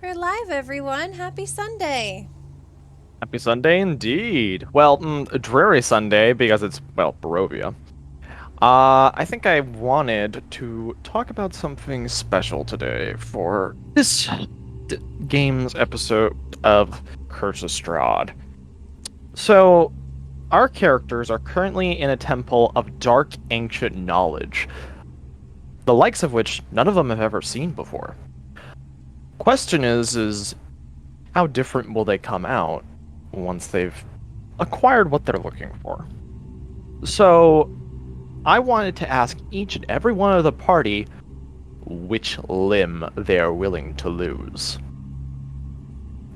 We're live, everyone. Happy Sunday. Happy Sunday indeed. Well, a dreary Sunday because it's, well, Barovia. I think I wanted to talk about something special today for this game's episode of Curse of Strahd. So, our characters are currently in a temple of dark ancient knowledge, the likes of which none of them have ever seen before. Question is how different will they come out once they've acquired what they're looking for? So, I wanted to ask each and every one of the party which limb they're willing to lose.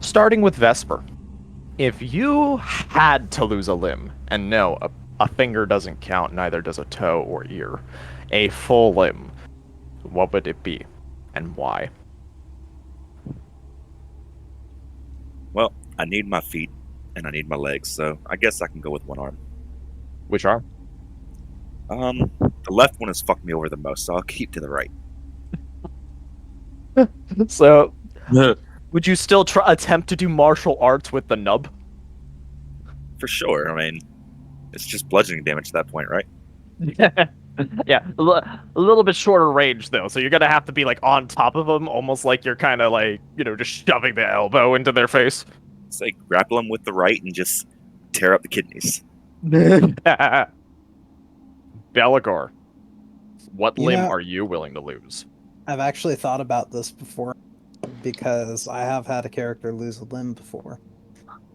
Starting with Vesper. If you had to lose a limb, and no, a finger doesn't count, neither does a toe or ear, a full limb, what would it be, and why? Well, I need my feet and I need my legs, so I guess I can go with one arm. Which arm? The left one has fucked me over the most, so I'll keep to the right. So, would you still attempt to do martial arts with the nub? For sure. I mean, it's just bludgeoning damage at that point, right? Yeah, a little bit shorter range though, so you're gonna have to be like on top of them, almost like you're kind of like, just shoving the elbow into their face. It's like grapple them with the right and just tear up the kidneys. Belagor, what You limb know- are you willing to lose? I've actually thought about this before because I have had a character lose a limb before.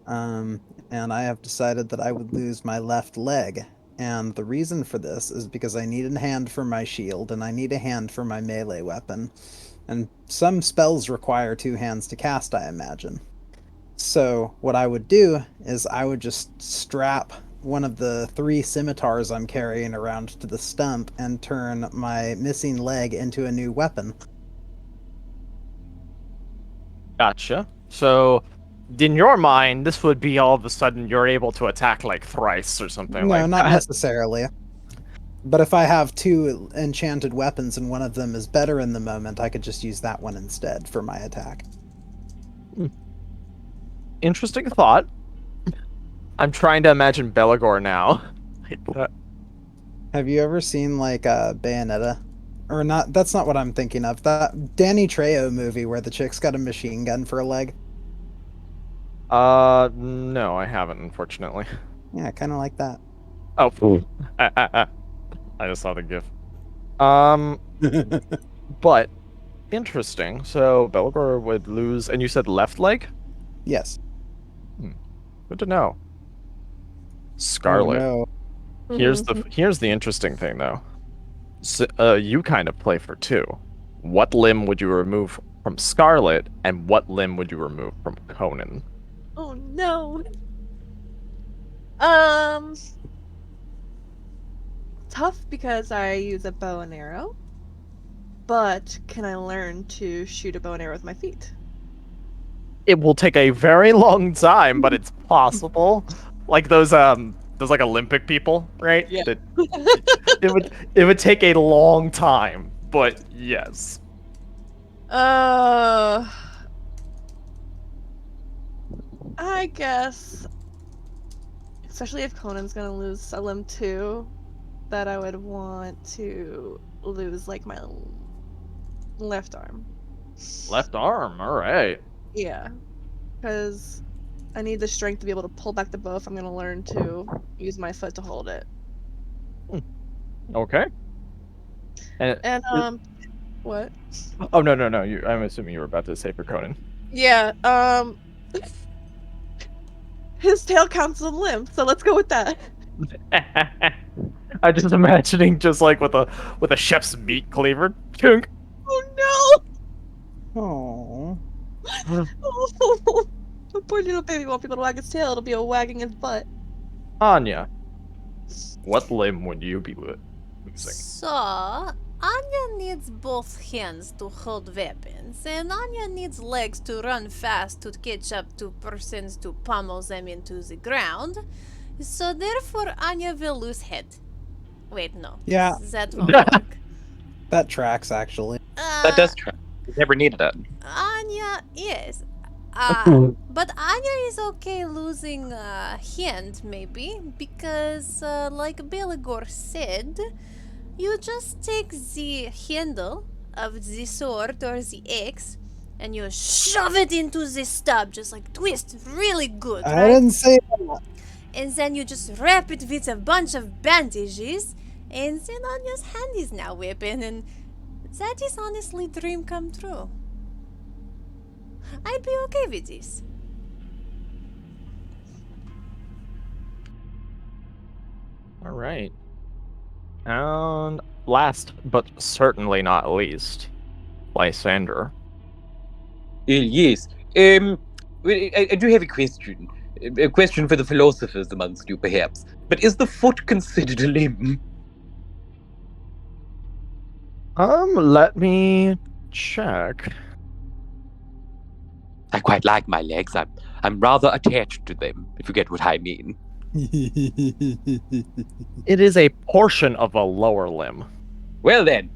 And I have decided that I would lose my left leg. And the reason for this is because I need a hand for my shield and I need a hand for my melee weapon. And some spells require two hands to cast, I imagine. So what I would do is I would just strap one of the 3 scimitars I'm carrying around to the stump and turn my missing leg into a new weapon. Gotcha. So, in your mind, this would be all of a sudden you're able to attack like thrice or something No, like not that. necessarily. But if I have 2 enchanted weapons and one of them is better in the moment, I could just use that one instead for my attack. Interesting thought. I'm trying to imagine Belagor now. Have you ever seen like Bayonetta? Or not, that's not what I'm thinking of. That Danny Trejo movie where the chick's got a machine gun for a leg. No, I haven't, unfortunately. Yeah, kind of like that. Oh, I just saw the GIF. But interesting. So Belagor would lose, and you said left leg? Yes. Good to know. Scarlet. Oh, no. Here's the interesting thing though. So, you kind of play for 2. What limb would you remove from Scarlet, and what limb would you remove from Conan? Oh no. Tough because I use a bow and arrow. But can I learn to shoot a bow and arrow with my feet? It will take a very long time, but it's possible. Like those like Olympic people, right? Yeah. It would take a long time, but yes. I guess, especially if Conan's gonna lose a limb too, that I would want to lose like my left arm. Left arm, all right. Yeah, because I need the strength to be able to pull back the bow if I'm gonna learn to use my foot to hold it. Okay. And what? Oh no. I'm assuming you were about to say for Conan. Yeah, his tail counts as a limb, so let's go with that. I'm just imagining just like with a chef's meat cleaver. Chunk. Oh Oh. no! The poor little baby won't be able to wag his tail, it'll be a wagging his butt. Anya, what limb would you be losing? So, Anya needs both hands to hold weapons, and Anya needs legs to run fast to catch up to persons to pummel them into the ground. So, therefore, Anya will lose head. Wait, no. Yeah. That won't work. That tracks, actually. That does track. We never needed it. Anya Yes. But Anya is okay losing a hand, maybe, because, like Beligor said, you just take the handle of the sword or the axe and you shove it into the stub, just like twist really good, I right? didn't say that. And then you just wrap it with a bunch of bandages, and then Anya's hand is now weapon, and that is honestly dream come true. I'd be okay with this. All right. And last but certainly not least, Lysander. Yes. Well, I do have a question. A question for the philosophers amongst you, perhaps. But is the foot considered a limb? Let me check. I quite like my legs. I'm rather attached to them, if you get what I mean. It is a portion of a lower limb. Well then,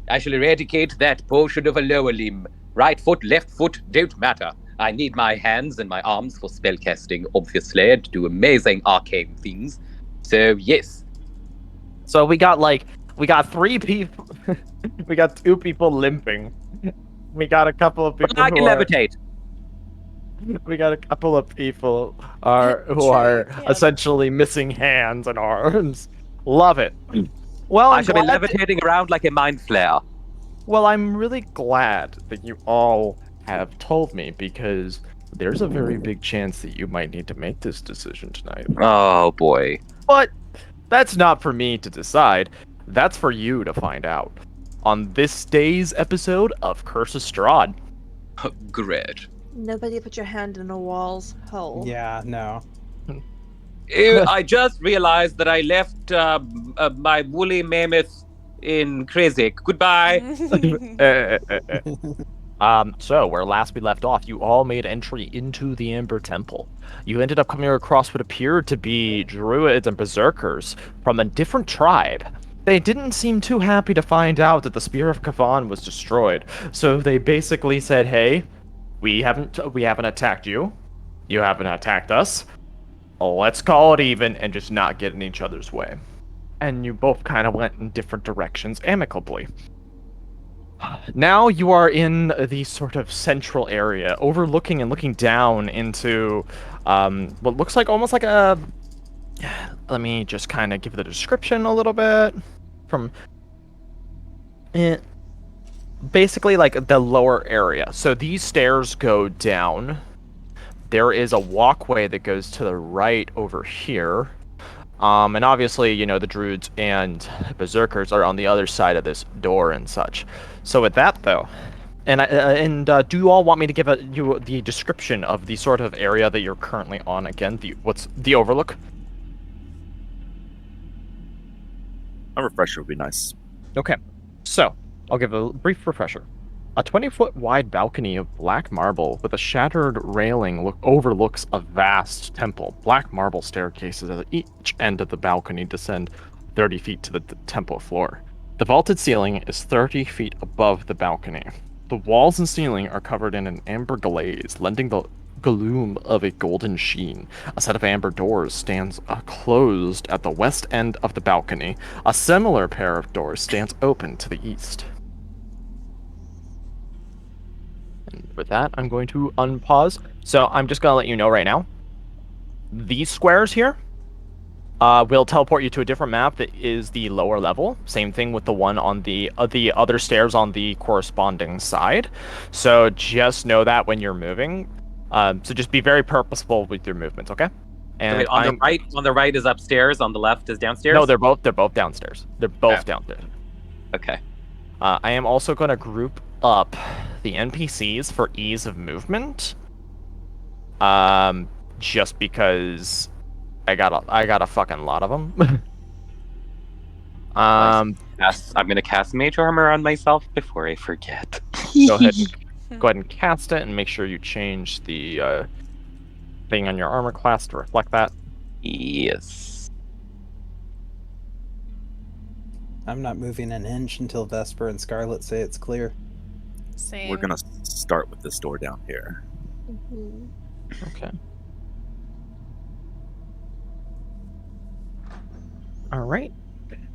I shall eradicate that portion of a lower limb. Right foot, left foot, don't matter. I need my hands and my arms for spellcasting, obviously, and to do amazing arcane things. So yes. So we got 3 people. We got 2 people limping. We got a couple of people I can levitate. We got a couple of people who True, are yeah. essentially missing hands and arms. Love it. Well, I I'm shall be glad levitating around like a mind flare. well, I'm really glad that you all have told me because there's a very big chance that you might need to make this decision tonight. Oh boy. But that's not for me to decide. That's for you to find out on this day's episode of Curse of Strahd. Great. Nobody put your hand in a wall's hole. Yeah, no. I just realized that I left my woolly mammoth in Krezik. Goodbye. So where last we left off, you all made entry into the Amber Temple. You ended up coming across what appeared to be druids and berserkers from a different tribe. They didn't seem too happy to find out that the Spear of Kavan was destroyed, so they basically said, "Hey, we haven't attacked you. You haven't attacked us. Let's call it even and just not get in each other's way." And you both kind of went in different directions amicably. Now you are in the sort of central area, overlooking and looking down into what looks like almost like a... Let me just kind of give the description a little bit. From... basically like the lower area. So these stairs go down. There is a walkway that goes to the right over here. And obviously, you know, the druids and berserkers are on the other side of this door and such. So with that, though, do you all want me to give you the description of the sort of area that you're currently on again? What's the overlook? A refresher would be nice. Okay, so I'll give a brief refresher. A 20-foot wide balcony of black marble with a shattered railing overlooks a vast temple. Black marble staircases at each end of the balcony descend 30 feet to the temple floor. The vaulted ceiling is 30 feet above the balcony. The walls and ceiling are covered in an amber glaze, lending the gloom of a golden sheen. A set of amber doors stands closed at the west end of the balcony. A similar pair of doors stands open to the east. And with that, I'm going to unpause. So I'm just going to let you know right now. These squares here will teleport you to a different map that is the lower level. Same thing with the one on the other stairs on the corresponding side. So just know that when you're moving. So just be very purposeful with your movements, okay? And Wait, on the right is upstairs, on the left is downstairs? No, they're both downstairs. They're both downstairs. Okay. I am also going to group up the NPCs for ease of movement. Just because I got a fucking lot of them. I'm gonna cast Mage Armor on myself before I forget. Go ahead and cast it, and make sure you change the thing on your armor class to reflect that. Yes. I'm not moving an inch until Vesper and Scarlet say it's clear. Same. We're gonna start with this door down here. Mhm. Okay. All right.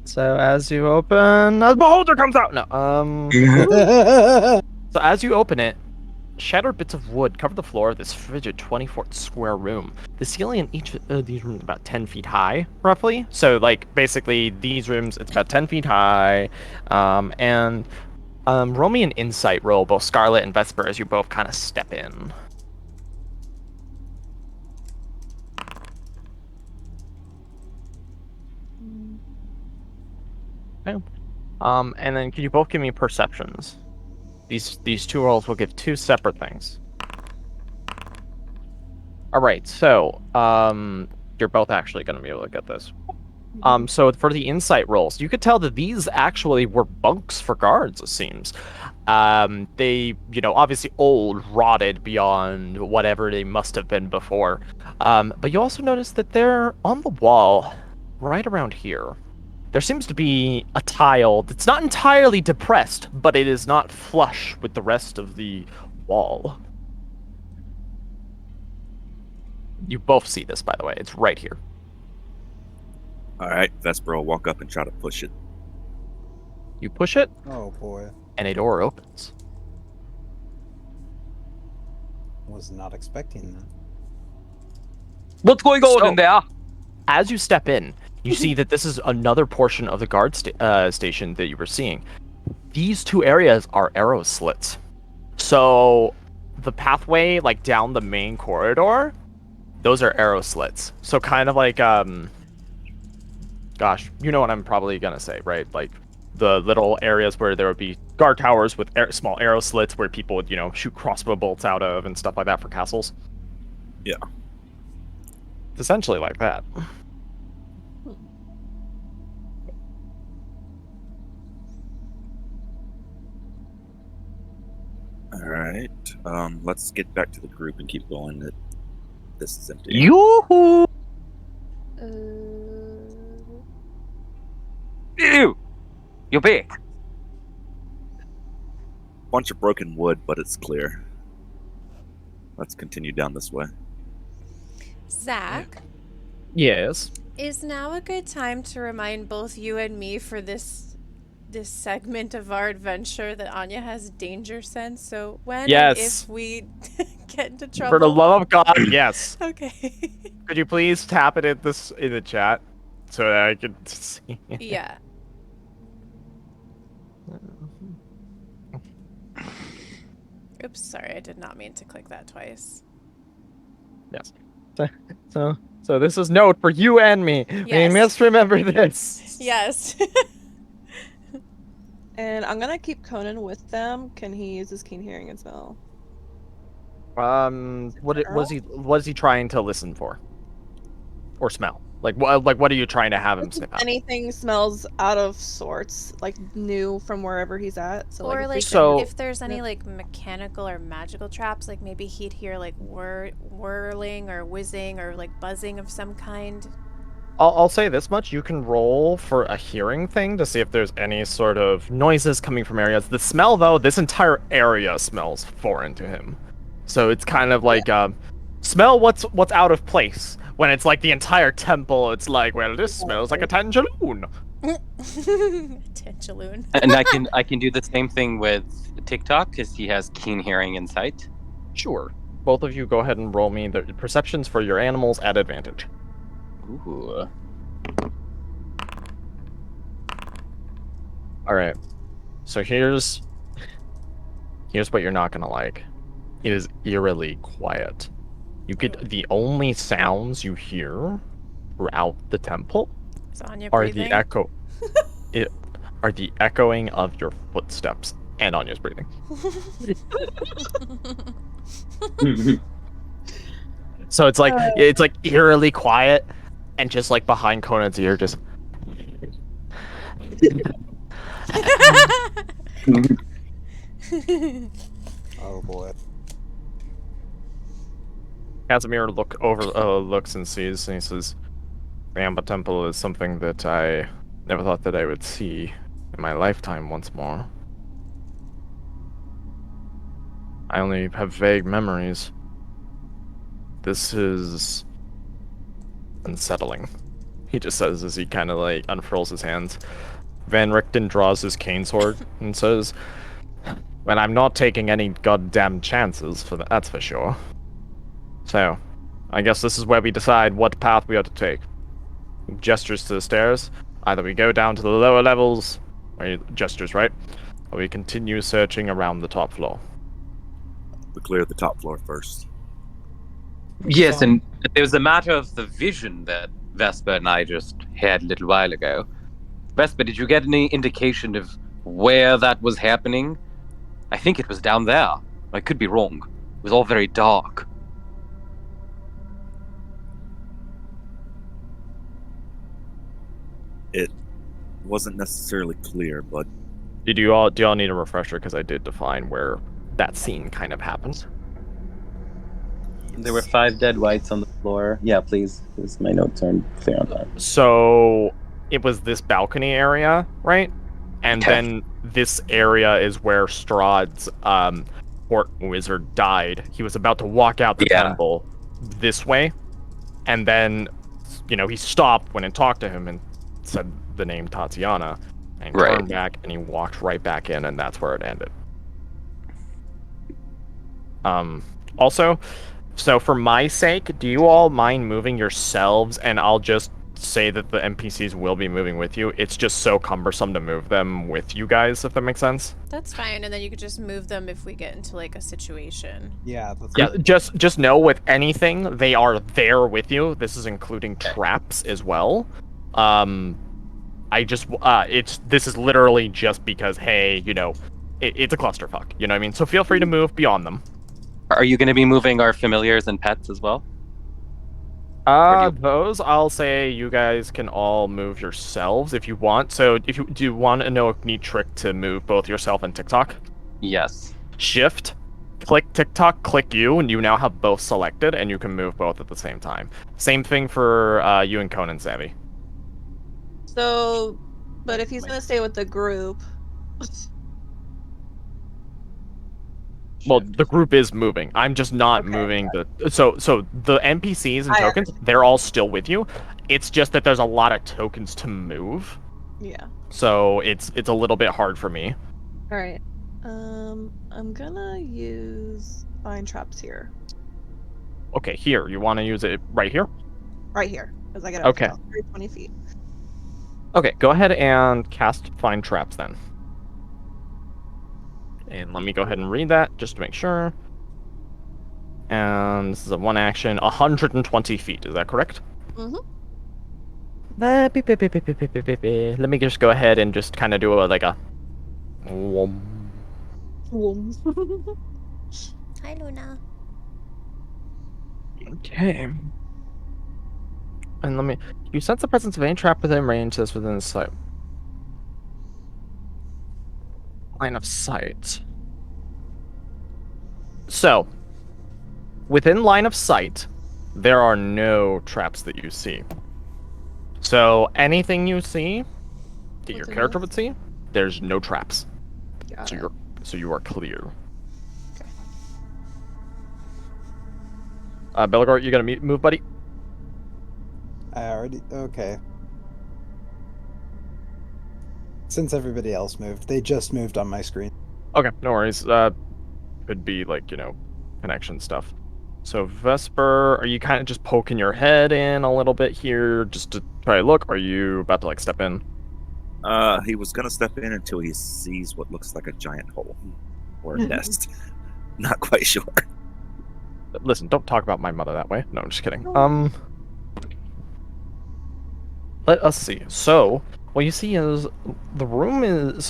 So as you open, a beholder comes out. No. So as you open it, shattered bits of wood cover the floor of this frigid 20-foot square room. The ceiling in each of these rooms is about 10 feet high, roughly. So, like, basically, these rooms, it's about 10 feet high. Roll me an insight roll, both Scarlet and Vesper, as you both kind of step in. Okay. And then can you both give me perceptions? These two rolls will give two separate things. All right, so you're both actually going to be able to get this. So for the insight rolls, you could tell that these actually were bunks for guards, it seems. They, obviously old, rotted beyond whatever they must have been before. But you also notice that they're on the wall, right around here. There seems to be a tile that's not entirely depressed, but it is not flush with the rest of the wall. You both see this, by the way. It's right here. All right, Vesper will walk up and try to push it. You push it, Oh boy. and a door opens. Was not expecting that. What's going on in there? As you step in, you see that this is another portion of the guard station that you were seeing. These two areas are arrow slits. So the pathway, like down the main corridor, those are arrow slits. So kind of like, gosh, you know what I'm probably gonna say, right? Like the little areas where there would be guard towers with small arrow slits where people would, shoot crossbow bolts out of and stuff like that for castles. Yeah. It's essentially like that. All right. Let's get back to the group and keep going. This is empty. Yoo-hoo! Ew! You're back. Bunch of broken wood, but it's clear. Let's continue down this way. Zach, Yes. is now a good time to remind both you and me for this segment of our adventure that Anya has danger sense? So when and Yes. if we get into trouble. For the love of God, yes. Okay. Could you please tap it in the chat so that I can see? Yeah. Oops, sorry, I did not mean to click that twice. Yes. So this is note for you and me. We Yes. must remember this. Yes. And I'm gonna keep Conan with them. Can he use his keen hearing as well? What was he trying to listen for? Or smell? Like what are you trying to have him sniff out? Anything smells out of sorts, like new from wherever he's at. So Or if we like can- if there's any Yep. like mechanical or magical traps, like maybe he'd hear like whirling or whizzing or like buzzing of some kind. I'll say this much: you can roll for a hearing thing to see if there's any sort of noises coming from areas. The smell, though, this entire area smells foreign to him, so it's kind of like smell what's out of place. When it's like the entire temple, it's like, well, this smells like a Tanjaloon. Tanjaloon. And I can do the same thing with TikTok because he has keen hearing and sight. Sure. Both of you go ahead and roll me the perceptions for your animals at advantage. Ooh. All right. So here's what you're not gonna like. It is eerily quiet. The only sounds you hear throughout the temple Is Anya are breathing? are the echoing of your footsteps and Anya's breathing. So it's like eerily quiet, and just like behind Conan's ear, just. Oh boy. Casimir looks and sees, and he says, "The Amba Temple is something that I never thought that I would see in my lifetime once more." I only have vague memories. This is unsettling. He just says as he kind of like unfurls his hands. Van Richten draws his cane sword and says, "Well, I'm not taking any goddamn chances for that, that's for sure. So, I guess this is where we decide what path we are to take." He gestures to the stairs. Either we go down to the lower levels, or he gestures, right? Or we continue searching around the top floor. We clear the top floor first. Yes, So- and there was a matter of the vision that Vesper and I just had a little while ago. Vesper, did you get any indication of where that was happening? I think it was down there. I could be wrong. It was all very dark. It wasn't necessarily clear, but Do you all need a refresher? Because I did define where that scene kind of happened. There were 5 dead whites on the floor. Yeah, please, because my notes aren't clear on that. So it was this balcony area, right? And Okay. then this area is where Strahd's court wizard died. He was about to walk out the Yeah. temple this way, and then, he stopped, went and talked to him, and said the name Tatiana, and Right. turned back, and he walked right back in, and that's where it ended. Also, so for my sake, do you all mind moving yourselves? And I'll just say that the NPCs will be moving with you. It's just so cumbersome to move them with you guys, if that makes sense. That's fine, and then you could just move them if we get into like a situation. Yeah, that's Yeah, just know with anything, they are there with you. This is including traps as well. This is literally just because, hey, it's a clusterfuck. You know what I mean? So feel free to move beyond them. Are you going to be moving our familiars and pets as well? Those I'll say you guys can all move yourselves if you want. So do you want to know a neat trick to move both yourself and TikTok? Yes. Shift, click TikTok, click you, and you now have both selected, and you can move both at the same time. Same thing for you and Conan Savvy. So, but if he's gonna stay with the group, Well, the group is moving. I'm just not Okay. moving the. So the NPCs and I tokens, they're all still with you. It's just that there's a lot of tokens to move, yeah. so it's a little bit hard for me. All right. I'm gonna use find traps here, Okay, here. You want to use it right here? right here, because I get Okay. 20 feet. Okay, go ahead and cast Find Traps then. And let me go ahead and read that just to make sure. And this is a one action, 120 feet. Is that correct? Mm-hmm. Let me just go ahead and just kind of do a. Hi, Luna. Okay. And you sense the presence of any trap within range that's within the sight. Line of sight. So, within line of sight, there are no traps that you see. So, anything you see, that your Within character this? would see, there's no traps. Got So it. you are clear. Okay. Belgor, you gonna move, buddy? I already okay. Since everybody else moved, they just moved on my screen. Okay, no worries. Could be like, connection stuff. So Vesper, are you kind of just poking your head in a little bit here just to try to look? Or are you about to step in? he was gonna step in until he sees what looks like a giant hole or a nest. Not quite sure. Listen, don't talk about my mother that way. No, I'm just kidding. Let us see. So, what you see is the room is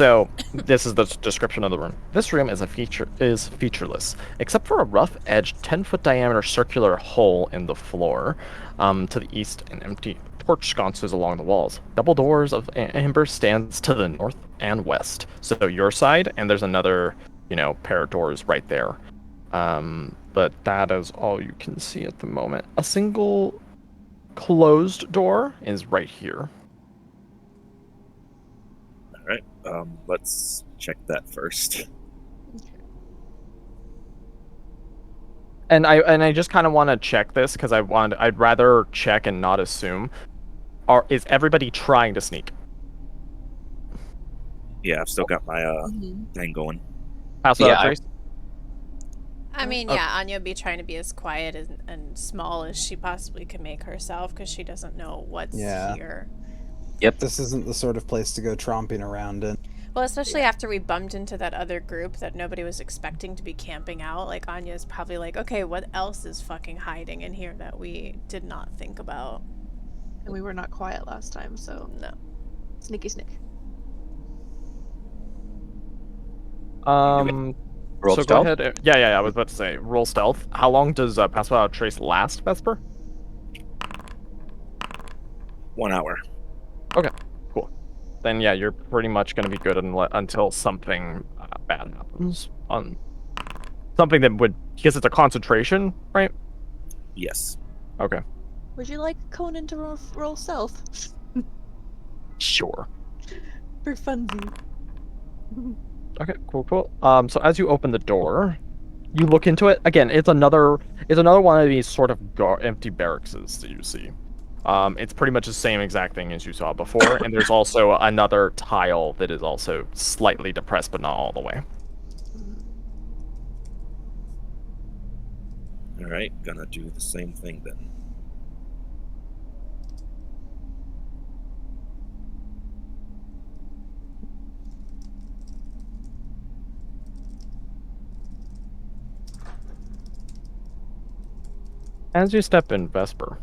this is the description of the room. This room is featureless, except for a rough-edged 10-foot diameter circular hole in the floor, to the east, and empty torch sconces along the walls. Double doors of amber stands to the north and west. So your side, and there's another, pair of doors right there. But that is all you can see at the moment. A single closed door is right here. All right. Let's check that first. And I just kind of want to check this because I'd rather check and not assume. Is everybody trying to sneak? Yeah, I've still got my Mhm. thing going. Pass that Yeah, up, Trace. I mean, Okay. yeah, Anya would be trying to be as quiet and small as she possibly can make herself because she doesn't know what's Yeah. here. Yep. This isn't the sort of place to go tromping around in. Well, especially after we bumped into that other group that nobody was expecting to be camping out. Like, Anya's probably like, okay, what else is fucking hiding in here that we did not think about? And we were not quiet last time, so No. sneaky sneak. Um, Roll so stealth. go ahead. Yeah. I was about to say roll stealth. How long does pass without trace last, Vesper? 1 hour. Cool. Then yeah, you're pretty much gonna be good until something bad happens. Something that would, because it's a concentration, right? Yes. Okay. Would you like Conan to roll stealth? Sure. For funsies. Okay. Cool. So as you open the door, you look into it again. It's another one of these sort of empty barracks that you see. It's pretty much the same exact thing as you saw before, and there's also another tile that is also slightly depressed, but not all the way. All right, gonna do the same thing then. As you step in, Vesper,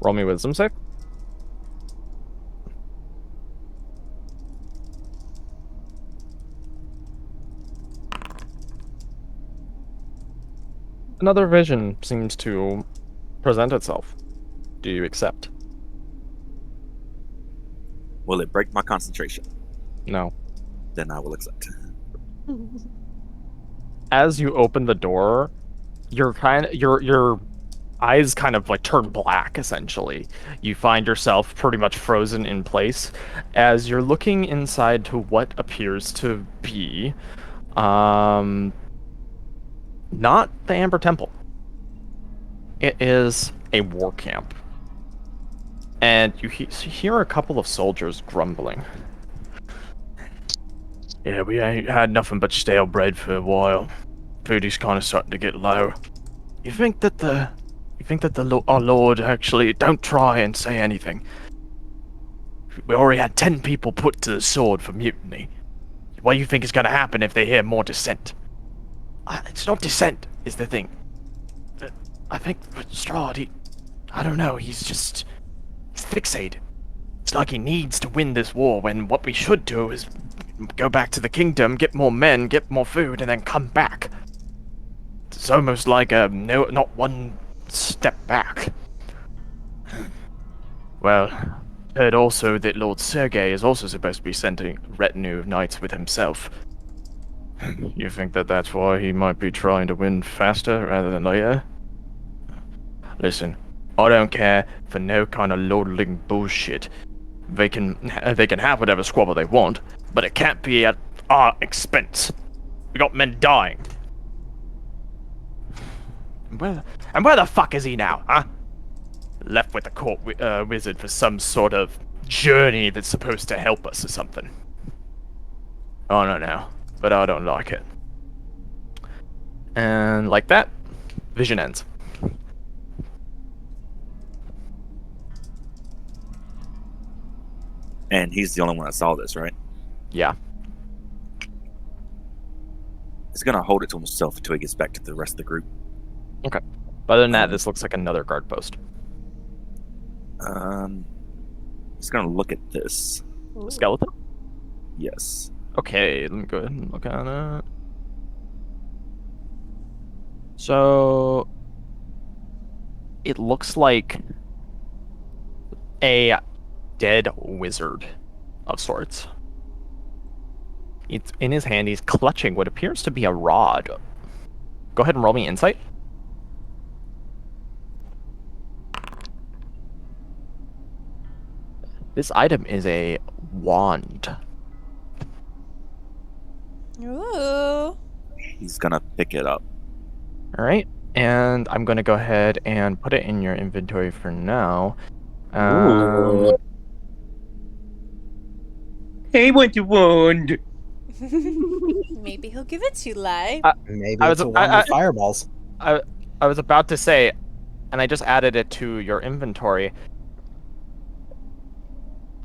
roll me wisdom save. Another vision seems to present itself. Do you accept? Will it break my concentration? No. Then I will accept. As you open the door, your eyes kind of like turn black, essentially. You find yourself pretty much frozen in place as you're looking inside to what appears to be not the Amber Temple. It is a war camp. And you hear a couple of soldiers grumbling. Yeah, we ain't had nothing but stale bread for a while. Food is kind of starting to get low. You think that our Lord actually don't try and say anything. We already had 10 people put to the sword for mutiny. What do you think is going to happen if they hear more dissent? It's not dissent, is the thing. I think Strahd, I don't know, he's fixated. It's like he needs to win this war when what we should do is go back to the kingdom, get more men, get more food, and then come back. It's almost like not one step back. Well, heard also that Lord Sergei is also supposed to be sending a retinue of knights with himself. You think that that's why he might be trying to win faster rather than later? Listen, I don't care for no kind of lordling bullshit. They can have whatever squabble they want, but it can't be at our expense. We got men dying. And where the fuck is he now, huh? Left with the court wizard for some sort of journey that's supposed to help us or something. I don't know, but I don't like it. And like that, vision ends. And he's the only one that saw this, right? Yeah. He's gonna hold it to himself until he gets back to the rest of the group. Okay. But other than that, this looks like another guard post. He's gonna look at this. A skeleton? Yes. Okay, let me go ahead and look at it. So it looks like a dead wizard of sorts. It's in his hand. He's clutching what appears to be a rod. Go ahead and roll me insight. This item is a wand. Ooh. He's gonna pick it up. All right, and I'm gonna go ahead and put it in your inventory for now. Ooh. I want a wand. Maybe he'll give it to you, Lai. Maybe I it's was- a wand with fireballs. I was about to say, and I just added it to your inventory.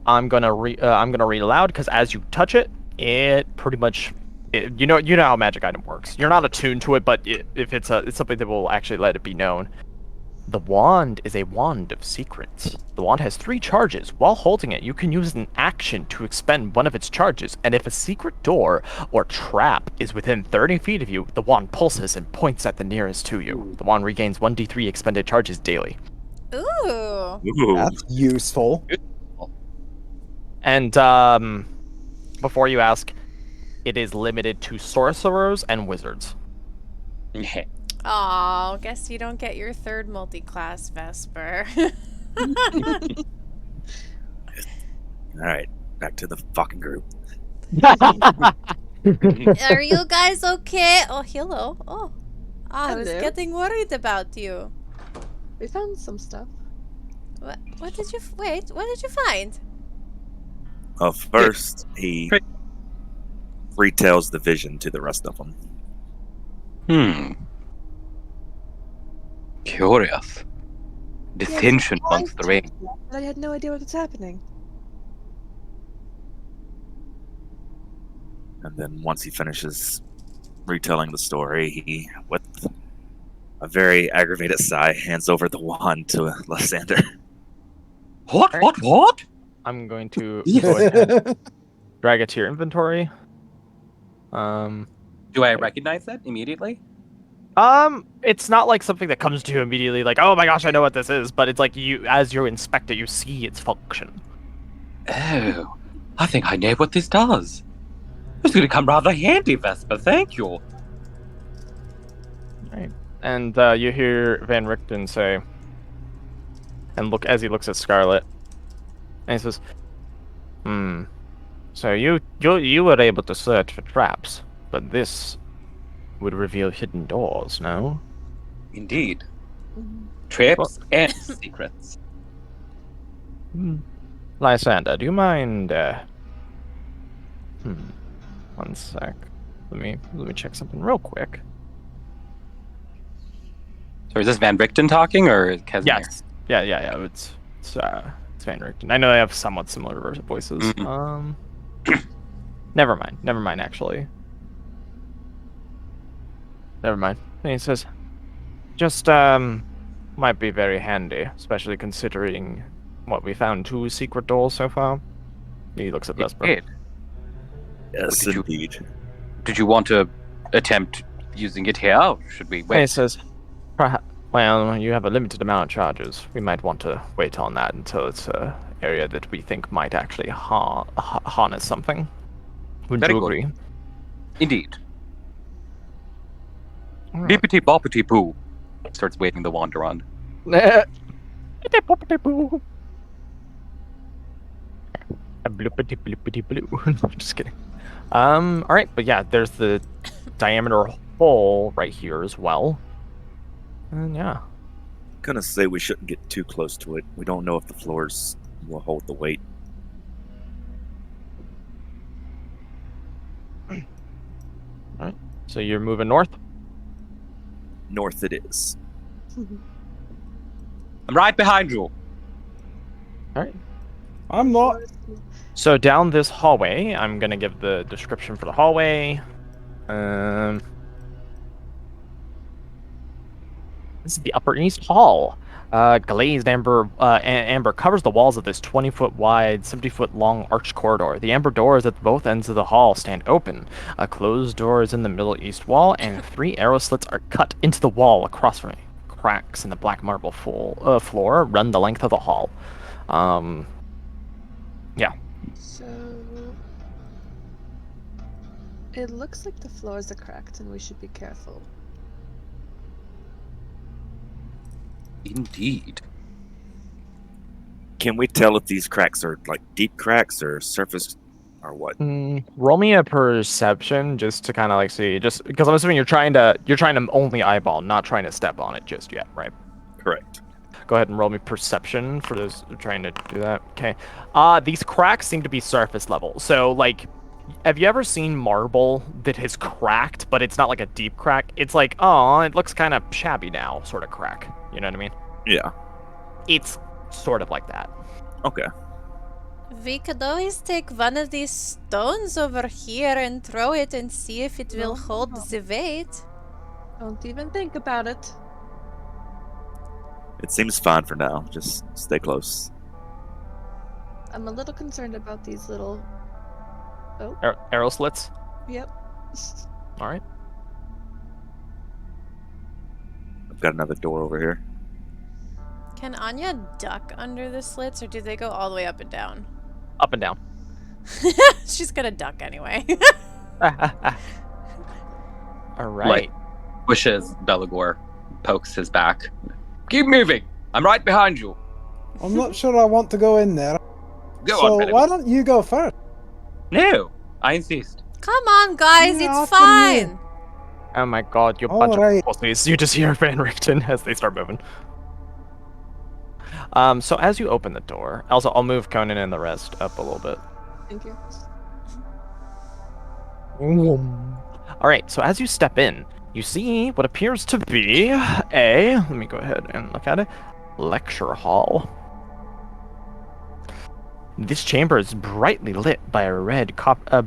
I'm gonna read aloud because as you touch it, it pretty much, you know how magic item works. You're not attuned to it, but if it's something that will actually let it be known. The wand is a wand of secrets. The wand has 3 charges. While holding it, you can use an action to expend one of its charges, and if a secret door or trap is within 30 feet of you, the wand pulses and points at the nearest to you. The wand regains 1d3 expended charges daily. Ooh. Ooh. That's useful. And before you ask, it is limited to sorcerers and wizards. Aw, guess you don't get your 3rd multi-class Vesper. Alright, back to the fucking group. Are you guys okay? Oh, hello. Oh, I was Hello. getting worried about you. We found some stuff. What did you wait? What did you find? First, he retells the vision to the rest of them. Curious. Dissension Yeah, amongst the ring. I had no idea what was happening. And then once he finishes retelling the story, he, with a very aggravated sigh, hands over the wand to Lysander. What? I'm going to go ahead and drag it to your inventory. Do I recognize that immediately? It's not like something that comes to you immediately, like, oh my gosh, I know what this is, but it's like as you inspect it, you see its function. Oh, I think I know what this does. It's going to come rather handy, Vesper. Thank you. Right. And you hear Van Richten say, and as he looks at Scarlet, and he says, so you were able to search for traps, but this would reveal hidden doors, no? Indeed. Traps and secrets. Lysander, do you mind, one sec. Let me check something real quick. So is this Van Richten talking or Casimir? Yes. Yeah. It's Van Richten. I know they have somewhat similar voices. Mhm. Never mind. Actually, never mind. And he says, just might be very handy, especially considering what we found 2 secret doors so far. He looks at Vesper. Indeed. Yes, Did you- indeed. Did you want to attempt using it here, or should we And he wait? says, well, you have a limited amount of charges. We might want to wait on that until it's an area that we think might actually harness something. Would Very you good. agree? Indeed. Alright. Beepity boppity boo. Starts waving the wand around. Boo. A bloopity bloopity blue. Just kidding. Alright, but yeah, there's the diameter hole right here as well. And yeah. Gonna say we shouldn't get too close to it. We don't know if the floors will hold the weight. Alright. So you're moving north? North it is. I'm right behind you. Alright. I'm not. So down this hallway, I'm gonna give the description for the hallway. This is the Upper East Hall. Glazed amber covers the walls of this 20-foot wide, 70-foot long arched corridor. The amber doors at both ends of the hall stand open. A closed door is in the middle east wall, and 3 arrow slits are cut into the wall across from it. Cracks in the black marble floor run the length of the hall. Yeah. So it looks like the floors are cracked and we should be careful. Indeed. Can we tell if these cracks are like deep cracks or surface or what? Roll me a perception just to kind of like see, just because I'm assuming you're trying to only eyeball, not trying to step on it just yet, right? Correct. Go ahead and roll me perception for those trying to do that. Okay. These cracks seem to be surface level. So like, have you ever seen marble that has cracked, but it's not like a deep crack? It's like, oh, it looks kind of shabby now, sort of crack. You know what I mean? Yeah. It's sort of like that. Okay. We could always take one of these stones over here and throw it and see if it will hold the weight. Don't even think about it. It seems fine for now. Just stay close. I'm a little concerned about these little. Oh, Arrow slits. yep. All right. I've got another door over here. Can Anya duck under the slits, or do they go all the way up and down? Up and down. She's gonna duck anyway. All right. Pushes Belagor, pokes his back. Keep moving. I'm right behind you. I'm not sure I want to go in there. Go So on, Belagor. why don't you go first? No, I insist. Come on, guys, Yeah, it's after you. fine. Oh my god, you All bunch right. of pussies. You just hear Van Richten as they start moving. So as you open the door, also I'll move Conan and the rest up a little bit. Thank you. Alright, so as you step in, you see what appears to be let me go ahead and look at it, lecture hall. This chamber is brightly lit by red copper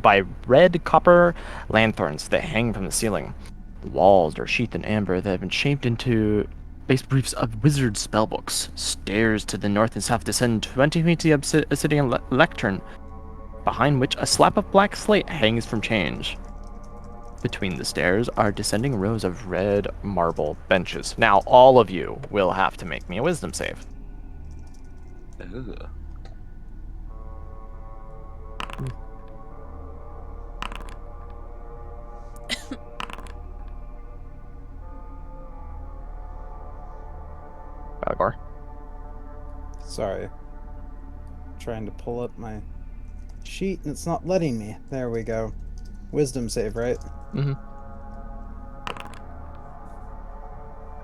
lanterns that hang from the ceiling. The walls are sheathed in amber that have been shaped into base briefs of wizard spellbooks. Stairs to the north and south descend 20 feet to the obsidian lectern, behind which a slab of black slate hangs from change. Between the stairs are descending rows of red marble benches. Now, all of you will have to make me a wisdom save. Ugh. Belagor. Sorry. Trying to pull up my sheet and it's not letting me. There we go. Wisdom save, right? Mm-hmm.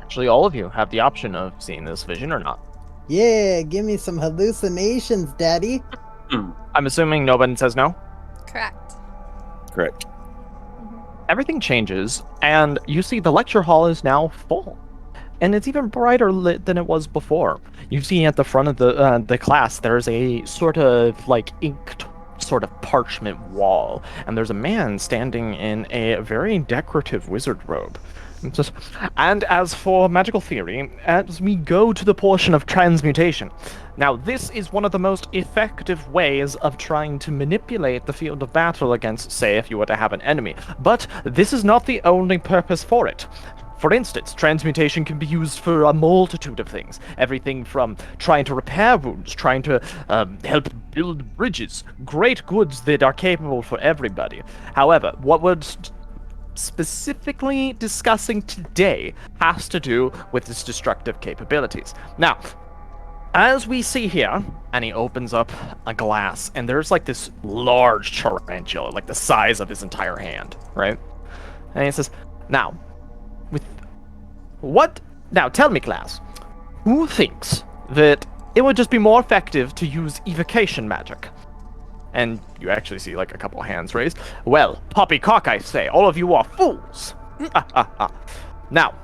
Actually, all of you have the option of seeing this vision or not. Yeah, give me some hallucinations, Daddy. I'm assuming nobody says no. Correct. Correct. Everything changes, and you see the lecture hall is now full. And it's even brighter lit than it was before. You see at the front of the class, there's a sort of like inked sort of parchment wall, and there's a man standing in a very decorative wizard robe. And as for magical theory, as we go to the portion of transmutation, now this is one of the most effective ways of trying to manipulate the field of battle against, say, if you were to have an enemy. But this is not the only purpose for it. For instance, transmutation can be used for a multitude of things. Everything from trying to repair wounds, trying to help build bridges. Great goods that are capable for everybody. However, what we're specifically discussing today has to do with its destructive capabilities. Now, as we see here, and he opens up a glass, and there's like this large tarantula, like the size of his entire hand, right? And he says, now tell me, class, who thinks that it would just be more effective to use evocation magic? And you actually see like a couple hands raised. Well, poppycock, I say, all of you are fools. Now,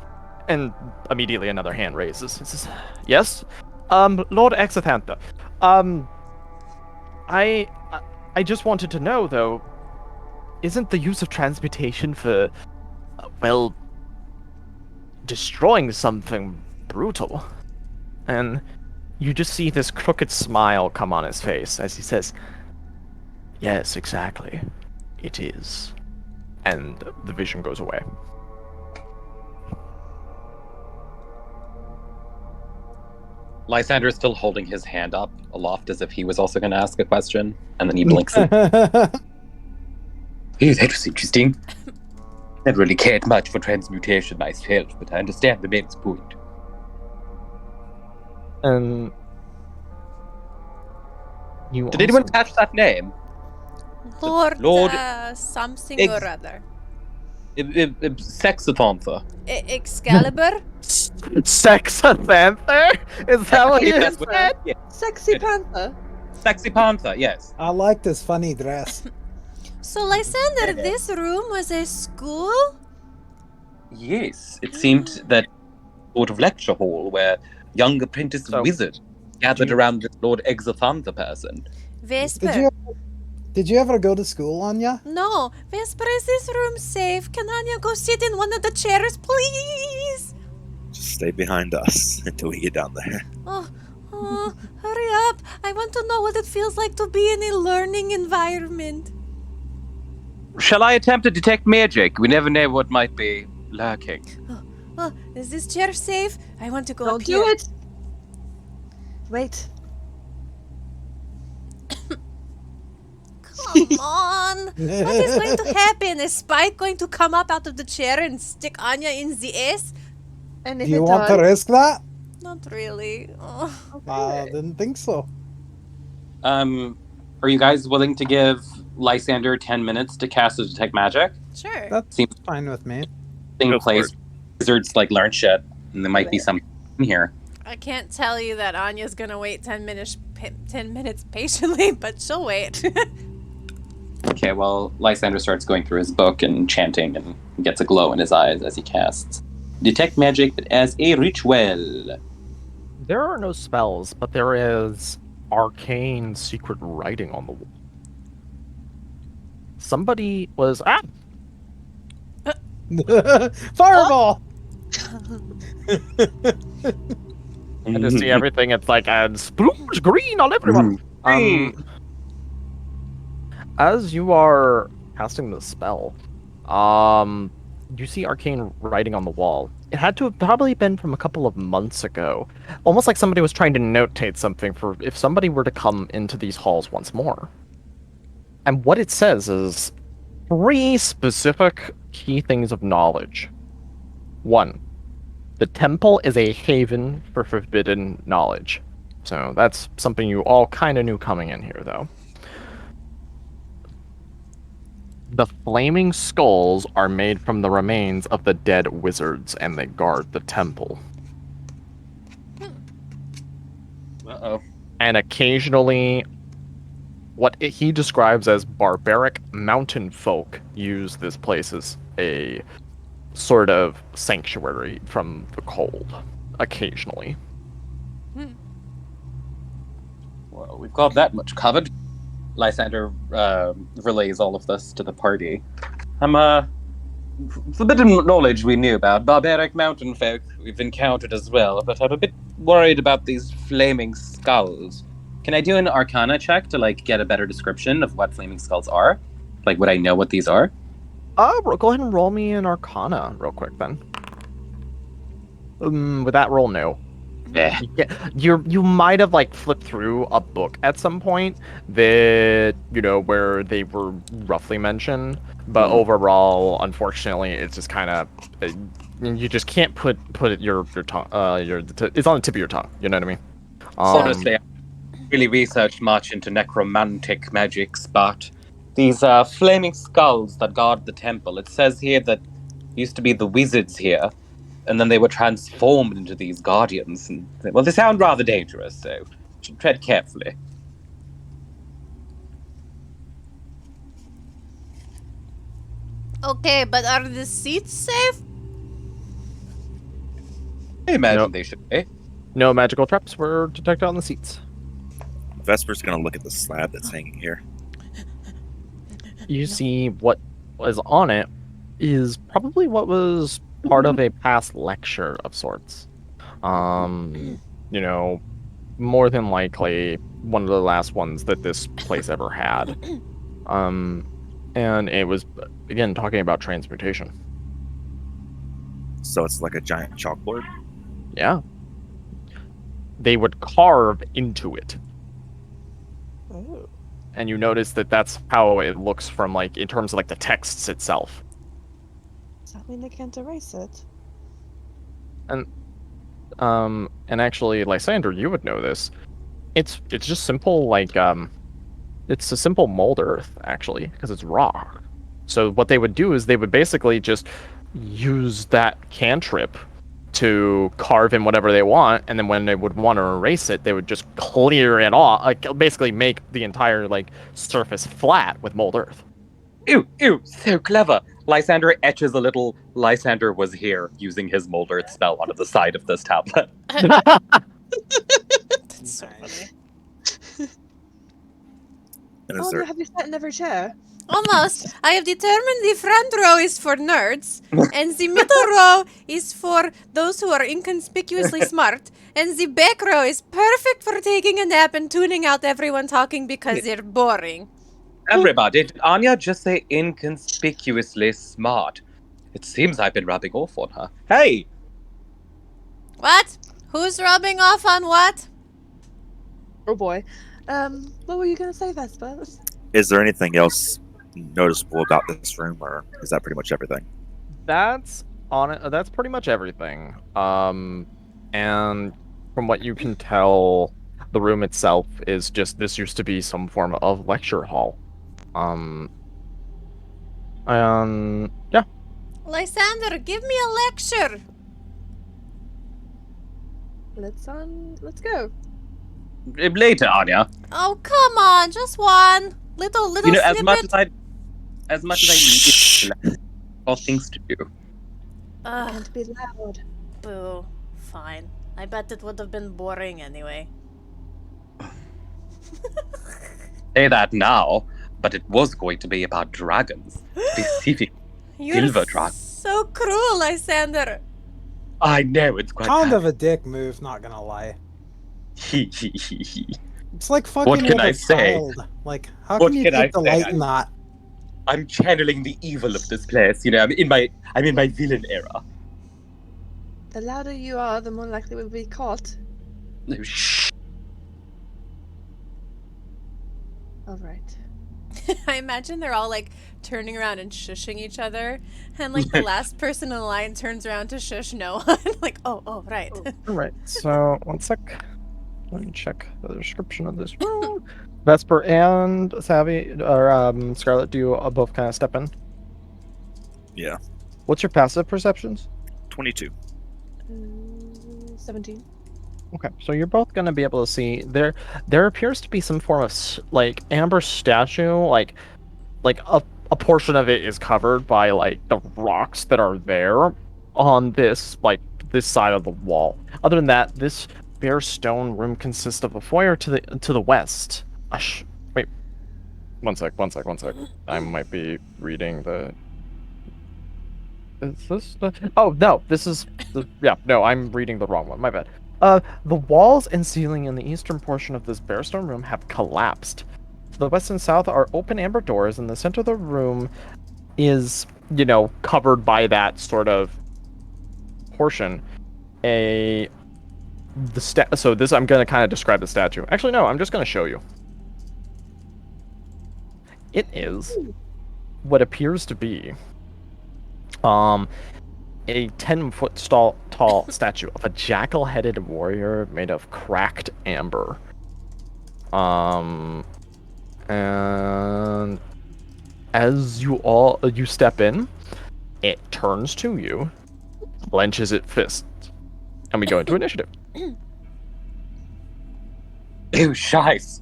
and immediately another hand raises. He says, yes, Lord Exathantha, I just wanted to know, though, isn't the use of transmutation for, well, destroying something brutal? And you just see this crooked smile come on his face as he says, yes, exactly. It is. And the vision goes away. Lysander is still holding his hand up aloft as if he was also going to ask a question, and then he blinks. Hey, that was interesting. Never really cared much for transmutation myself, but I understand the man's point. And you Did anyone catch that name? Lord, Lord something Ex- or other. Sexathantha. Excalibur? Sexathanther? Is that what you That's what- said? Yeah. Sexy panther. Sexy Panther, yes. I liked his funny dress. So, Lysander, this room was a school? Yes, it seemed that sort of lecture hall where young apprentice So, wizards gathered you- around this Lord Exathantha person. Vesper. Did you ever go to school, Anya? No, Vesper, is this room safe? Can Anya go sit in one of the chairs, please? Just stay behind us until we get down there. Oh, hurry up. I want to know what it feels like to be in a learning environment. Shall I attempt to detect magic? We never know what might be lurking. Oh, is this chair safe? I want to go Don't up do here. it. Wait. Come on. What is going to happen? Is Spike going to come up out of the chair and stick Anya in the ass? And Do if you it want to does, risk that? Not really. Oh. Didn't think so. Are you guys willing to give Lysander 10 minutes to cast a detect magic? Sure. That's Seems fine with me. thing Go for place wizards like learn shit, and there might be something in here. I can't tell you that Anya's gonna wait 10 minutes patiently, but she'll wait. Okay, well, Lysander starts going through his book and chanting and gets a glow in his eyes as he casts. Detect magic, but as a ritual. There are no spells, but there is arcane secret writing on the wall. Somebody was Fireball! I just see everything. It's like splooge green on everyone. As you are casting the spell, you see arcane writing on the wall. It had to have probably been from a couple of months ago, almost like somebody was trying to notate something for if somebody were to come into these halls once more. And what it says is 3 specific key things of knowledge. 1. The temple is a haven for forbidden knowledge. So that's something you all kind of knew coming in here, though. The flaming skulls are made from the remains of the dead wizards, and they guard the temple. Uh-oh. And occasionally, what he describes as barbaric mountain folk use this place as a sort of sanctuary from the cold, occasionally. Well, we've got that much covered. Lysander relays all of this to the party. Forbidden knowledge we knew about. Barbaric mountain folk we've encountered as well, but I'm a bit worried about these flaming skulls. Can I do an arcana check to, get a better description of what flaming skulls are? Would I know what these are? Go ahead and roll me an arcana real quick, then. With that roll, no. Yeah. You might have flipped through a book at some point that where they were roughly mentioned, but overall, unfortunately, it's just kind of you just can't put it your tongue it's on the tip of your tongue. You know what I mean? Honestly, I haven't really researched much into necromantic magics, but these flaming skulls that guard the temple, it says here that used to be the wizards here, and then they were transformed into these guardians. And, well, they sound rather dangerous, so should tread carefully. Okay, but are the seats safe? I imagine Nope. they should be. No magical traps were detected on the seats. Vesper's gonna look at the slab that's hanging here. You see what was on it is probably what was part of a past lecture of sorts. More than likely one of the last ones that this place ever had. And it was, again, talking about transmutation. So it's like a giant chalkboard. Yeah. They would carve into it. Oh. And you notice that that's how it looks from, in terms of, the texts itself. Does that mean they can't erase it? And actually, Lysander, you would know this. It's just simple, it's a simple mold earth, actually, because it's rock. So what they would do is they would basically just use that cantrip to carve in whatever they want, and then when they would want to erase it, they would just clear it off, like basically make the entire like surface flat with mold earth. Ew, so clever. Lysander etches a little Lysander was here using his mold earth spell onto the side of this tablet. That's so funny. And is Oh, there have you sat in every chair? Almost. I have determined the front row is for nerds, and the middle row is for those who are inconspicuously smart, and the back row is perfect for taking a nap and tuning out everyone talking because they're boring. Everybody, did Anya just say inconspicuously smart? It seems I've been rubbing off on her. Hey! What? Who's rubbing off on what? Oh boy. What were you gonna say, Vespa? is there anything else noticeable about this room, or is that pretty much everything? That's that's pretty much everything. And from what you can tell, the room itself is just this used to be some form of lecture hall. And yeah. Lysander, give me a lecture. Let's go. Later, Anya. Oh, come on, just one little You know, snippet. as much as I need all things to do. Can't be loud. Boo. Fine. I bet it would have been boring anyway. Say that now, but it was going to be about dragons. Specific You're silver dragons. so cruel, Lysander. I know, it's quite Kind of a dick move, not gonna lie. It's like fucking What can with I a say? child. Like, how What can you can I take delight say? in that? I'm channeling the evil of this place, you know, I'm in my villain era. The louder you are, the more likely we'll be caught. No, shh. Alright. I imagine they're all like turning around and shushing each other, and like the last person in the line turns around to shush no one. Like, oh, right. Alright, so one sec. Let me check the description of this room. Vesper and Savvy, or Scarlet, do you both kind of step in? Yeah. What's your passive perceptions? 22. 17. Okay, so you're both gonna be able to see there appears to be some form of like amber statue, like a portion of it is covered by like the rocks that are there on this this side of the wall. Other than that, this bare stone room consists of a foyer to the west. Wait, one sec. I might be reading the. Is this the? Oh no, this is the. Yeah, no, I'm reading the wrong one. My bad. The walls and ceiling in the eastern portion of this bare stone room have collapsed. To the west and south are open amber doors, and the center of the room is, covered by that sort of portion. So this, I'm gonna kind of describe the statue. Actually, no, I'm just gonna show you. It is what appears to be a 10-foot tall statue of a jackal-headed warrior made of cracked amber. And as you step in, it turns to you, clenches its fists, and we go into initiative. Ew, shice.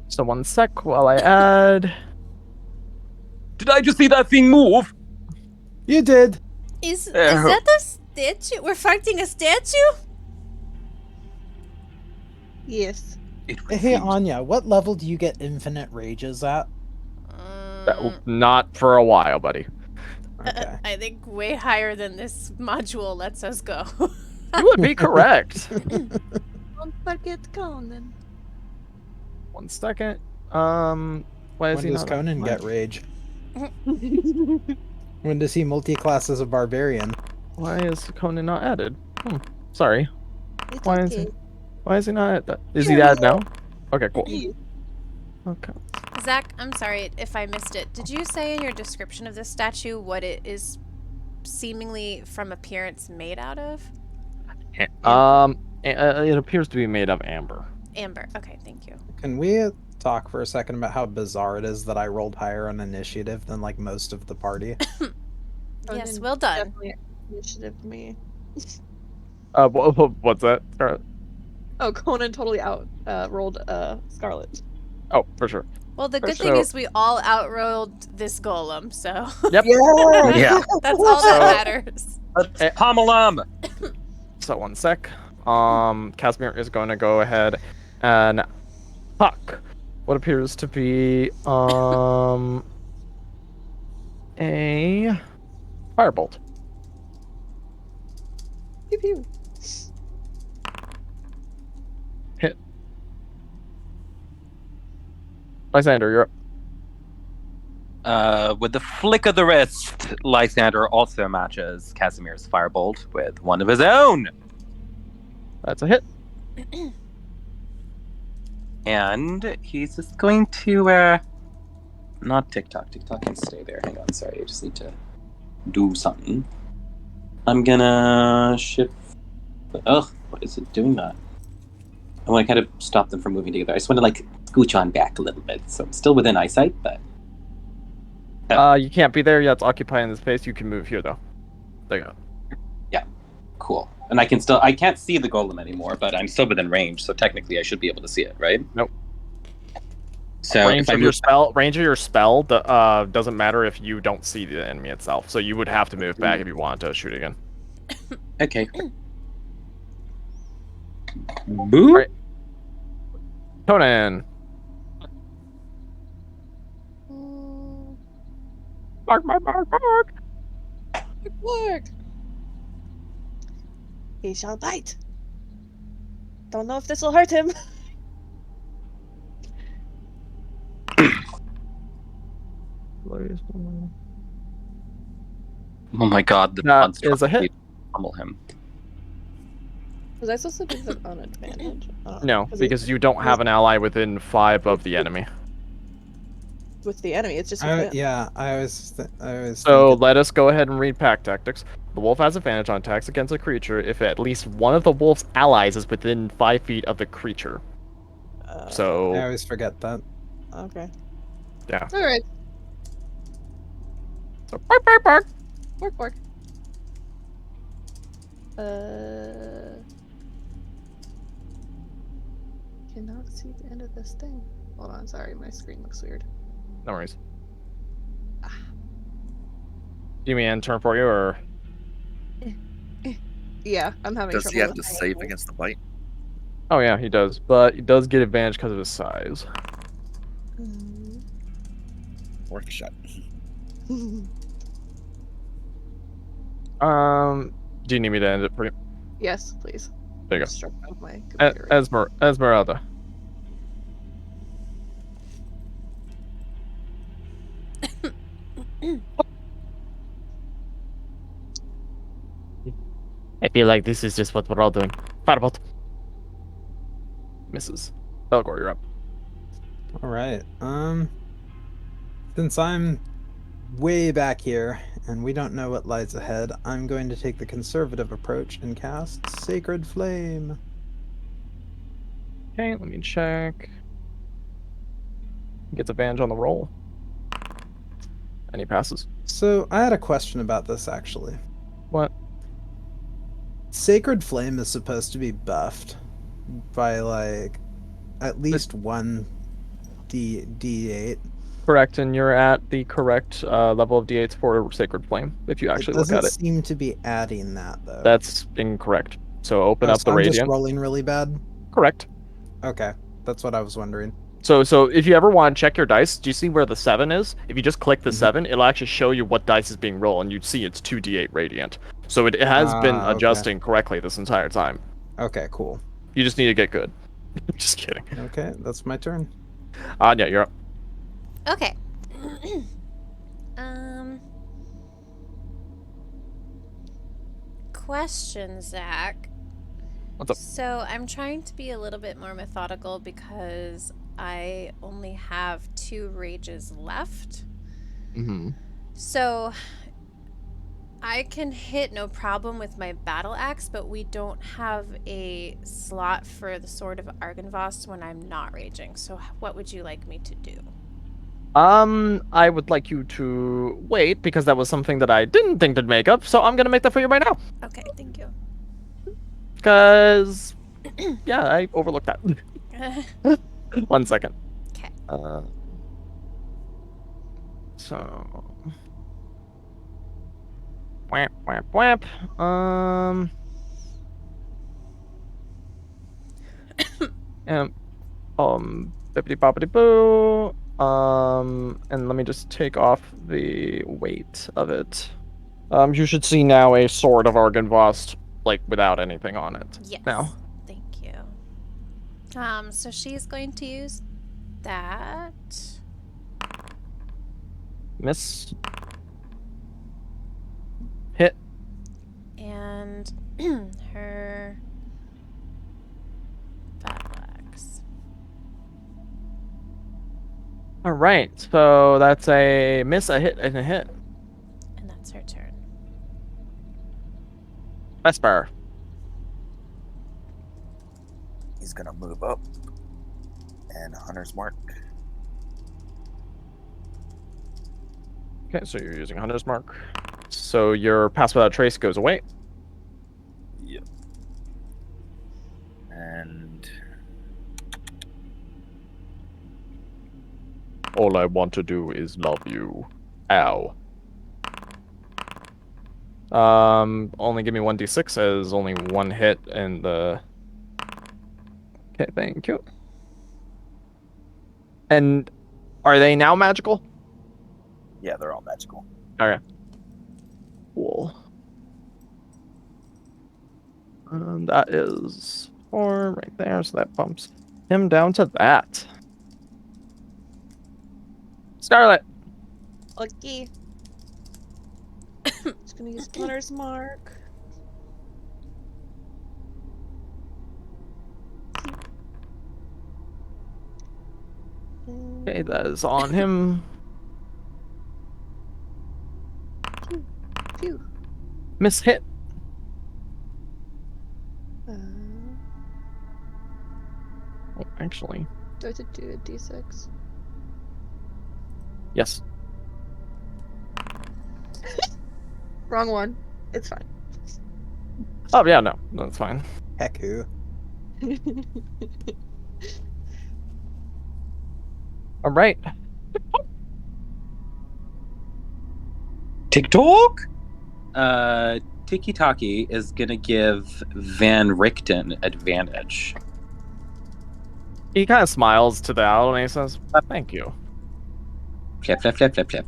So one sec while I add. Did I just see that thing move? You did. Is that a statue? We're fighting a statue? Yes. Hey, Anya, what level do you get infinite rages at? Not for a while, buddy. Okay. I think way higher than this module lets us go. You would be correct. Don't forget Conan. 1 second. Why is When he does not Conan on get rage? When does he multi-class as a barbarian? Why is Conan not added? Sorry. It's Why okay. is he not added? Is he added now? Okay, cool. Okay. Zach, I'm sorry if I missed it. Did you say in your description of this statue what it is seemingly from appearance made out of? It appears to be made of amber. Amber. Okay, thank you. Can we talk for a second about how bizarre it is that I rolled higher on initiative than like most of the party? Yes, Conan well done. Definitely initiative me. What's that? Scarlet? Oh, Conan totally out rolled Scarlet. Oh, for sure. Well, the For good sure. thing is we all outrolled this golem, so Yep. Yeah. that's all that So- matters. Let's Eh. pommel 'em. So 1 sec. Casimir is going to go ahead and huck what appears to be a firebolt. Pew pew. Hit. Lysander, you're up. With the flick of the wrist, Lysander also matches Casimir's firebolt with one of his own. That's a hit. And he's just going to not TikTok. TikTok can stay there. Hang on, sorry, I just need to do something. I'm gonna shift. Ugh, what is it doing that? I want to kind of stop them from moving together. I just want to like scooch on back a little bit, so I'm still within eyesight, but You can't be there yet. It's occupying the space. You can move here though. There you go. cool. And I can't see the golem anymore, but I'm still within range, so technically I should be able to see it, right? Nope. So range if I of your move, spell doesn't matter if you don't see the enemy itself. So you would have to move back if you wanted to shoot again. okay. Boo. Right. Conan. Bark, bark, bark, bark. Work. He shall bite. Don't know if this will hurt him. Oh my god, the That monster is a hit. pummel him. Was I supposed to do this on advantage? No, because you don't have an ally within 5 of the enemy. With the enemy, it's just with him. Yeah, I was So thinking- let us go ahead and read pack tactics. The wolf has advantage on attacks against a creature if at least one of the wolf's allies is within 5 feet of the creature. I So always forget that. Okay. yeah. All right. So bark, bark, bark. Work, work. Cannot see the end of this thing. Hold on, sorry, my screen looks weird. No worries. Do you mean end turn for you or? Yeah, I'm having Does trouble. he have with to my save angle. against the bite? Oh yeah, he does, but he does get advantage because of his size. Worth a shot. Do you need me to end it for you? Yes, please. There you I'm struggling with my go. computer. Esmeralda. I feel like this is just what we're all doing. Firebolt. Misses. Belgor, you're up. All right. Since I'm way back here and we don't know what lies ahead, I'm going to take the conservative approach and cast Sacred Flame. Okay, let me check. Gets advantage on the roll. And he passes. So I had a question about this actually. What? Sacred Flame is supposed to be buffed by like at least one D8. Correct, and you're at the correct level of D8s for Sacred Flame, if you actually It look doesn't at it. seem to be adding that though. That's incorrect. So open Oh, up so the I'm just Radiant. rolling really bad. Correct. Okay, that's what I was wondering. So if you ever want to check your dice, do you see where the 7 is? If you just click the 7, it'll actually show you what dice is being rolled, and you'd see it's 2d8 Radiant. So it has been Okay. adjusting correctly this entire time. Okay, cool. You just need to get good. Just kidding. Okay, that's my turn. Anya, you're up. Okay. Question, Zach. What's up? So I'm trying to be a little bit more methodical because I only have 2 rages left. Mm-hmm. So I can hit no problem with my battle axe, but we don't have a slot for the Sword of Argynvost when I'm not raging. So what would you like me to do? I would like you to wait because that was something that I didn't think to make up, so I'm gonna make that for you right now. Okay, thank you. Cause yeah, I overlooked that. 1 second. Okay. So whap whap whap. And bippity boppity boo. And let me just take off the weight of it. You should see now a sword of Argynvost, like without anything on it. Yes. Now. Thank you. So she's going to use that. Miss. Hit. And her battle axe. All right, so that's a miss, a hit, and a hit. And that's her turn. Vesper. He's gonna move up and Hunter's Mark. Okay, so you're using Hunter's Mark. So your Pass Without Trace goes away. Yep. And All I want to do is love you. Ow. Only give me 1d6 as only one hit and the... Okay, thank you. And are they now magical? yeah, they're all magical. Okay. Cool. And that is 4 right there, so that bumps him down to that. Scarlet. Lucky. Just gonna use Hunter's Mark. Okay, that is on him. Phew. Miss hit. Uh, Oh, actually, do I have to do a d6? yes. Wrong one. It's fine. Oh yeah, no, that's fine. Heck who? All right. TikTok? Tiki Taki is gonna give Van Richten advantage. He kind of smiles to the owl and he says, "Thank you." Flip, flip, flip, flip, flip.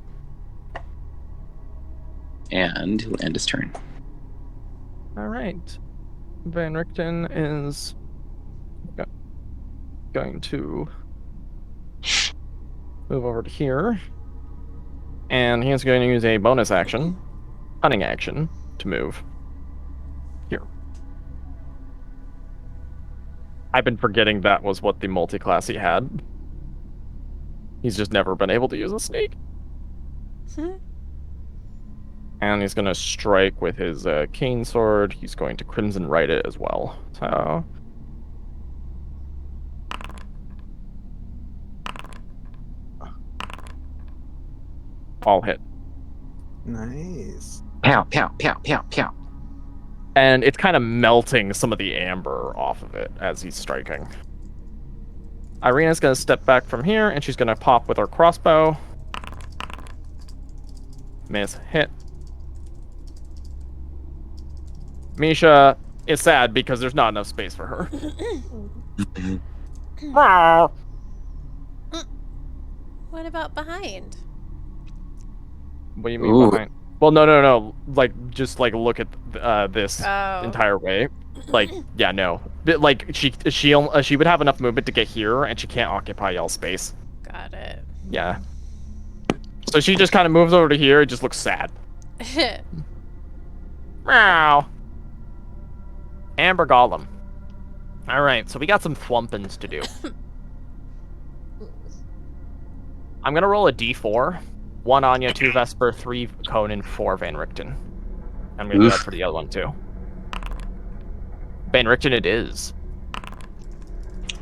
And he'll end his turn. All right. Van Richten is going to move over to here. And he's going to use a bonus action, cunning action, to move here. I've been forgetting that was what the multi-class he had. He's just never been able to use a sneak. And he's going to strike with his cane sword. He's going to Crimson Right it as well. So... all hit. Nice. Pow, pow, pow, pow, pow. And it's kind of melting some of the amber off of it as he's striking. Irina's going to step back from here, and she's going to pop with her crossbow. Miss hit. Misha is sad because there's not enough space for her. What about behind? What do you mean Ooh. behind? Well, no. Like, just like look at this Oh. entire way. Like, yeah, no. But, like, she would have enough movement to get here, and she can't occupy y'all space. Got it. Yeah. So she just kind of moves over to here. It just looks sad. Meow. Amber Golem. All right, so we got some thwumpins to do. I'm gonna roll a d4. 1 Anya, 2 Vesper, 3 Conan, 4 Van Richten. I'm gonna do that Oof. for the other one too. Van Richten it is.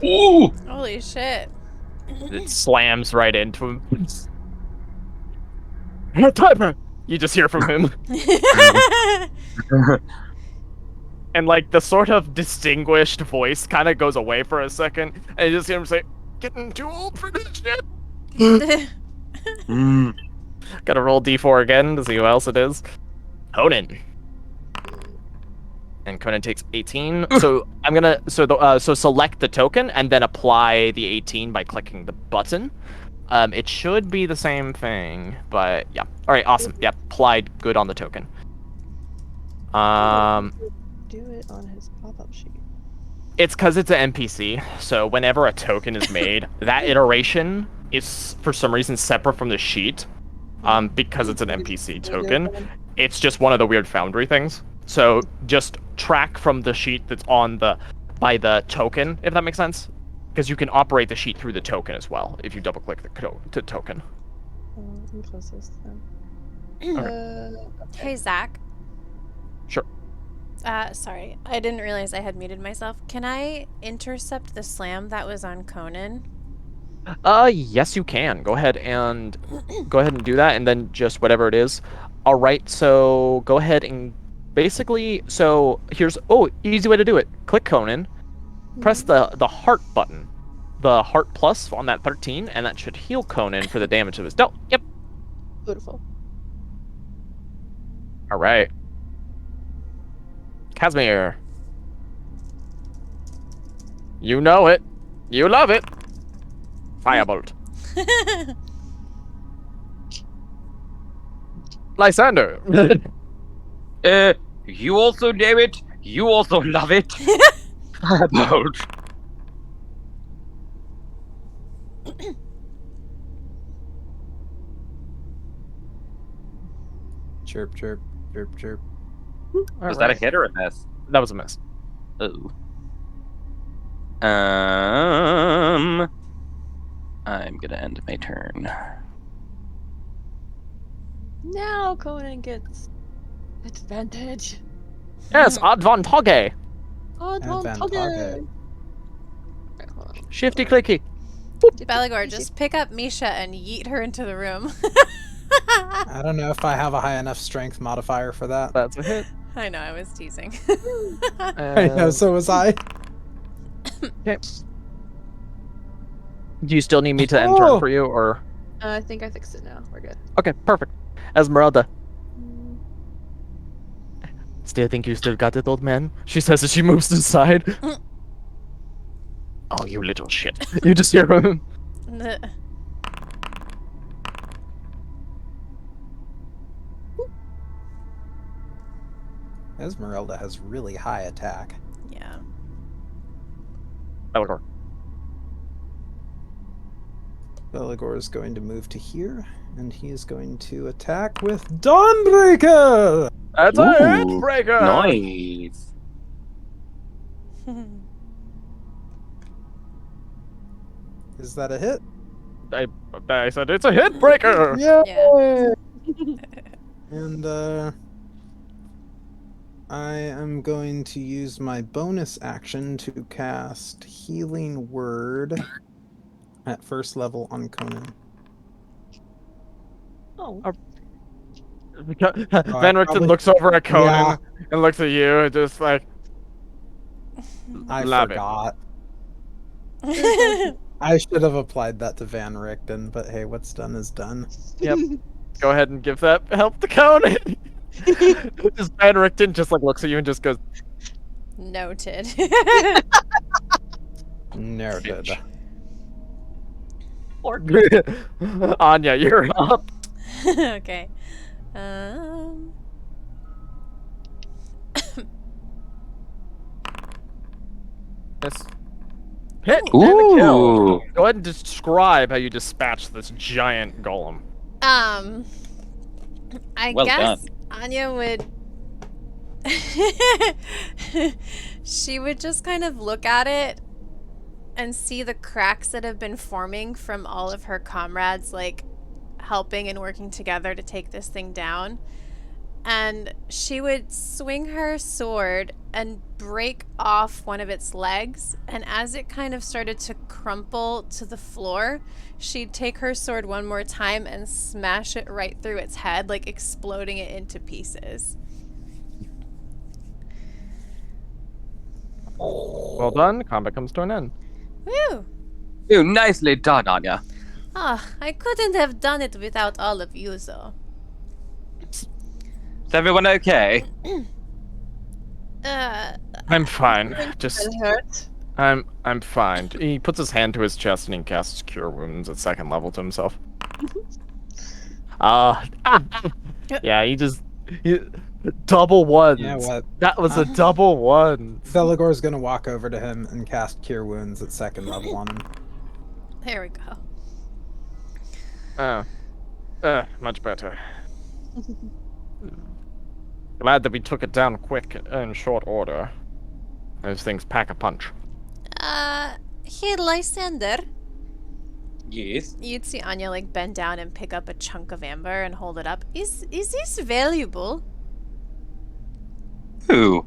Ooh! Holy shit. It slams right into him. Timer! You just hear from him. And like the sort of distinguished voice kind of goes away for a second, and you just hear him say, "Getting too old for this shit." Mm. Gotta roll d4 again to see who else it is. Conan. And Conan takes 18. So I'm gonna so select the token and then apply the 18 by clicking the button. It should be the same thing, but yeah. All right, awesome. Yeah, applied good on the token. Do it on his pop-up sheet. It's because it's an NPC, so whenever a token is made, that iteration is for some reason separate from the sheet. Because it's an NPC token, it's just one of the weird Foundry things. So just track from the sheet that's on by the token, if that makes sense. Because you can operate the sheet through the token as well if you double click the token. I'm closest then. Hey, Zach. Sure. Sorry. I didn't realize I had muted myself. Can I intercept the slam that was on Conan? Yes, you can. Go ahead and do that, and then just whatever it is. All right. So go ahead and basically. So here's easy way to do it. Click Conan. Press the heart button, the heart plus on that 13, and that should heal Conan for the damage of his dealt. Yep. Beautiful. All right. Casimir. You know it. You love it. Firebolt. Lysander. You also know it. You also love it. Firebolt. Chirp, chirp, chirp, chirp. Was that a hit or a miss? That was a miss. Oh. I'm gonna end my turn. Now Conan gets advantage. Yes, advantage. Advantage. Shifty clicky. Belagor, just pick up Misha and yeet her into the room. I don't know if I have a high enough strength modifier for that. That's a hit. I know, I was teasing. I know, so was I. Okay. Do you still need me to end turn for you, or? I think I fixed it now. We're good. Okay, perfect. Esmeralda. Still think you still got it, old man? She says as she moves aside. Oh, you little shit. You just hear him. Esmeralda has really high attack. Yeah. Belagor. Belagor is going to move to here, and he is going to attack with Dawnbreaker! That's a hit Ooh, breaker! Nice. Is that a hit? I said it's a hit breaker! Yeah! And, I am going to use my bonus action to cast Healing Word at first level on Conan. Oh. Van Richten looks over at Conan and looks at you, just like, I love it. forgot. I should have applied that to Van Richten, but hey, what's done is done. Yep. Go ahead and give that help to Conan. Just Van Richten just like looks at you and just goes, Noted. Noted. Anya, you're up. Okay. Yes. Hit and Ooh. kill. Go ahead and describe how you dispatch this giant golem. I Well guess done. Anya would. She would just kind of look at it and see the cracks that have been forming from all of her comrades, like, helping and working together to take this thing down. and she would swing her sword and break off one of its legs, and as it kind of started to crumple to the floor, she'd take her sword one more time and smash it right through its head, like exploding it into pieces. Well done. Combat comes to an end. Whew! Oh, nicely done, Anya. I couldn't have done it without all of you, though. Is everyone okay? I'm fine. Just It hurt. I'm fine. He puts his hand to his chest and he casts Cure Wounds at 2nd level to himself. Yeah, double ones. Yeah, what? That was a double one. Veligor's gonna walk over to him and cast Cure Wounds at 2nd level on him. There we go. Much better. Glad that we took it down quick in short order. Those things pack a punch. Here, Lysander. Yes. You'd see Anya like bend down and pick up a chunk of amber and hold it up. Is this valuable? Ooh.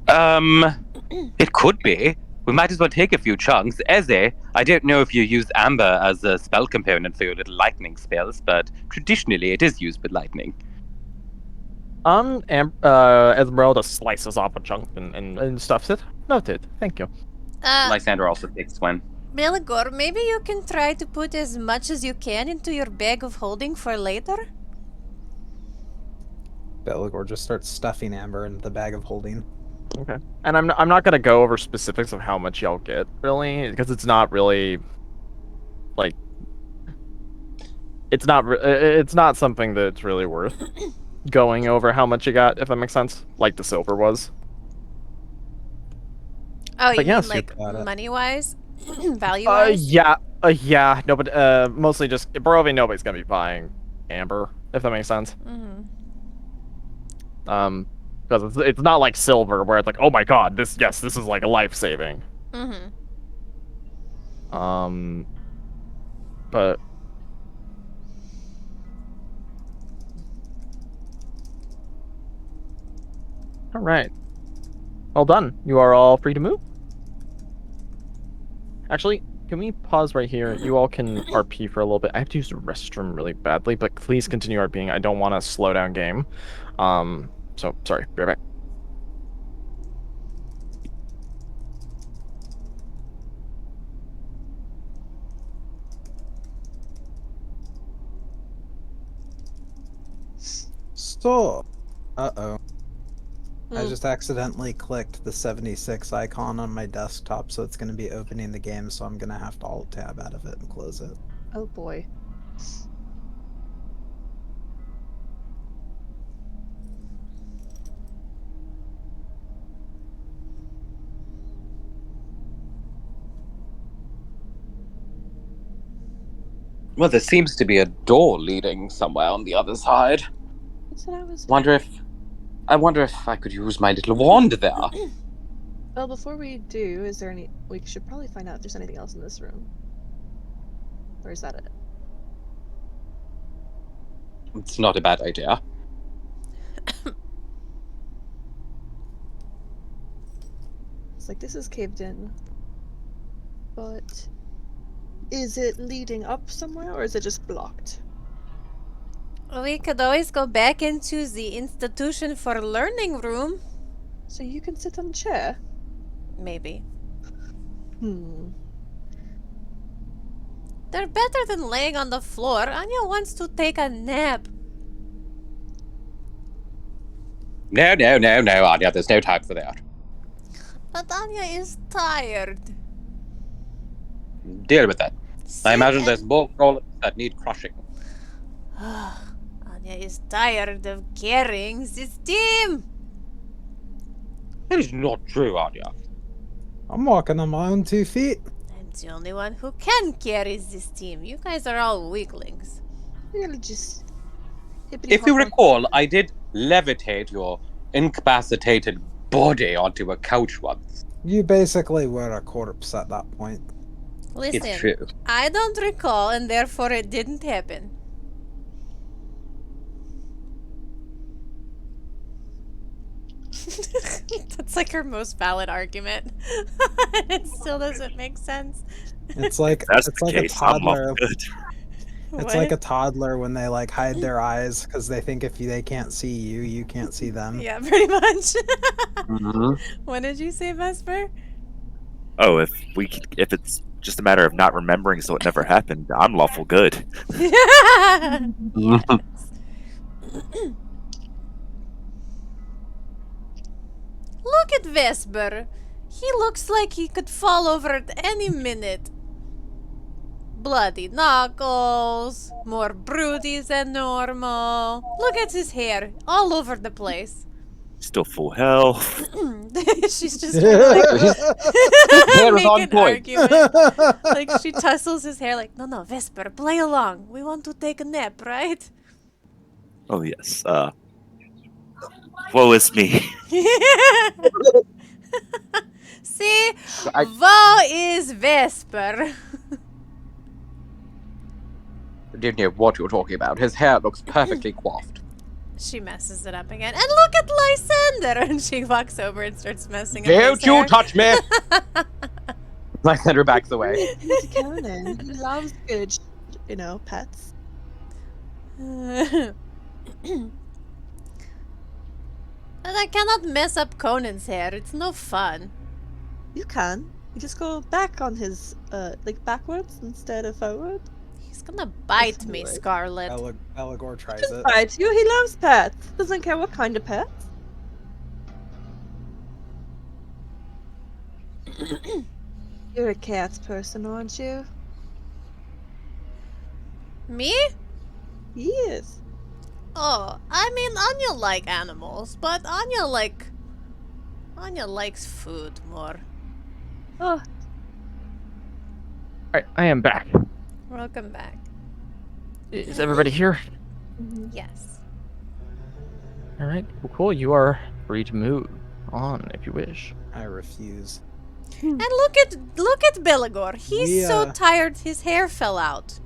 It could be. We might as well take a few chunks. Eze, I don't know if you use amber as a spell component for your little lightning spells, but traditionally it is used with lightning. Esmeralda slices off a chunk and stuffs it. Noted. Thank you. Lysander also takes one. Belagor, maybe you can try to put as much as you can into your bag of holding for later? Veligor just starts stuffing amber into the bag of holding. Okay. And I'm not gonna go over specifics of how much y'all get, really, because it's not really like it's not something that's really worth going over how much you got, if that makes sense. Like the silver was. Oh, you But mean yes, you like got it. money-wise? Value-wise? Yeah, no, but mostly just Barovia. Nobody's gonna be buying amber, if that makes sense. Mm-hmm. Because it's not like silver where it's like, oh my god, this is like a life saving. Mm-hmm. But all right, well done. You are all free to move. Actually, can we pause right here? You all can RP for a little bit. I have to use the restroom really badly, but please continue RPing. I don't want to slow down game. So sorry. Be right back. So, uh-oh. I Hmm. just accidentally clicked the 76 icon on my desktop, so it's going to be opening the game, so I'm going to have to alt-tab out of it and close it. Oh boy. Well, there seems to be a door leading somewhere on the other side. That's what I was. I wonder if I could use my little wand there. Well, before we do, is there any? We should probably find out if there's anything else in this room. Or is that it? It's not a bad idea. It's like this is caved in. But is it leading up somewhere or is it just blocked? We could always go back into the institution for learning room. So you can sit on a chair? Maybe. They're better than laying on the floor. Anya wants to take a nap. No, Anya, there's no time for that. But Anya is tired. Deal with that. I imagine Sit there's more rollers that need crushing. Anya is tired of carrying this team. That is not true, Anya. I'm walking on my own 2 feet. I'm the only one who can carry this team. You guys are all weaklings. Really just. If you recall, I did levitate your incapacitated body onto a couch once. You basically were a corpse at that point. Listen, It's true. I don't recall, and therefore it didn't happen. like her most valid argument. It still doesn't make sense. It's like That's it's the like case. a I'm toddler. lawful good. It's like a toddler when they like hide their eyes because they think if they can't see you, you can't see them. Yeah, pretty much. Mhm. What did you say, Vesper? Oh, if it's just a matter of not remembering, so it never happened, I'm lawful good. Yes. Look at Vesper. He looks like he could fall over at any minute. Bloody knuckles, more broody than normal. Look at his hair, all over the place. Still full health. She's just trying to like Hair is make on an point. argument. Like she tussles his hair like, no, Vesper, play along. We want to take a nap, right? Oh yes. Woe is me. See? I- Woe is Vesper. Didn't know what you were talking about. His hair looks perfectly coiffed. She messes it up again. And look at Lysander! And she walks over and starts messing up Don't his you hair. touch me! Lysander backs away. Conan, he loves good, pets. And I cannot mess up Conan's hair. It's no fun. You can. You just go back on his, backwards instead of forward. He's gonna bite me, Right. Scarlet. Eligor tries Just it. bite you. He loves pets. Doesn't care what kind of pets. You're a cat person, aren't you? Me? Yes. Oh, I mean, Anya like animals, but Anya likes food more. Oh, Alright, I am back. Welcome back. Is everybody here? Yes. Alright, cool. You are free to move on if you wish. I refuse. And look at Beligor. He's so Yeah. tired his hair fell out.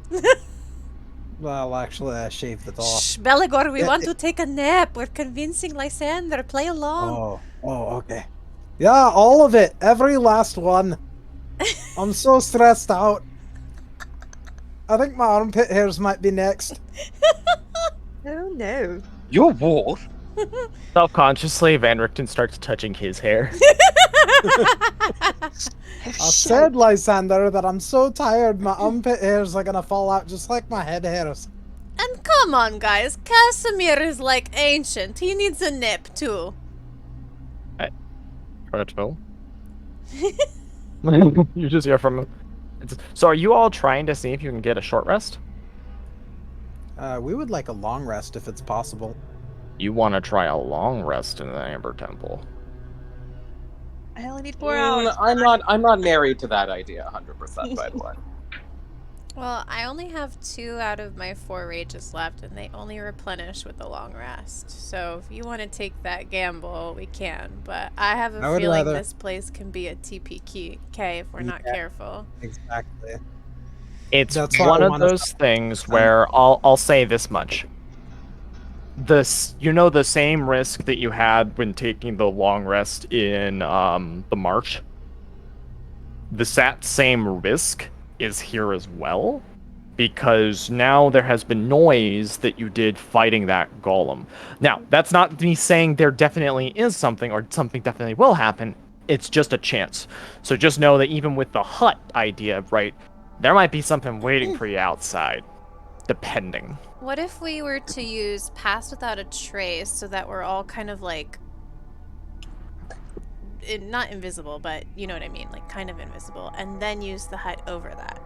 Well, actually, I shaved it off. Shh, Beligor, we Yeah, want to take a nap. We're convincing Lysander. Play along. Okay. Yeah, all of it. Every last one. I'm so stressed out. I think my armpit hairs might be next. oh no. You're what? Self-consciously, Van Richten starts touching his hair. I said, Lysander, that I'm so tired my armpit hairs are gonna fall out just like my head hairs. And come on, guys. Casimir is like ancient. He needs a nap too. Proto. You just hear from him. So are you all trying to see if you can get a short rest? We would like a long rest if it's possible. You want to try a long rest in the Amber Temple. I only need 4 hours. I'm not married to that idea 100%, by the way. Well, I only have 2 out of my 4 rages left, and they only replenish with a long rest. So if you want to take that gamble, we can. But I have a I would feeling rather- this place can be a TPK if we're not Yeah. careful. Exactly. It's That's why one I of wanna those things where I'll say this much. The same risk that you had when taking the long rest in the march. That same risk is here as well, because now there has been noise that you did fighting that golem. Now, that's not me saying there definitely is something or something definitely will happen. It's just a chance. So just know that even with the hut idea, right, there might be something waiting for you outside, depending. What if we were to use Pass Without a Trace so that we're all kind of like... not invisible, but you know what I mean, like kind of invisible, and then use the hut over that.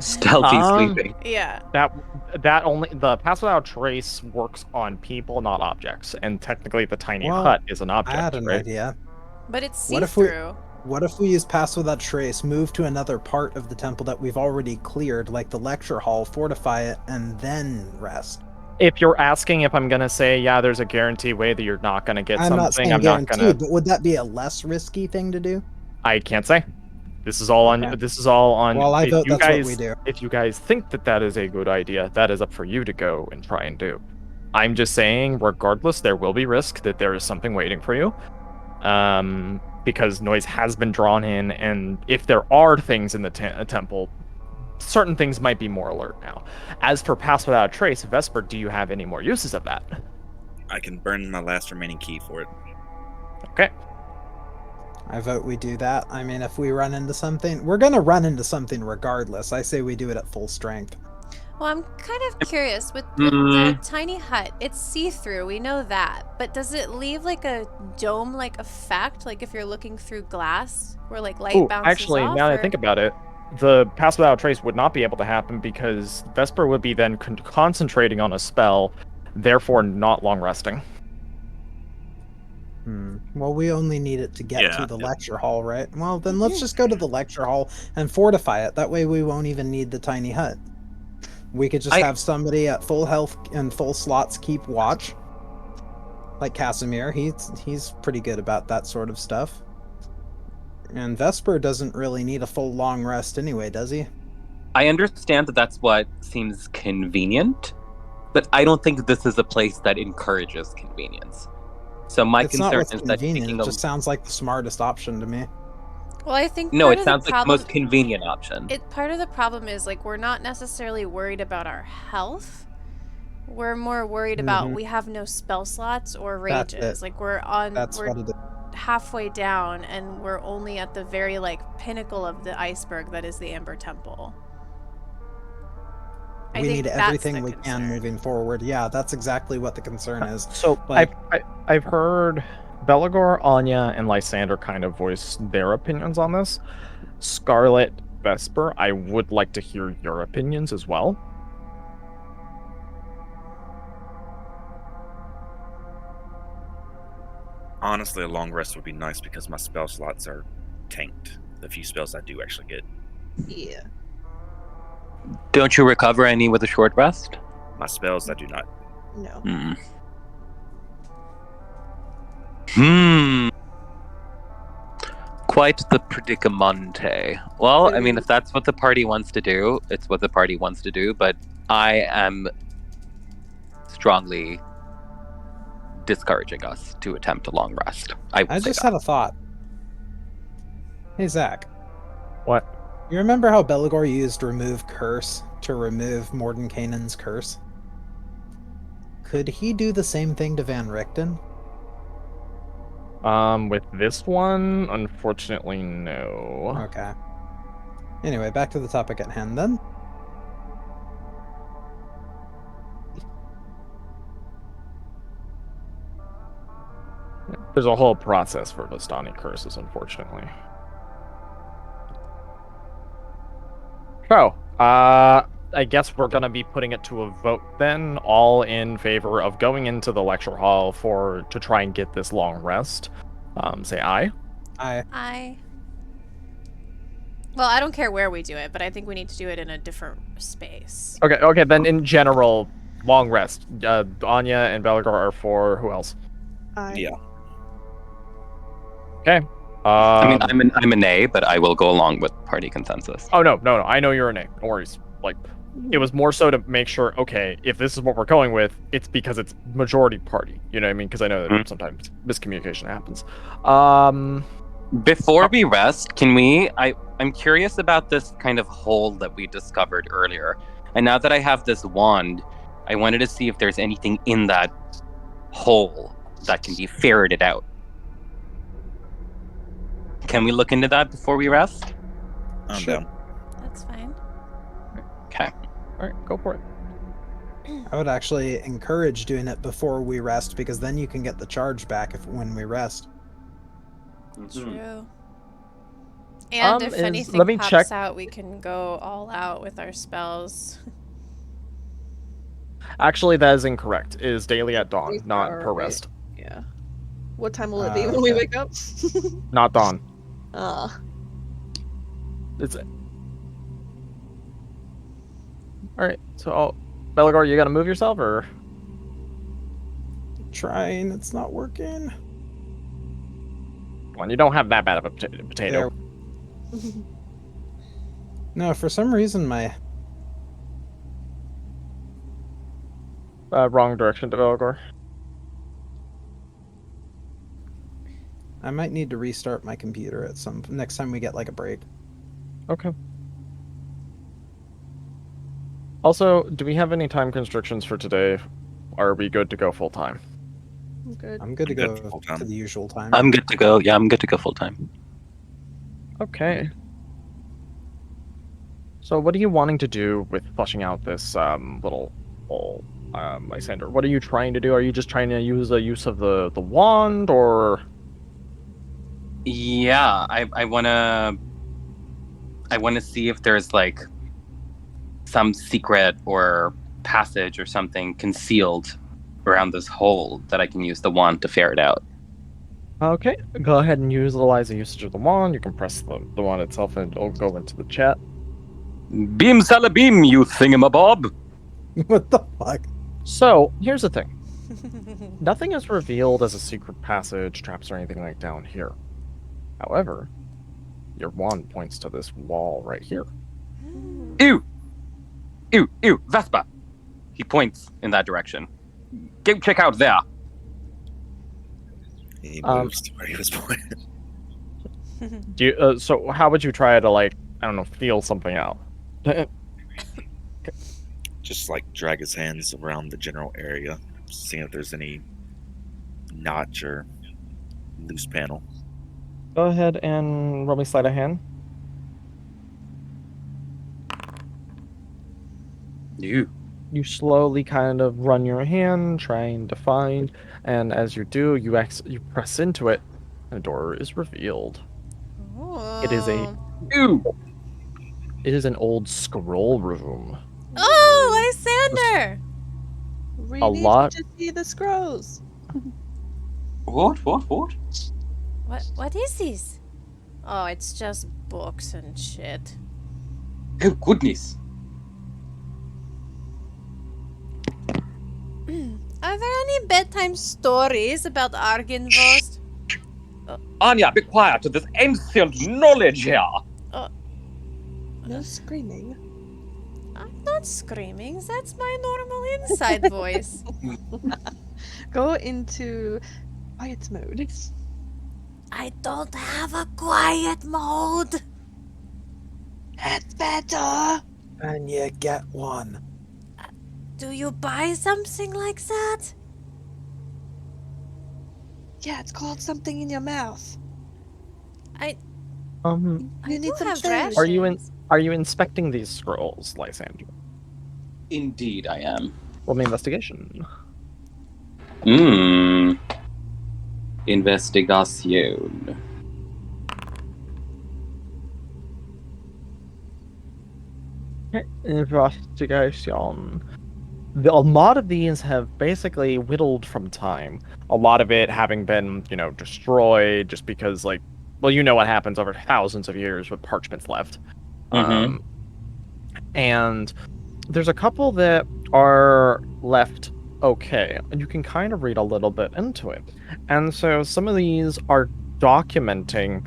Stealthy sleeping. Yeah. That only the Pass Without Trace works on people, not objects, and technically the tiny Well, hut is an I object, had an right? idea. But it's What if we- see-through. What if we use Pass Without Trace, move to another part of the temple that we've already cleared, like the lecture hall, fortify it, and then rest? If you're asking if I'm gonna say, yeah, there's a guarantee way that you're not gonna get I'm not something, saying I'm not guaranteed, gonna. but would that be a less risky thing to do? I can't say. This is all on. Okay. This is all on. Well, I if vote you that's guys, what we do. If you guys think that that is a good idea, that is up for you to go and try and do. I'm just saying, regardless, there will be risk that there is something waiting for you. because noise has been drawn in, and if there are things in the temple, certain things might be more alert now. As for Pass Without a Trace, Vesper, do you have any more uses of that? I can burn my last remaining key for it. Okay. I vote we do that. I mean, if we run into something, we're gonna run into something regardless. I say we do it at full strength. Well, I'm kind of curious with the tiny hut. It's see-through, we know that, but does it leave like a dome-like effect, like if you're looking through glass, where like light Ooh, bounces actually, off? now that I or- think about it, the Pass Without a Trace would not be able to happen because Vesper would be then concentrating on a spell, therefore not long resting. Well, we only need it to get Yeah, to the yep. lecture hall, right? Well, then let's just go to the lecture hall and fortify it. That way we won't even need the tiny hut. We could just have somebody at full health and full slots keep watch. Like Casimir, he's pretty good about that sort of stuff. And Vesper doesn't really need a full long rest anyway, does he? I understand that that's what seems convenient, but I don't think this is a place that encourages convenience. So my It's not concern what's is that convenient, taking it a just sounds like the smartest option to me. Well, I think no, part it of the sounds like the problem most convenient option. part of the problem is like we're not necessarily worried about our health. We're more worried about we have no spell slots or That's rages. it. Like we're That's what it is. halfway down and we're only at the very like pinnacle of the iceberg that is the Amber Temple. I We think need that's everything the we can concern. moving forward. Yeah, that's exactly what the concern is. So Like, I've heard Belagor, Anya, and Lysander kind of voice their opinions on this. Scarlet, Vesper, I would like to hear your opinions as well. Honestly, a long rest would be nice because my spell slots are tanked. The few spells I do actually get. Yeah. Don't you recover any with a short rest? My spells, I do not. No. Quite the predicamente. Well, I mean, if that's what the party wants to do, it's what the party wants to do, but I am strongly discouraging us to attempt a long rest. I just had a thought. Hey, Zach. What? You remember how Belagor used Remove Curse to remove Mordenkainen's curse? Could he do the same thing to Van Richten? With this one, unfortunately, no. Okay. Anyway, back to the topic at hand then. There's a whole process for Vistani curses, unfortunately. So, I guess we're gonna be putting it to a vote then, all in favor of going into the lecture hall to try and get this long rest. Say aye. Aye. Well, I don't care where we do it, but I think we need to do it in a different space. Okay, then in general, long rest. Anya and Belagor are for who else? Yeah. Okay. I mean, I'm an A, but I will go along with party consensus. Oh no. I know you're an A. No worries. Like, it was more so to make sure. Okay, if this is what we're going with, it's because it's majority party. You know what I mean? Because I know that sometimes miscommunication happens. Before we rest, can we? I'm curious about this kind of hole that we discovered earlier, and now that I have this wand, I wanted to see if there's anything in that hole that can be ferreted out. Can we look into that before we rest? I'm Sure. down. That's fine. Okay. All right, go for it. I would actually encourage doing it before we rest because then you can get the charge back when we rest. True. And if anything let me pops check. out, we can go all out with our spells. Actually, that is incorrect. It is daily at dawn, These not are per right. rest. Yeah. What time will it be when we okay. wake up? Not dawn. It's all right. So, Belagor, you gonna move yourself or? Trying, it's not working. Well, you don't have that bad of a potato. There. No, for some reason my Wrong direction to Belagor. I might need to restart my computer at some next time we get like a break. Okay. Also, do we have any time constrictions for today? Are we good to go full time? I'm good. I'm good to I'm good go for full time. to the usual time. I'm good to go. Yeah, I'm good to go full time. Okay. So what are you wanting to do with fleshing out this little hole, Lysander? What are you trying to do? Are you just trying to use of the wand, or? Yeah, I wanna see if there's like some secret or passage or something concealed around this hole that I can use the wand to ferret out. Okay, go ahead and utilize the usage of the wand. You can press the wand itself and it'll go into the chat. Beam salabeam, you thingamabob! What the fuck? So, here's the thing. Nothing is revealed as a secret passage, traps, or anything like down here. However, your wand points to this wall right here. Ew! Ew, ew, Vespa! He points in that direction. Go check out there. He moves to where he was pointing. Do you, so how would you try to, like, I don't know, feel something out? Just like drag his hands around the general area, seeing if there's any notch or loose panel. Go ahead and roll me sleight of hand. Ew. You slowly kind of run your hand, trying to find, and as you do, you press into it, and a door is revealed. It is Ew! an old scroll room. Oh, Lysander! We A need lot- to see the scrolls. What? What is this? Oh, it's just books and shit. Oh, goodness. Are there any bedtime stories about Argynvost? Anya, be quiet. There's ancient knowledge here. No screaming. I'm not screaming. That's my normal inside voice. Go into quiet mode. I don't have a quiet mode. That's better. And you get one. Do you buy something like that? Yeah, it's called something in your mouth. I You need do some have food. Are you inspecting these scrolls, Lysander? Indeed, I am. Roll me investigation. Investigation. Investigation. A lot of these have basically whittled from time. A lot of it having been, destroyed just because, like, well, you know what happens over thousands of years with parchments left. And there's a couple that are left okay, and you can kind of read a little bit into it. And so some of these are documenting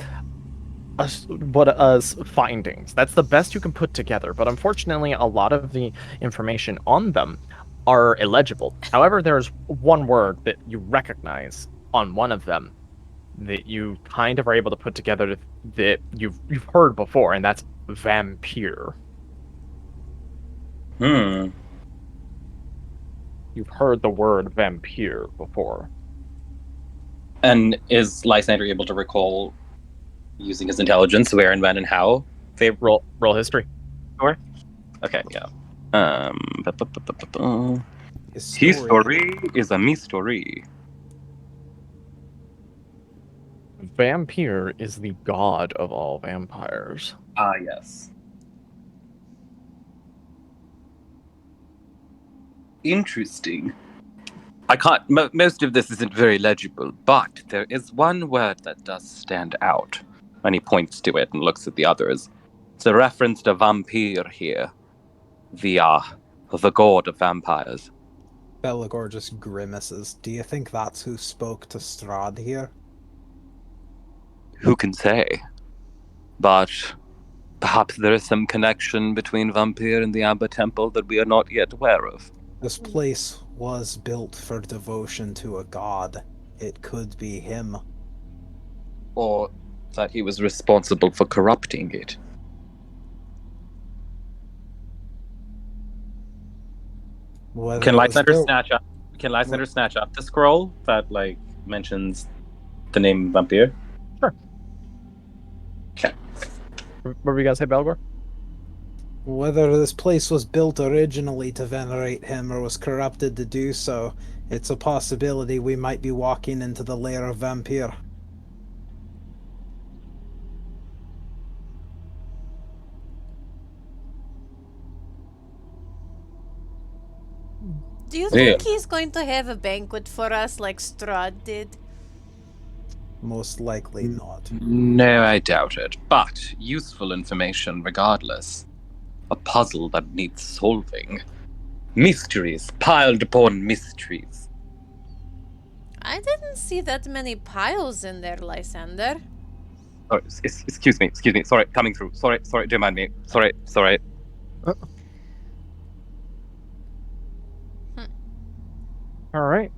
us findings. That's the best you can put together, but unfortunately a lot of the information on them are illegible. However, there's one word that you recognize on one of them that you kind of are able to put together that you've heard before, and that's vampire. You've heard the word vampire before. And is Lysander able to recall, using his intelligence, where and when and how? Roll history. Sure. Okay, yeah. History. History is a mystery. Vampire is the god of all vampires. Ah, yes. Interesting. I can't. Most of this isn't very legible, but there is one word that does stand out. And he points to it and looks at the others. It's a reference to vampire here. The god of vampires. Belagor just grimaces. Do you think that's who spoke to Strahd here? Who can say? But perhaps there is some connection between vampire and the Amber Temple that we are not yet aware of. This place was built for devotion to a god. It could be him. Or that he was responsible for corrupting it. Whether Can it was Lysander built- snatch up? Can Lysander snatch up the scroll that like mentions the name vampire? Sure. Okay. What were you guys say, Belgor? Whether this place was built originally to venerate him or was corrupted to do so, it's a possibility we might be walking into the lair of vampire. Do you Yeah. think he's going to have a banquet for us like Strahd did? Most likely not. No, I doubt it. But useful information regardless. A puzzle that needs solving. Mysteries piled upon mysteries. I didn't see that many piles in there, Lysander. Oh, excuse me. Sorry, coming through. Sorry, don't mind me. Sorry. All right.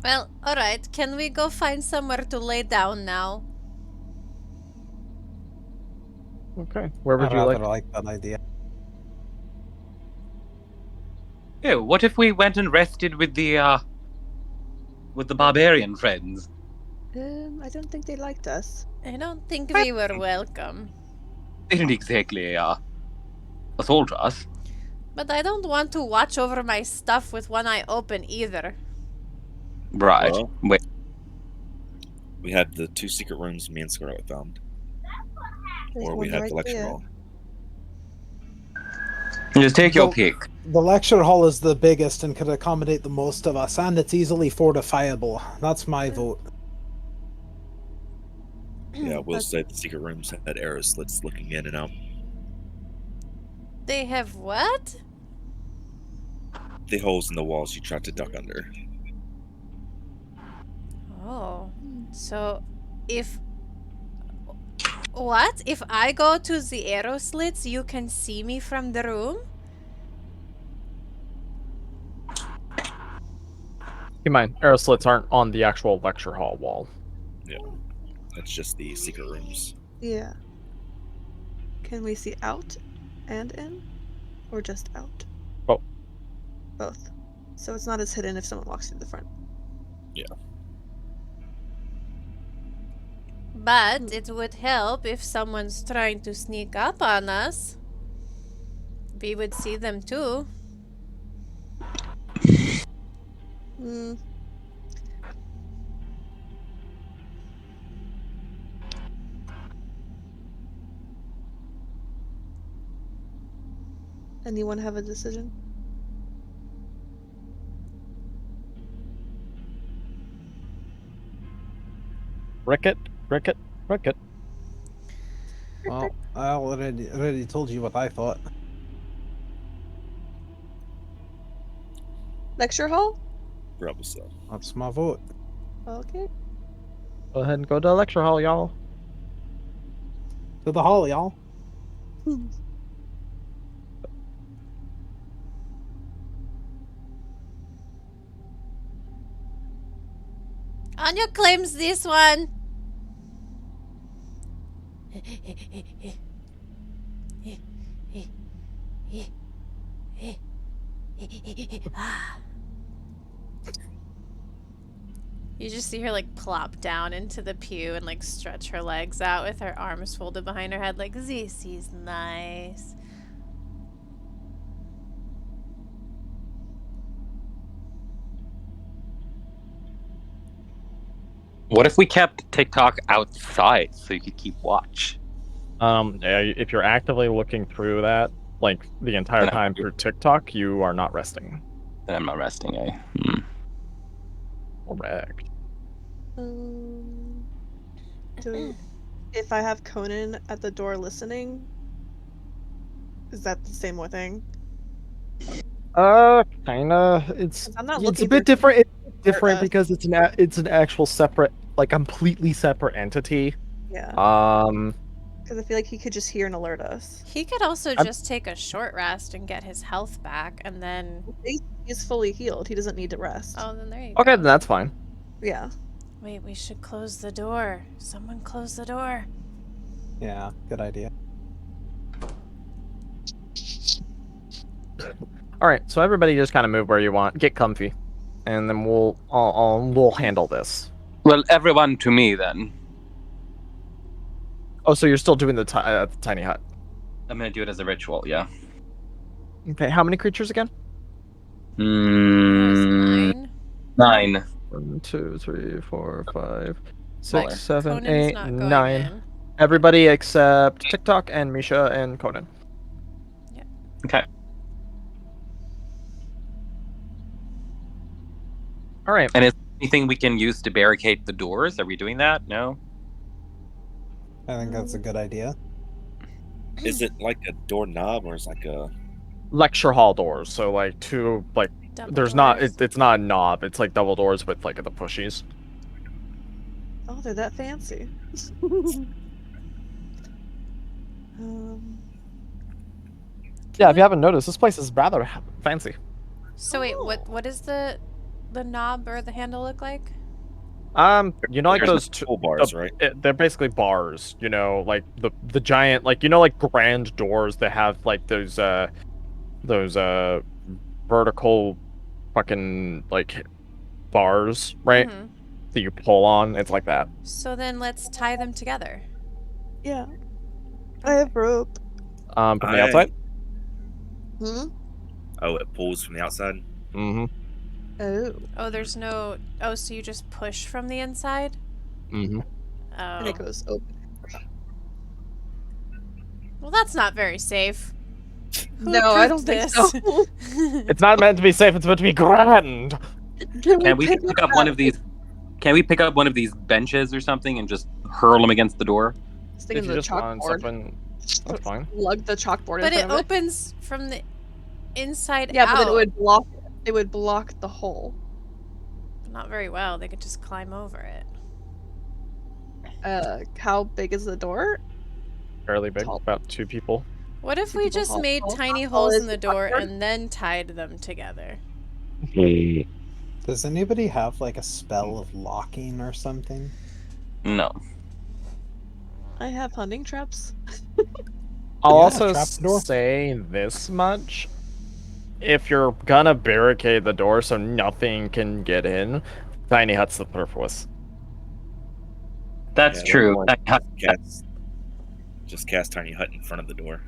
Well, alright, can we go find somewhere to lay down now? Okay. Where would I you rather like? like that idea. Ew, what if we went and rested with the barbarian friends? I don't think they liked us. I don't think we were welcome. They didn't exactly assault us. But I don't want to watch over my stuff with one eye open either. Right. Well- Wait. We had the 2 secret rooms me and Scarlet found. There's Or we one had right the lecture there. hall. Just take your Well- pick. The lecture hall is the biggest and could accommodate the most of us, and it's easily fortifiable. That's my vote. Yeah, we'll That's- say the secret rooms had arrow slits looking in and out. They have what? The holes in the walls you tried to duck under. Oh. So, if... What? If I go to the arrow slits, you can see me from the room? Keep in mind, arrow slits aren't on the actual lecture hall wall. That's just the secret rooms. Yeah. Can we see out and in? Or just out? Both. Both. So it's not as hidden if someone walks through the front. But it would help if someone's trying to sneak up on us. We would see them too. Hmm. Anyone have a decision? Ricket. Well, I already told you what I thought. Lecture hall? Probably so. That's my vote. Okay. Go ahead and go to the lecture hall, y'all. To the hall, y'all. Anya claims this one. You just see her like plop down into the pew and like stretch her legs out with her arms folded behind her head like, this is nice. What if we kept TikTok outside so you could keep watch? Yeah, if you're actively looking through that, like the entire Then I- time through TikTok, you are not resting. Then I'm not resting, eh? Correct. If I have Conan at the door listening, is that the same thing? Kinda. It's 'Cause I'm not it's a looking bit for- different. It's different us. because it's an actual separate, like completely separate entity. Yeah. Uh, Because I feel like he could just hear and alert us. He could also I'm- just take a short rest and get his health back and then He's fully healed. He doesn't need to rest. Oh, then there you Okay, go. then that's fine. Yeah. Wait, we should close the door. Someone close the door. Yeah, good idea. All right, so everybody just kind of move where you want, get comfy, and then we'll handle this. Well, everyone to me then. Oh, so you're still doing the tiny hut? I'm gonna do it as a ritual. Yeah. Okay, how many creatures again? There's Mm, 9. 9. 1, 2, 3, 4, 5, Smaller. 6, 7, Conan's 8, not going 9. in. Everybody except TikTok and Misha and Conan. Okay. All right. And is there anything we can use to barricade the doors? Are we doing that? No. I think that's a good idea. Is it like a doorknob or is it like a? Lecture hall doors. So like two like Double there's not doors. it's not a knob. It's like double doors with like the pushies. Oh, they're that fancy. um, Yeah, if you haven't noticed, this place is rather fancy. So wait, what is the knob or the handle look like? You know, like There's those tool bars, right? they're basically bars. You know, like the giant, like you know, like grand doors that have like those vertical fucking like bars, right? Mhm. That you pull on. It's like that. So then let's tie them together. yeah. I have rope. From the outside. Hmm? Oh, it pulls from the outside. Mm-hmm. Oh. Oh, there's no. Oh, so you just push from the inside? Mm-hmm. And it Oh. goes open. Well, that's not very safe. Who No, I approved don't think this? so. It's not meant to be safe. It's meant to be grand. Can we pick up one of these? Can we pick up one of these benches or something and just hurl them against the door? Stick If in you the just want chalkboard. something, that's fine. Lug the chalkboard But in it front of opens from the inside Yeah, out. but then it would block the hole. Not very well. They could just climb over it. How big is the door? Fairly big, Tall. about 2 people. What if Two we people just tall. made How tiny tall holes is in the the door chalkboard? and then tied them together? Does anybody have like a spell of locking or something? No. I have hunting traps. I'll Yeah, also trapdoor. say this much. If you're gonna barricade the door so nothing can get in, tiny hut's the purpose. That's Yeah, true. everyone Just cast tiny hut in front of the door.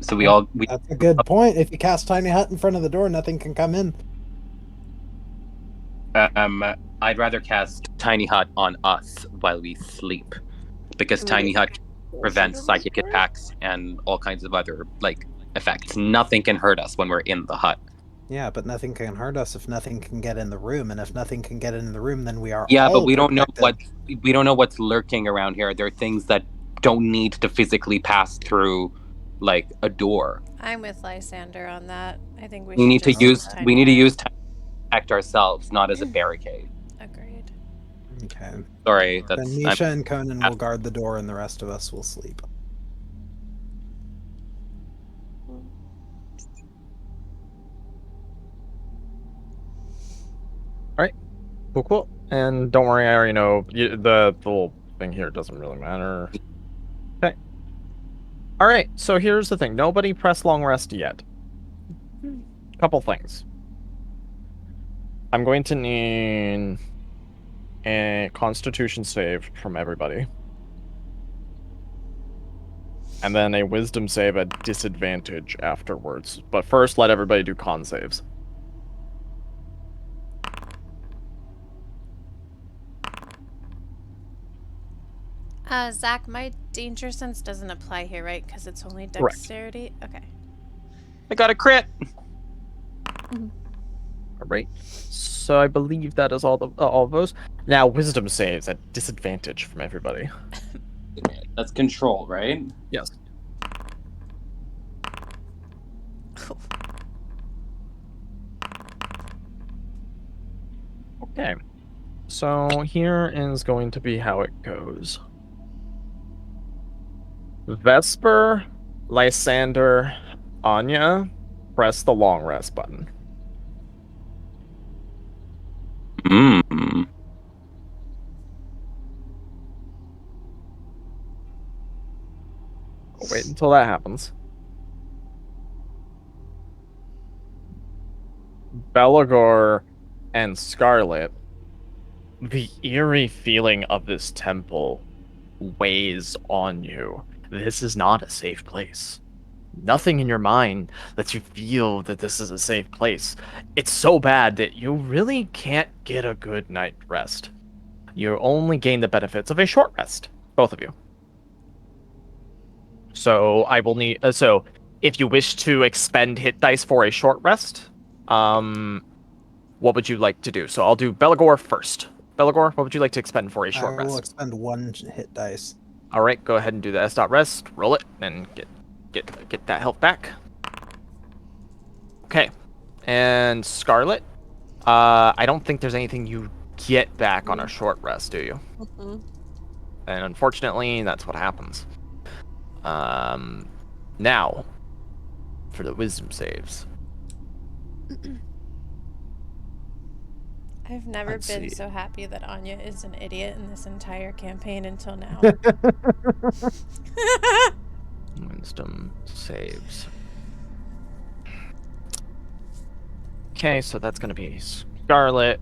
So we all That's a good point. If you cast tiny hut in front of the door, nothing can come in. I'd rather cast Tiny Hut on us while we sleep, because Can we Tiny get Hut prevents psychic attacks and all kinds of other like effects. Nothing can hurt us when we're in the hut. Yeah, but nothing can hurt us if nothing can get in the room, and if nothing can get in the room, then we are Yeah, all but we don't know protected. we don't know what's lurking around here. There are things that don't need to physically pass through like a door. I'm with Lysander on that. I think we We should need to just use tiny we need to hut. use time to protect ourselves, not as a barricade. Agreed. Okay. Sorry, Then that's Misha and Conan will guard the door, and the rest of us will sleep. Cool. And don't worry, I already know the little thing here doesn't really matter. Okay. All right. So here's the thing. Nobody press long rest yet. Couple things. I'm going to need a Constitution save from everybody, and then a Wisdom save at disadvantage afterwards. But first, let everybody do con saves. Zach, my danger sense doesn't apply here, right? Because it's only Correct. dexterity? Okay. I got a crit. All right. So I believe that is all of those. Now, Wisdom saves at disadvantage from everybody. That's control, right? Yes. Okay. So here is going to be how it goes. Vesper, Lysander, Anya, press the long rest button. Hmm. I'll wait until that happens. Belagor and Scarlet, the eerie feeling of this temple weighs on you. This is not a safe place. Nothing in your mind lets you feel that this is a safe place. It's so bad that you really can't get a good night rest. You only gain the benefits of a short rest, both of you. So I will need. So if you wish to expend hit dice for a short rest, what would you like to do? So I'll do Belagor first. Belagor, what would you like to expend for a short I will rest? expend 1 hit dice. All right, go ahead and do the S.rest. Roll it and get that health back. Okay, and Scarlet. I don't think there's anything you get back on a short rest, do you? Mm-mm. And unfortunately, that's what happens. Now, for the wisdom saves. I've never Let's been see. so happy that Anya is an idiot in this entire campaign until now. Wisdom saves. Okay, so that's going to be Scarlet,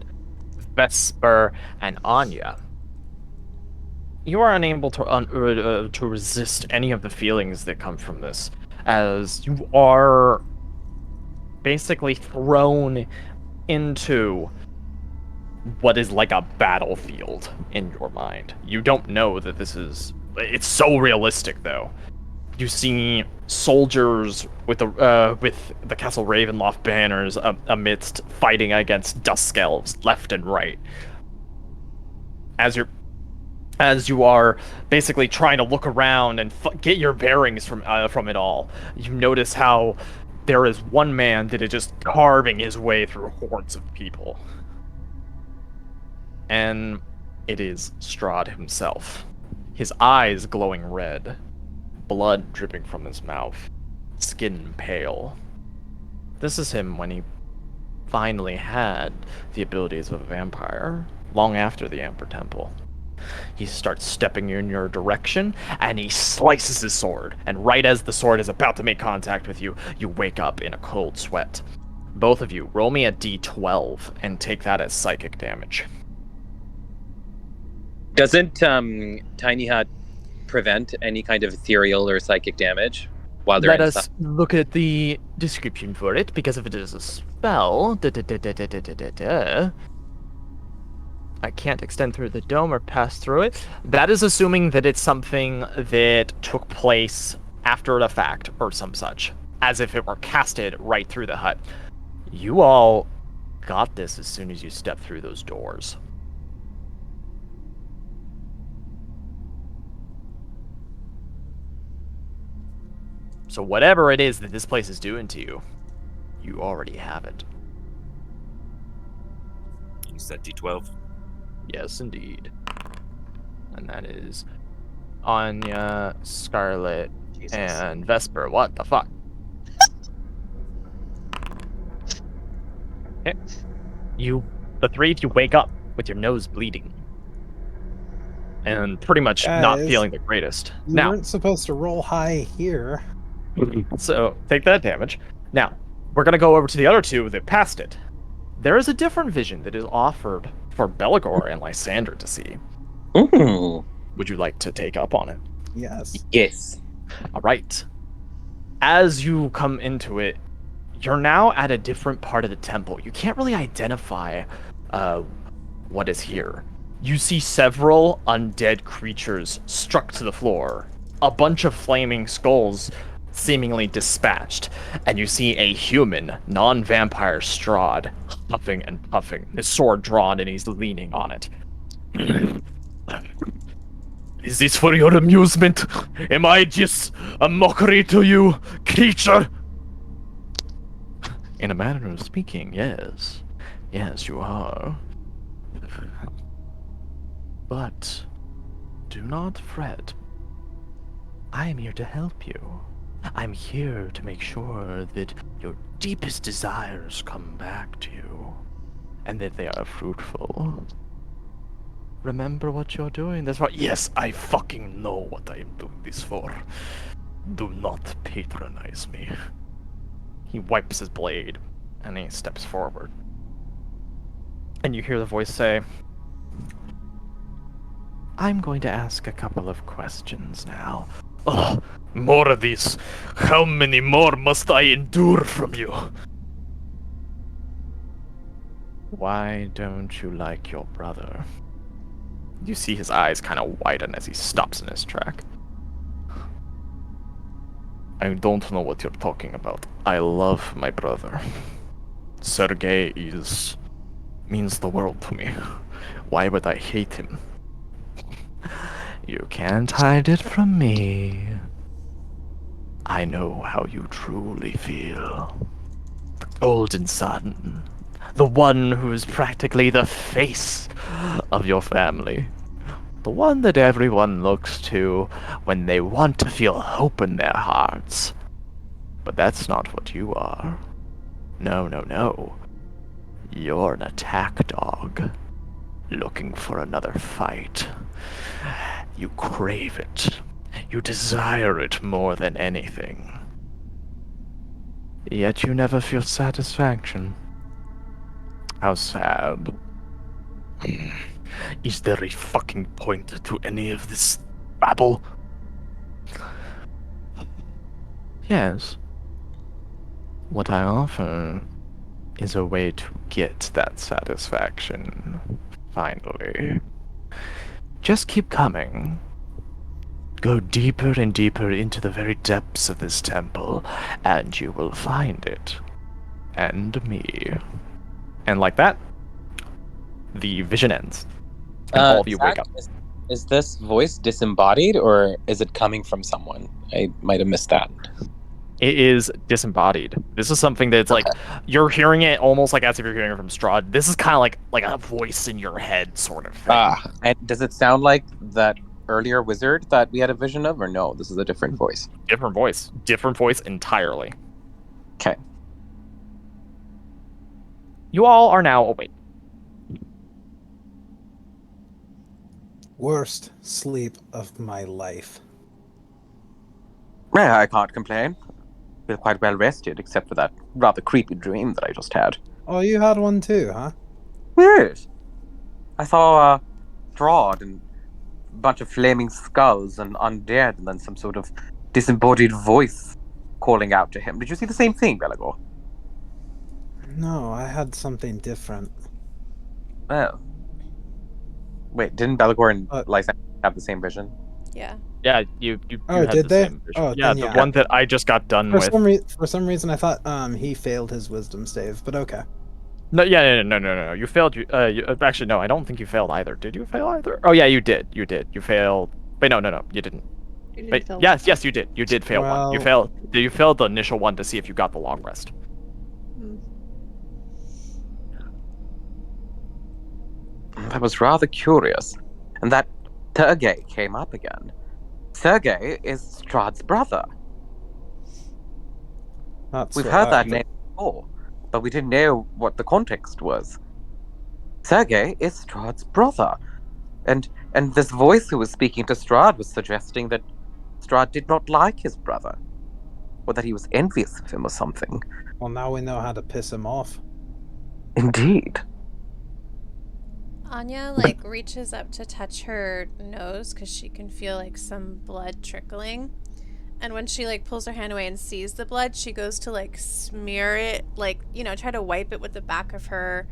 Vesper, and Anya. You are unable to resist any of the feelings that come from this, as you are basically thrown into what is like a battlefield in your mind. You don't know that this is... It's so realistic, though. You see soldiers with the Castle Ravenloft banners amidst fighting against dusk elves left and right. As you are basically trying to look around and get your bearings from it all, you notice how there is one man that is just carving his way through hordes of people. And it is Strahd himself. His eyes glowing red, blood dripping from his mouth, skin pale. This is him when he finally had the abilities of a vampire, long after the Amber Temple. He starts stepping in your direction, and he slices his sword, and right as the sword is about to make contact with you, you wake up in a cold sweat. Both of you, roll me a d12 and take that as psychic damage. Doesn't Tiny Hut prevent any kind of ethereal or psychic damage while they're Let inside? us look at the description for it, because if it is a spell, I can't extend through the dome or pass through it. That is assuming that it's something that took place after the fact or some such, as if it were casted right through the hut. You all got this as soon as you stepped through those doors. So whatever it is that this place is doing to you, you already have it. You said D12. Yes, indeed. And that is Anya, Scarlet, Jesus. and Vesper. What the fuck? Okay. The three of you wake up with your nose bleeding. And pretty much not Guys, feeling the greatest. You Now, weren't supposed to roll high here. so take that damage. Now, we're going to go over to the other two that passed it. There is a different vision that is offered for Belagor and Lysander to see. Ooh. Would you like to take up on it? Yes. Yes. All right. As you come into it, you're now at a different part of the temple. You can't really identify what is here. You see several undead creatures struck to the floor, a bunch of flaming skulls seemingly dispatched, and you see a human, non-vampire Strahd huffing and puffing, his sword drawn, and he's leaning on it. Is this for your amusement? Am I just a mockery to you, creature? In a manner of speaking, yes. Yes, you are. But do not fret. I am here to help you. I'm here to make sure that your deepest desires come back to you, and that they are fruitful. Remember what you're doing. That's right. Yes, I fucking know what I am doing this for. Do not patronize me. He wipes his blade, and he steps forward. And you hear the voice say, I'm going to ask a couple of questions now. Oh, more of these. How many more must I endure from you? Why don't you like your brother? You see his eyes kind of widen as he stops in his track. I don't know what you're talking about. I love my brother. Sergei means the world to me. Why would I hate him? You can't hide it from me. I know how you truly feel. The golden son. The one who is practically the face of your family. The one that everyone looks to when they want to feel hope in their hearts. But that's not what you are. No, no, no. You're an attack dog. Looking for another fight. You crave it. You desire it more than anything. Yet you never feel satisfaction. How sad. Is there a fucking point to any of this babble? Yes. What I offer is a way to get that satisfaction. Finally. Just keep coming. Go deeper and deeper into the very depths of this temple, and you will find it. And me. And like that, the vision ends. And all of you wake Zach, up. Is this voice disembodied, or is it coming from someone? I might have missed that. It is disembodied. This is something that's like, you're hearing it almost like as if you're hearing it from Strahd. This is kind of like a voice in your head sort of thing. And does it sound like that earlier wizard that we had a vision of, or no? This is a different voice. Different voice. Different voice entirely. Okay. You all are now awake. Worst sleep of my life. Yeah, I can't complain. Feel quite well rested, except for that rather creepy dream that I just had. Oh, you had one too, huh? Yes. I saw Strahd and a bunch of flaming skulls and undead, and then some sort of disembodied voice calling out to him. Did you see the same thing, Belagor? No, I had something different. Oh. Wait, didn't Belagor and Lysander have the same vision? Yeah. Yeah, you Oh, had did the they? same vision. Oh, yeah, then the yeah. one that I just got done with. For some reason, I thought he failed his wisdom save, but okay. No, yeah, no. You failed. Actually, no. I don't think you failed either. Did you fail either? Oh, yeah, you did. You did. You failed. Wait, no, you didn't. You didn't Wait, fail yes, you did. You did fail one. You Well- failed. You failed the initial one to see if you got the long rest. one. That was rather curious. And that Sergei came up again. Sergei is Strahd's brother. That's We've what heard I- that name before, but we didn't know what the context was. Sergei is Strahd's brother. And this voice who was speaking to Strahd was suggesting that Strahd did not like his brother. Or that he was envious of him or something. Well, now we know how to piss him off. Indeed. Anya reaches up to touch her nose because she can feel some blood trickling. And when she pulls her hand away and sees the blood, she goes to smear it, try to wipe it with the back of her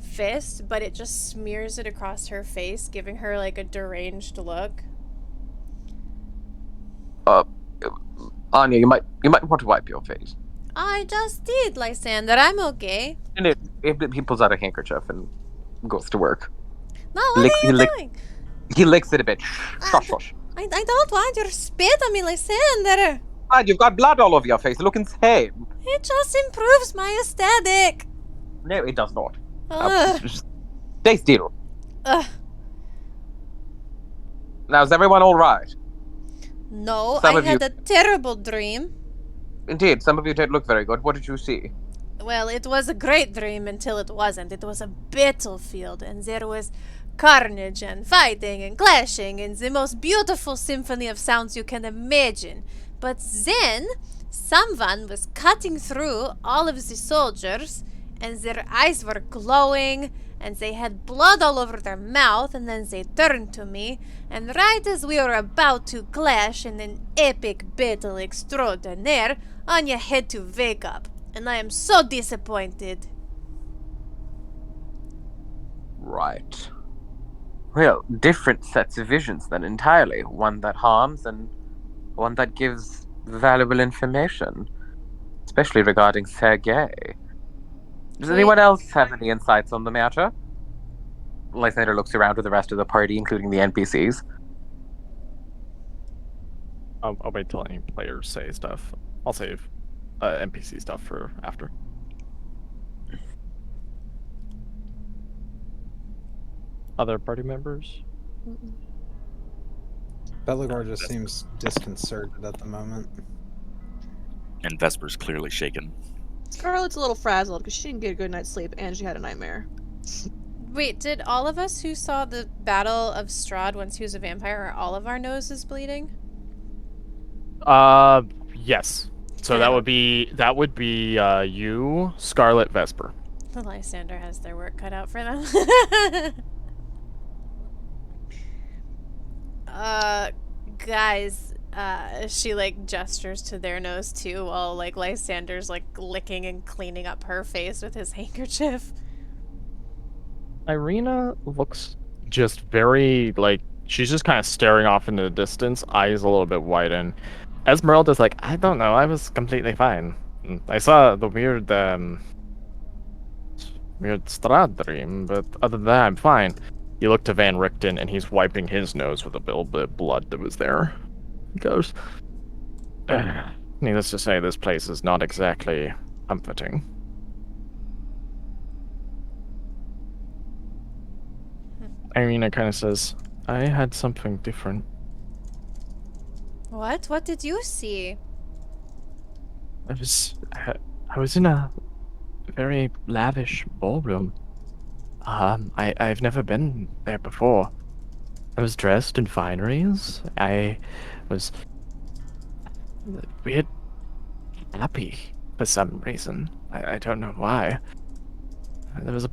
fist, but it just smears it across her face, giving her a deranged look. Anya, you might want to wipe your face. I just did, Lysander. I'm okay. And he pulls out a handkerchief and goes to work. No, what are you doing? He licks it a bit. Shush. I don't want your spit on me, Lysander. God, you've got blood all over your face. You look insane. It just improves my aesthetic. No, it does not. Ugh. Just stay still. Ugh. Now, is everyone all right? No, Some I of had a terrible dream. Indeed, some of you don't look very good. What did you see? Well, it was a great dream until it wasn't. It was a battlefield, and there was carnage and fighting and clashing and the most beautiful symphony of sounds you can imagine. But then, someone was cutting through all of the soldiers, and their eyes were glowing, and they had blood all over their mouth, and then they turned to me, and right as we were about to clash in an epic battle extraordinaire, Anya had to wake up. And I am so disappointed. Right. Well, different sets of visions then entirely. One that harms and one that gives valuable information. Especially regarding Sergei. Does anyone else have any insights on the matter? Lysander looks around to the rest of the party, including the NPCs. I'll wait till any players say stuff. I'll save NPC stuff for after. Other party members? Belagor just seems disconcerted at the moment. And Vesper's clearly shaken. Scarlet's a little frazzled because she didn't get a good night's sleep and she had a nightmare. Wait, did all of us who saw the Battle of Strahd once he was a vampire, are all of our noses bleeding? Yes. So that would be you, Scarlet, Vesper. The Lysander has their work cut out for them. Guys, she like gestures to their nose too, while like Lysander's like licking and cleaning up her face with his handkerchief. Irina looks just very like she's just kind of staring off into the distance, eyes a little bit wide, and Esmeralda's like, I don't know, I was completely fine. I saw the weird Strahd dream, but other than that, I'm fine. You look to Van Richten, and he's wiping his nose with a little bit of blood that was there. He goes, needless to say, this place is not exactly comforting. Irina kind of says, I had something different. What? What did you see? I was in a very lavish ballroom. I've never been there before. I was dressed in fineries. I was weird happy for some reason. I don't know why. There was a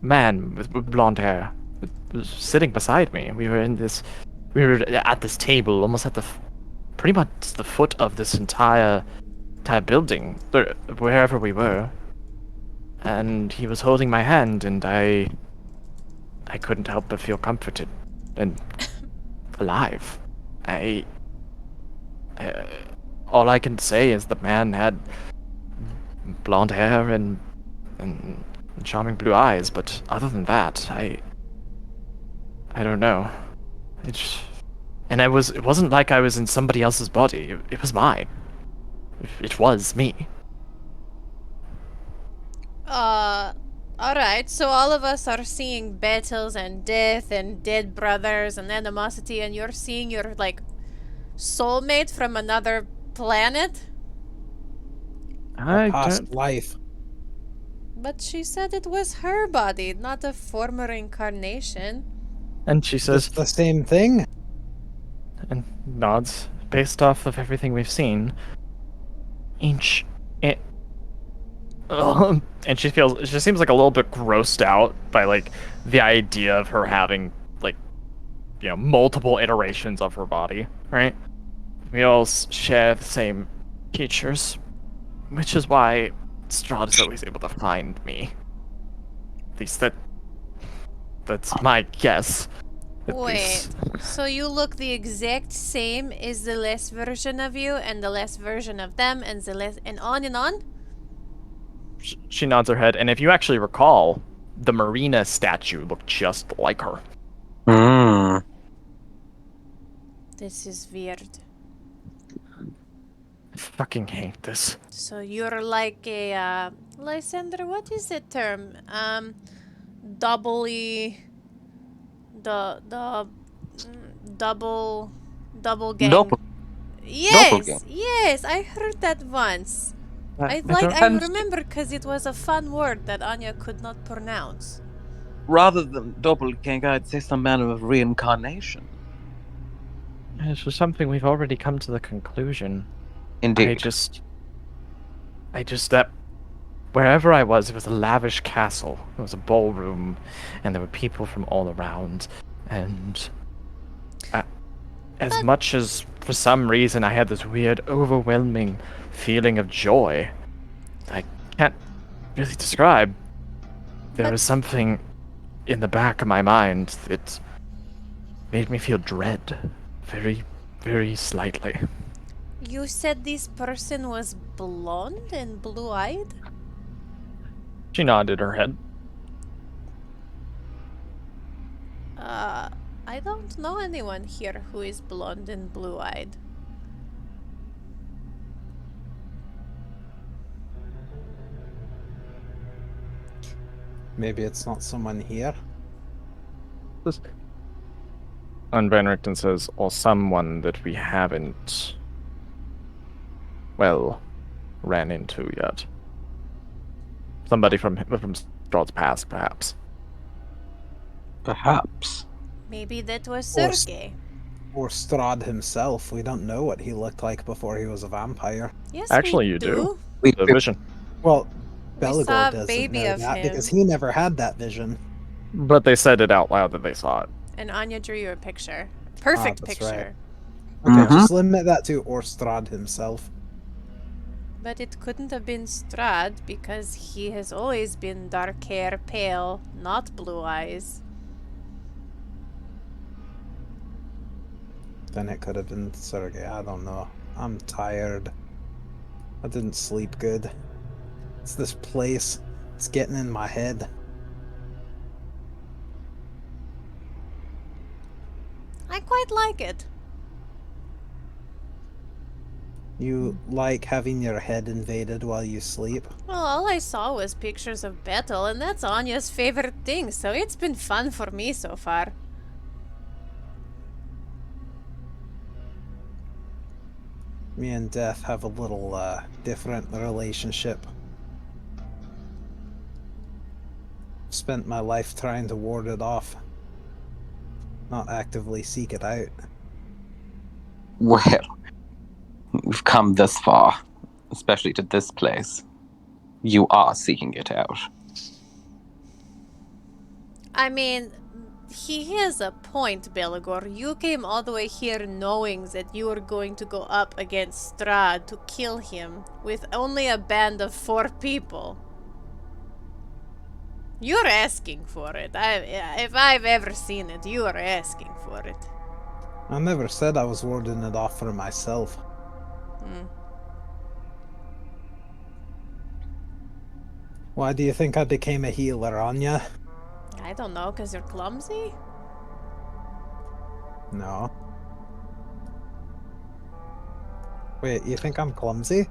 man with blonde hair was sitting beside me. We were at this table, almost at pretty much the foot of this entire building, wherever we were. And he was holding my hand, and I couldn't help but feel comforted and alive. All I can say is the man had blonde hair and charming blue eyes, but other than that, I don't know. It wasn't like I was in somebody else's body. It was mine. It was me. Alright, so all of us are seeing battles and death and dead brothers and animosity, and you're seeing your, like, soulmate from another planet? Past life. But she said it was her body, not a former incarnation. And she says, It's the same thing. and nods, based off of everything we've seen. And she seems like a little bit grossed out by like the idea of her having like, multiple iterations of her body, right? We all share the same features, which is why Strahd is always able to find me. At least that's my guess. Wait, so you look the exact same as the less version of you, and the less version of them, and the less, and on and on? She nods her head, and if you actually recall, the Marina statue looked just like her. Hmm. This is weird. I fucking hate this. So you're like a, Lysander, what is the term? Doubly... double gang. Nope. Yes, yes, I heard that once. I don't- remember because it was a fun word that Anya could not pronounce. Rather than doppelganger, I'd say some manner of reincarnation. It's just something we've already come to the conclusion. Indeed. I just that wherever I was, it was a lavish castle. It was a ballroom, and there were people from all around. And as much as for some reason I had this weird, overwhelming feeling of joy, I can't really describe. There was something in the back of my mind that made me feel dread, very, very slightly. You said this person was blonde and blue-eyed? She nodded her head. I don't know anyone here who is blonde and blue-eyed. Maybe it's not someone here. And Van Richten says, or someone that we haven't, well, ran into yet. Somebody from Strahd's past, perhaps. Perhaps. Maybe that was Or Sergei. Or Strahd himself. We don't know what he looked like before he was a vampire. Yes, Actually, we you do. We The vision. Well, We saw Beligor a doesn't baby know of that him. because he never had that vision. But they said it out loud that they saw it. And Anya drew you a picture. Perfect that's picture. right. Okay, Mhm. just limit that to or Strahd himself. But it couldn't have been Strahd because he has always been dark hair, pale, not blue eyes. Then it could have been Sergei. I don't know. I'm tired. I didn't sleep good. It's this place. It's getting in my head. I quite like it. You like having your head invaded while you sleep? Well, all I saw was pictures of battle, and that's Anya's favorite thing, so it's been fun for me so far. Me and Death have a little different relationship. Spent my life trying to ward it off, not actively seek it out. Well, we've come this far, especially to this place. You are seeking it out. I mean, he has a point, Beligor. You came all the way here knowing that you were going to go up against Strahd to kill him with only a band of 4 people. You're asking for it. If I've ever seen it, you are asking for it. I never said I was warding it off for myself. Why do you think I became a healer, Anya? I don't know, because you're clumsy? No. Wait, you think I'm clumsy?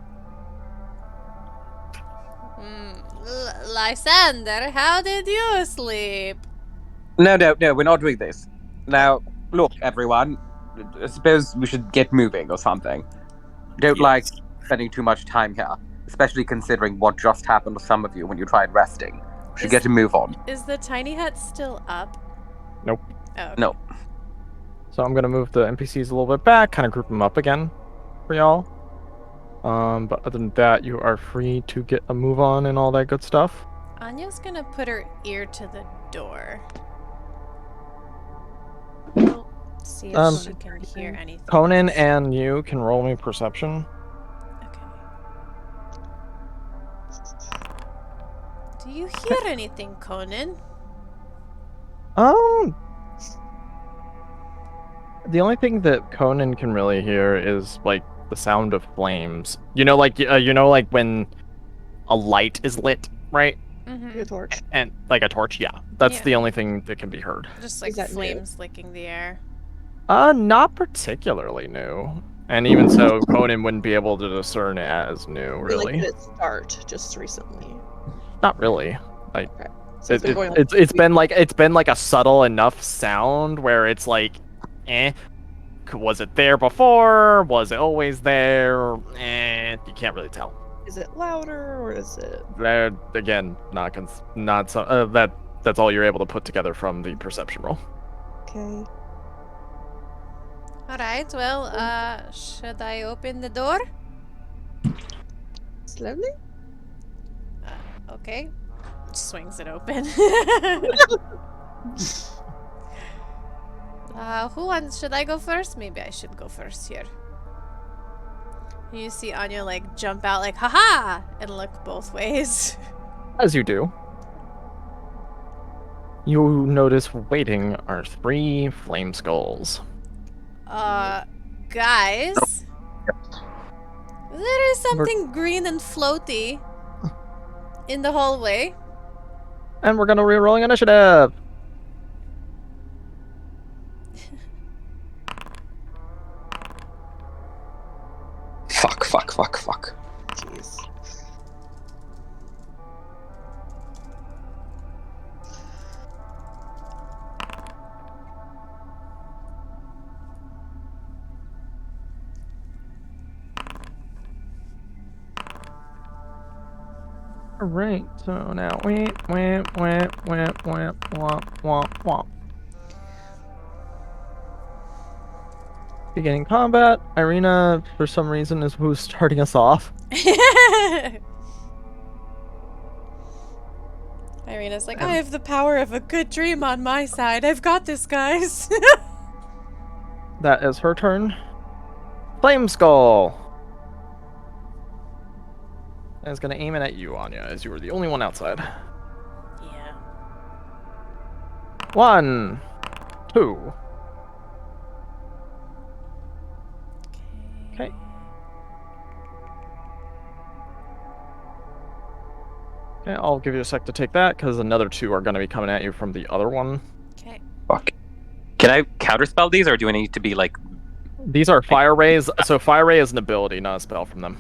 Lysander, how did you sleep? No, we're not doing this. Now, look, everyone. I suppose we should get moving or something. Don't like spending too much time here, especially considering what just happened to some of you when you tried resting. We should get to move on. Is the tiny hut still up? Nope. Oh, okay. No. So I'm gonna move the NPCs a little bit back, kind of group them up again for y'all. But other than that, you are free to get a move on and all that good stuff. Anya's gonna put her ear to the door. We'll see if she can hear anything. Conan and you can roll me perception. Okay. Do you hear anything, Conan? The only thing that Conan can really hear is like the sound of flames. You know, like when a light is lit, right? A torch. And like a torch, yeah. That's Yeah. the only thing that can be heard. Just like that new? flames licking the air. Not particularly new. And even so, Conan wouldn't be able to discern it as new, Like, really. did it start just recently? Not really. Like So it's been going it's been like a subtle enough sound where it's like, like, was it there before? Was it always there? You can't really tell. Is it louder or is it? Again, that's all you're able to put together from the perception roll. Okay. Alright, well, should I open the door? Slowly? Okay. Swings it open. Who wants? Should I go first? Maybe I should go first here. You see Anya like jump out like haha and look both ways. As you do, you notice waiting are 3 flame skulls. Guys. There is something green and floaty in the hallway. And we're gonna re-rolling initiative. Fuck. Jeez. Alright, so now wamp. Beginning combat. Irina, for some reason, is who's starting us off. Irina's like, I have the power of a good dream on my side. I've got this, guys. That is her turn. Flame Skull! And is going to aim it at you, Anya, as you were the only one outside. Yeah. 1, 2. Okay. Okay, I'll give you a sec to take that, because another 2 are going to be coming at you from the other one. Okay. Fuck. Can I counterspell these, or do I need to be like? These are fire rays, so fire ray is an ability, not a spell from them.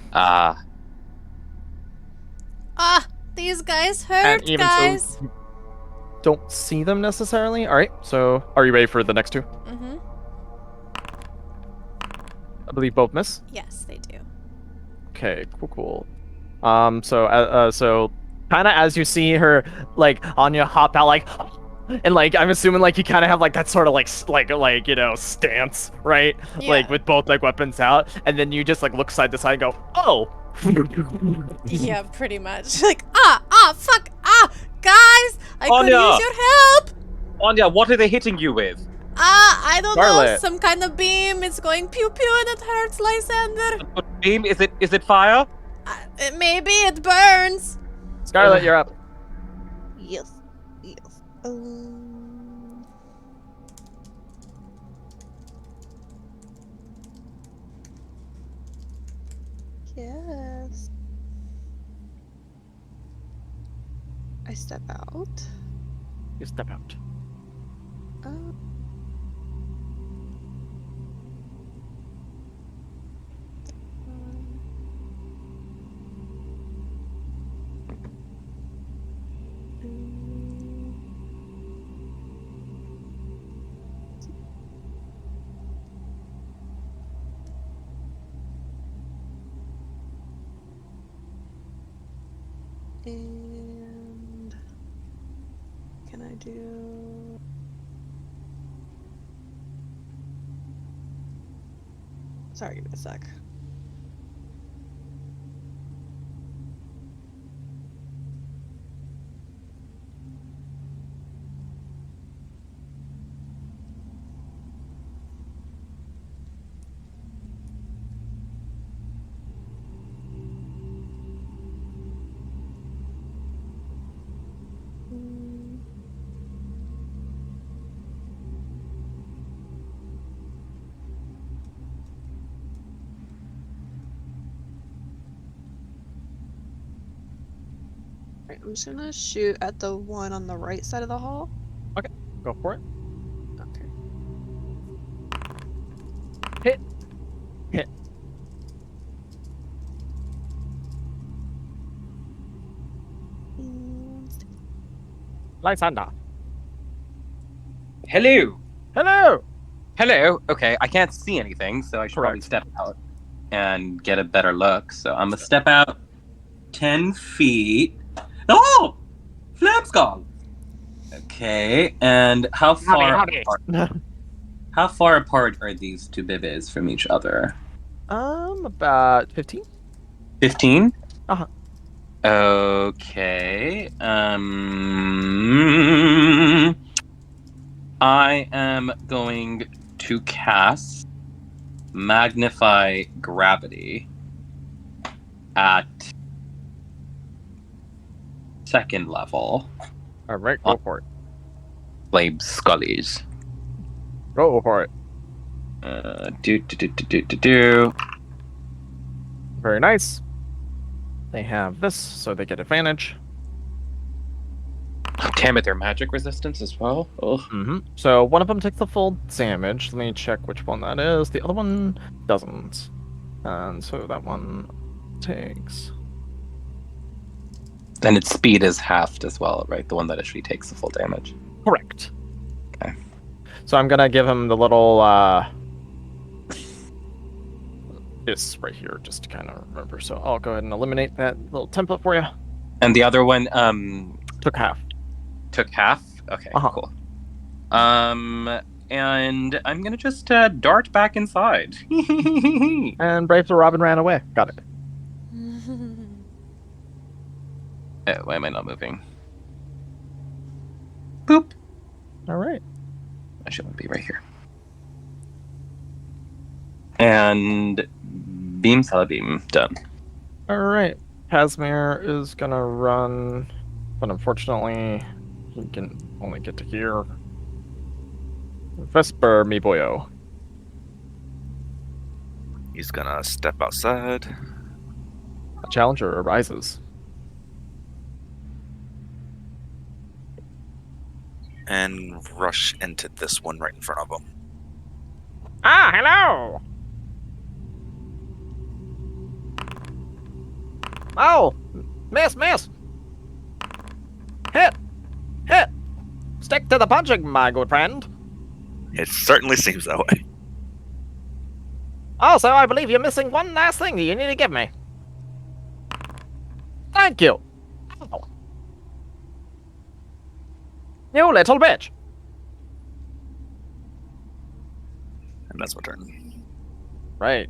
These guys hurt, And even guys. so, you don't see them necessarily. All right, so are you ready for the next 2? Mm-hmm. I believe both miss. Yes, they do. Okay, cool. So kind of as you see her, like, Anya hop out, like, and like I'm assuming like you kind of have like that sort of like you know, stance, right? Yeah. Like with both like weapons out, and then you just like look side to side and go, oh. Yeah, pretty much. Like, fuck, guys, I could Anya! use your help. Anya, what are they hitting you with? I don't know, Scarlet. some kind of beam. It's going pew pew and it hurts, Lysander. What beam? Is it fire? Maybe it burns. Scarlet, you're up. Yes. Yes. I step out. You step out. And can I do? Sorry, give me a sec. Right, I'm just gonna shoot at the one on the right side of the hall. Okay, go for it. Okay. Hit. And Lysander. Hello. Hello. Hello. Okay, I can't see anything, so I should probably Correct. step out and get a better look. So I'm gonna step out 10 feet. Oh, Flapskull. Okay, and how far apart? How far apart are these two bibis from each other? About 15. 15. Uh-huh. Okay. I am going to cast Magnify Gravity at 2nd level. All right, go for it. Flame Scullies. Go for it. Do. Very nice. They have this, so they get advantage. Damn it, they're magic resistance as well. Oh. Mm-hmm. So one of them takes the full damage. Let me check which one that is. The other one doesn't. And so that one takes... And its speed is halved as well, right? The one that actually takes the full damage. Correct. Okay. So I'm gonna give him the little, this right here, just to kind of remember. So I'll go ahead and eliminate that little template for you. And the other one, Took half. took half? Okay, Uh-huh. cool. And I'm gonna just dart back inside. And Brave the Robin ran away. Got it. Why am I not moving? Boop. All right. I should be right here. And beam, beam, done. All right. Casimir is gonna run, but unfortunately, he can only get to here. Vesper, mi boyo. He's gonna step outside. A challenger arises. And rush into this one right in front of him. Ah, hello! Oh! Miss! Hit! Stick to the punching, my good friend. It certainly seems that way. Also, I believe you're missing one last thing that you need to give me. Thank you! Ow. You little bitch! And that's my turn. Right.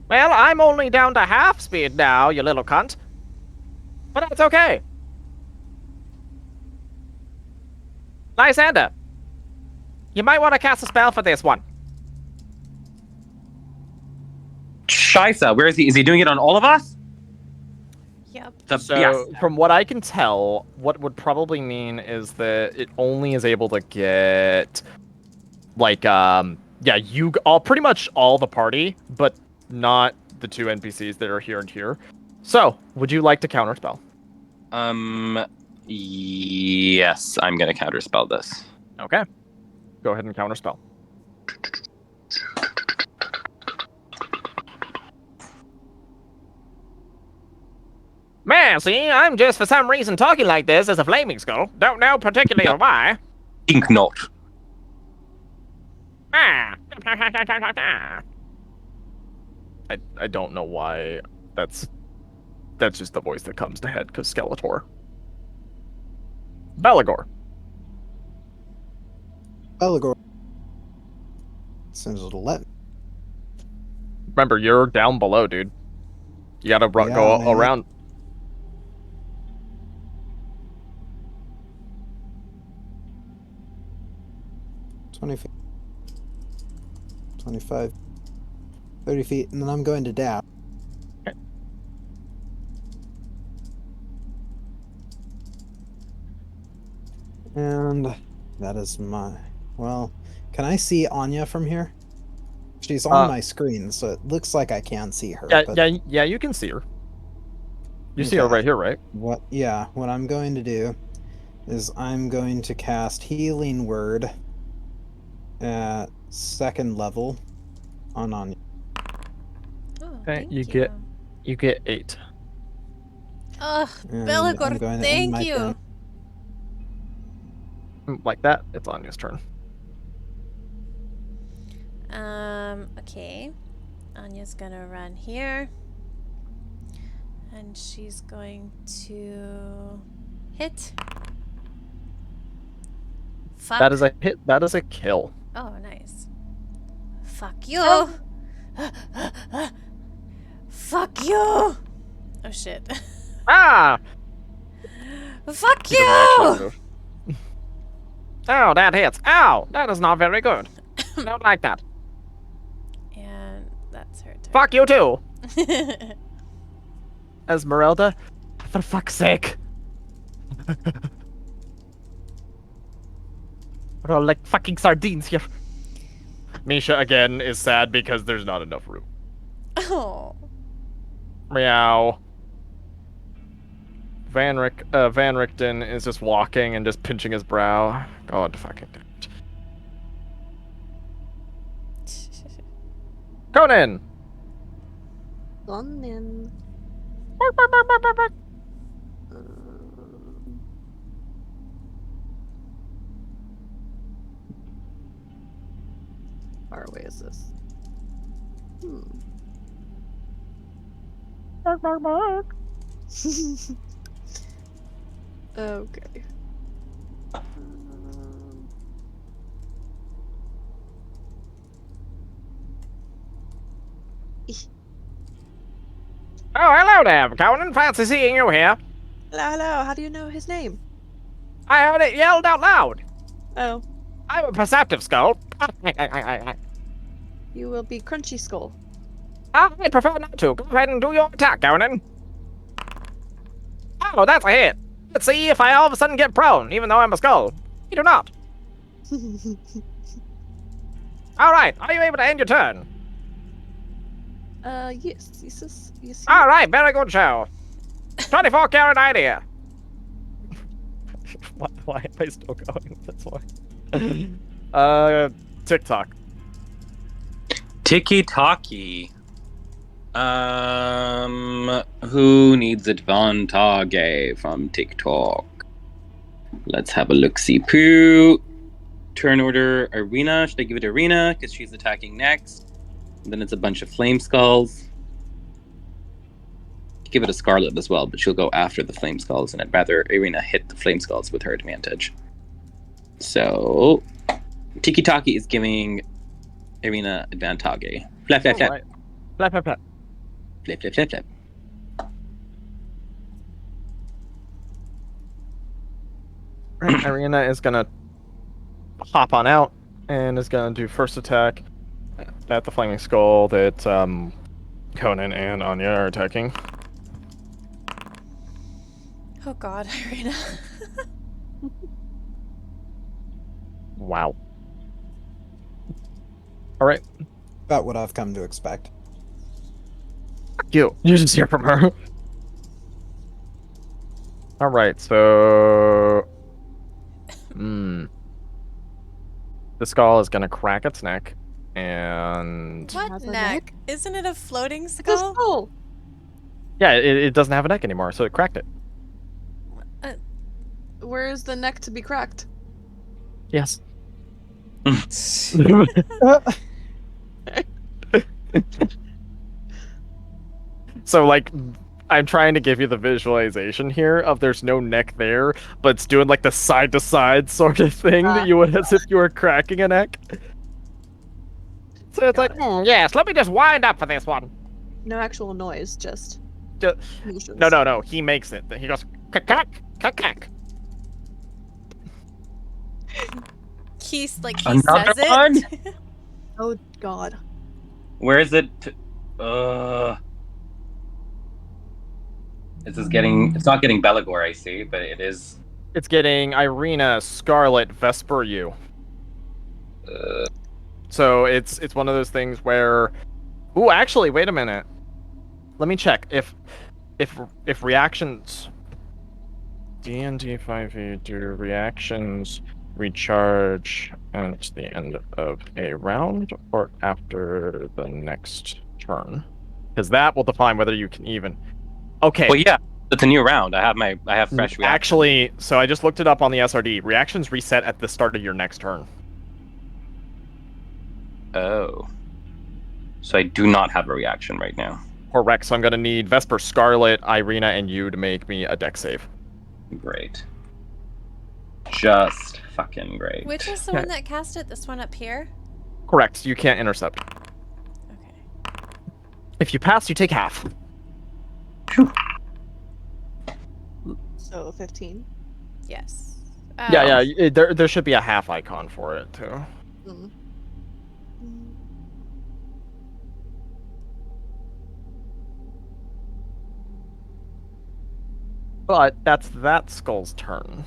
Well, I'm only down to half speed now, you little cunt. But that's okay. Lysander, you might want to cast a spell for this one. Shisa, where is he? Is he doing it on all of us? Yep. So, from what I can tell, what would probably mean is that it only is able to get, like, pretty much all the party, but not the two NPCs that are here and here. So, would you like to counterspell? Yes, I'm gonna counterspell this. Okay. Go ahead and counterspell. Man, see, I'm just for some reason talking like this as a flaming skull. Don't know particularly why. Ink not. Ah. I don't know why. That's just the voice that comes to head, because Skeletor. Belagor. Belagor. Seems to let me. Remember, you're down below, dude. You gotta go man. around. feet. 25. 30 feet, and then I'm going to dab. Okay. And that is my... Well, can I see Anya from here? She's on my screen, so it looks like I can see her. Yeah, you can see her. You see her Okay. right here, right? What I'm going to do is I'm going to cast Healing Word at 2nd level on Anya. Oh, Okay, thank you get 8. Ugh, And I'm Belagor, going to end thank my you. turn. Like that, it's Anya's turn. Okay. Anya's gonna run here. And she's going to hit. Fuck. That is a hit. That is a kill. Oh, nice. Fuck you! Fuck you! Oh shit. Ah! Fuck He doesn't actually you! move. Oh, that hits. Ow! That is not very good. I don't like that. And that's her turn. Fuck you too, Esmeralda. For fuck's sake. We're all like fucking sardines here. Misha again is sad because there's not enough room. Oh. Meow. Van Richten is just walking and just pinching his brow. God fucking damn it. Conan! On in. Far away is this? Bark, bark, bark. Okay. Oh, hello there, Conan. Fancy seeing you here. Hello, hello. How do you know his name? I heard it yelled out loud. Oh, I'm a perceptive skull. you will be Crunchy Skull. I'd prefer not to. Go ahead and do your attack, Conan. Oh, that's a hit. Let's see if I all of a sudden get prone, even though I'm a skull. You do not. Alright, are you able to end your turn? Yes. Alright, very good show. 24 carat idea. Why am I still going? That's why. TikTok. Tiki-taki. Who needs advantage from TikTok? Let's have a look-see poo. Turn order Arena. Should I give it Arena because she's attacking next? And then it's a bunch of flame skulls. Give it a Scarlet as well, but she'll go after the flame skulls, and I'd rather Arena hit the flame skulls with her advantage. So Tiki-taki is giving Arena advantage. Flap, flap, flap. Right. Flap, flap, flap. Flip, flip, flip, flip. Right, Irina is gonna hop on out and is gonna do first attack at the flaming skull that Conan and Anya are attacking. Oh god, Irina. Wow. Alright. About what I've come to expect. You just hear from her. Alright, so... The skull is gonna crack its neck, and... What Has a neck? Isn't it a floating It's a skull? skull. Yeah, it doesn't have a neck anymore, so it cracked it. Where's the neck to be cracked? Yes. So, like, I'm trying to give you the visualization here of there's no neck there, but it's doing, like, the side-to-side sort of thing that you would as if you were cracking a neck. So it's like, yes, let me just wind up for this one. No actual noise, just Ju- motions. No, he makes it. He goes, cack, cack, cack. He's like, he Another says one? it. Oh god. Where is it? This is getting. It's not getting Belagor, I see, but it is. It's getting Irina, Scarlet, Vesper, you. So it's one of those things where, ooh, actually, wait a minute. Let me check if reactions. D&D 5e do reactions recharge at the end of a round or after the next turn, because that will define whether you can even. Okay. Well, yeah, it's a new round. I have fresh reactions. Actually, so I just looked it up on the SRD. Reactions reset at the start of your next turn. Oh. So I do not have a reaction right now. Correct. So I'm gonna need Vesper, Scarlet, Irina, and you to make me a deck save. Great. Just fucking great. Which is the Okay. one that cast it? This one up here? Correct. You can't intercept. Okay. If you pass, you take half. So 15. Yes. Yeah. There should be a half icon for it too. Mm. But that's that skull's turn.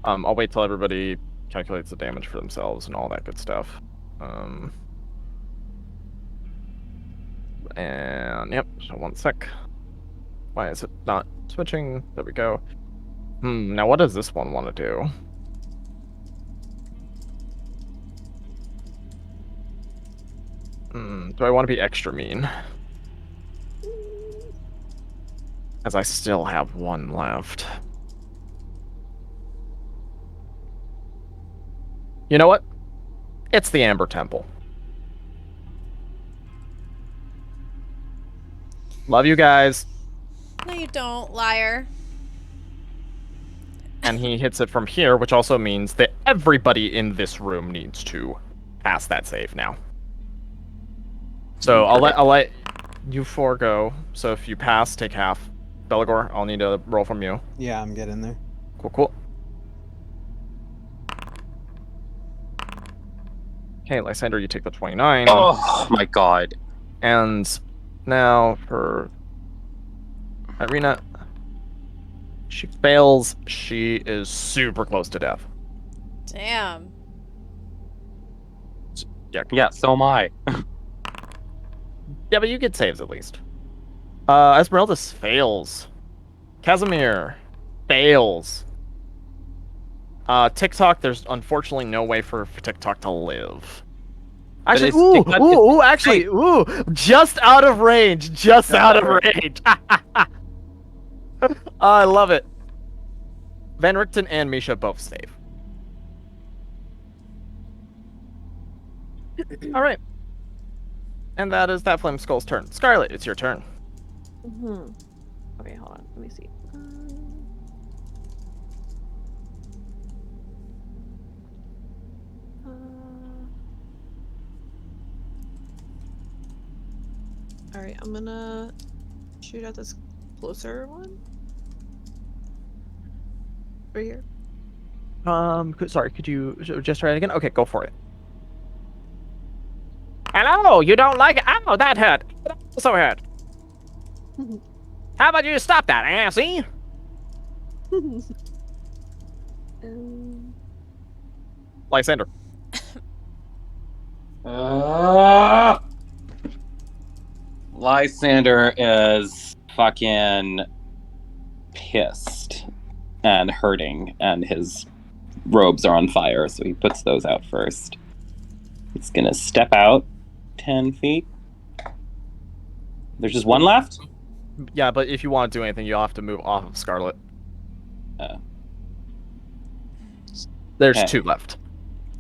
I'll wait till everybody calculates the damage for themselves and all that good stuff. And yep, so 1 sec. Why is it not switching? There we go. Now what does this one want to do? Do I want to be extra mean? As I still have 1 left. You know what? It's the Amber Temple. Love you guys. No, you don't, liar. And he hits it from here, which also means that everybody in this room needs to pass that save now. So I'll let you 4 go. So if you pass, take half. Belagor, I'll need a roll from you. Yeah, I'm getting there. Cool. Okay, Lysander, you take the 29. Oh my god. And now for Irina, she fails. She is super close to death. Damn. Yeah, so am I. Yeah, but you get saves at least. Esmeralda's fails. Casimir fails. TikTok, there's unfortunately no way for TikTok to live. Actually, just out of range. Just out of range. I love it. Van Richten and Misha both save. All right. And that is that Flame Skull's turn. Scarlet, it's your turn. Okay, hold on. Let me see. Alright, I'm gonna shoot at this closer one. Right here. Sorry, could you just try it again? Okay, go for it. Hello, you don't like it? Oh, that hurt. That also hurt. How about you stop that, assy? Lysander. Lysander is fucking pissed and hurting, and his robes are on fire, so he puts those out first. He's gonna step out 10 feet. There's just 1 left? Yeah, but if you want to do anything, you'll have to move off of Scarlet. There's Okay. 2 left.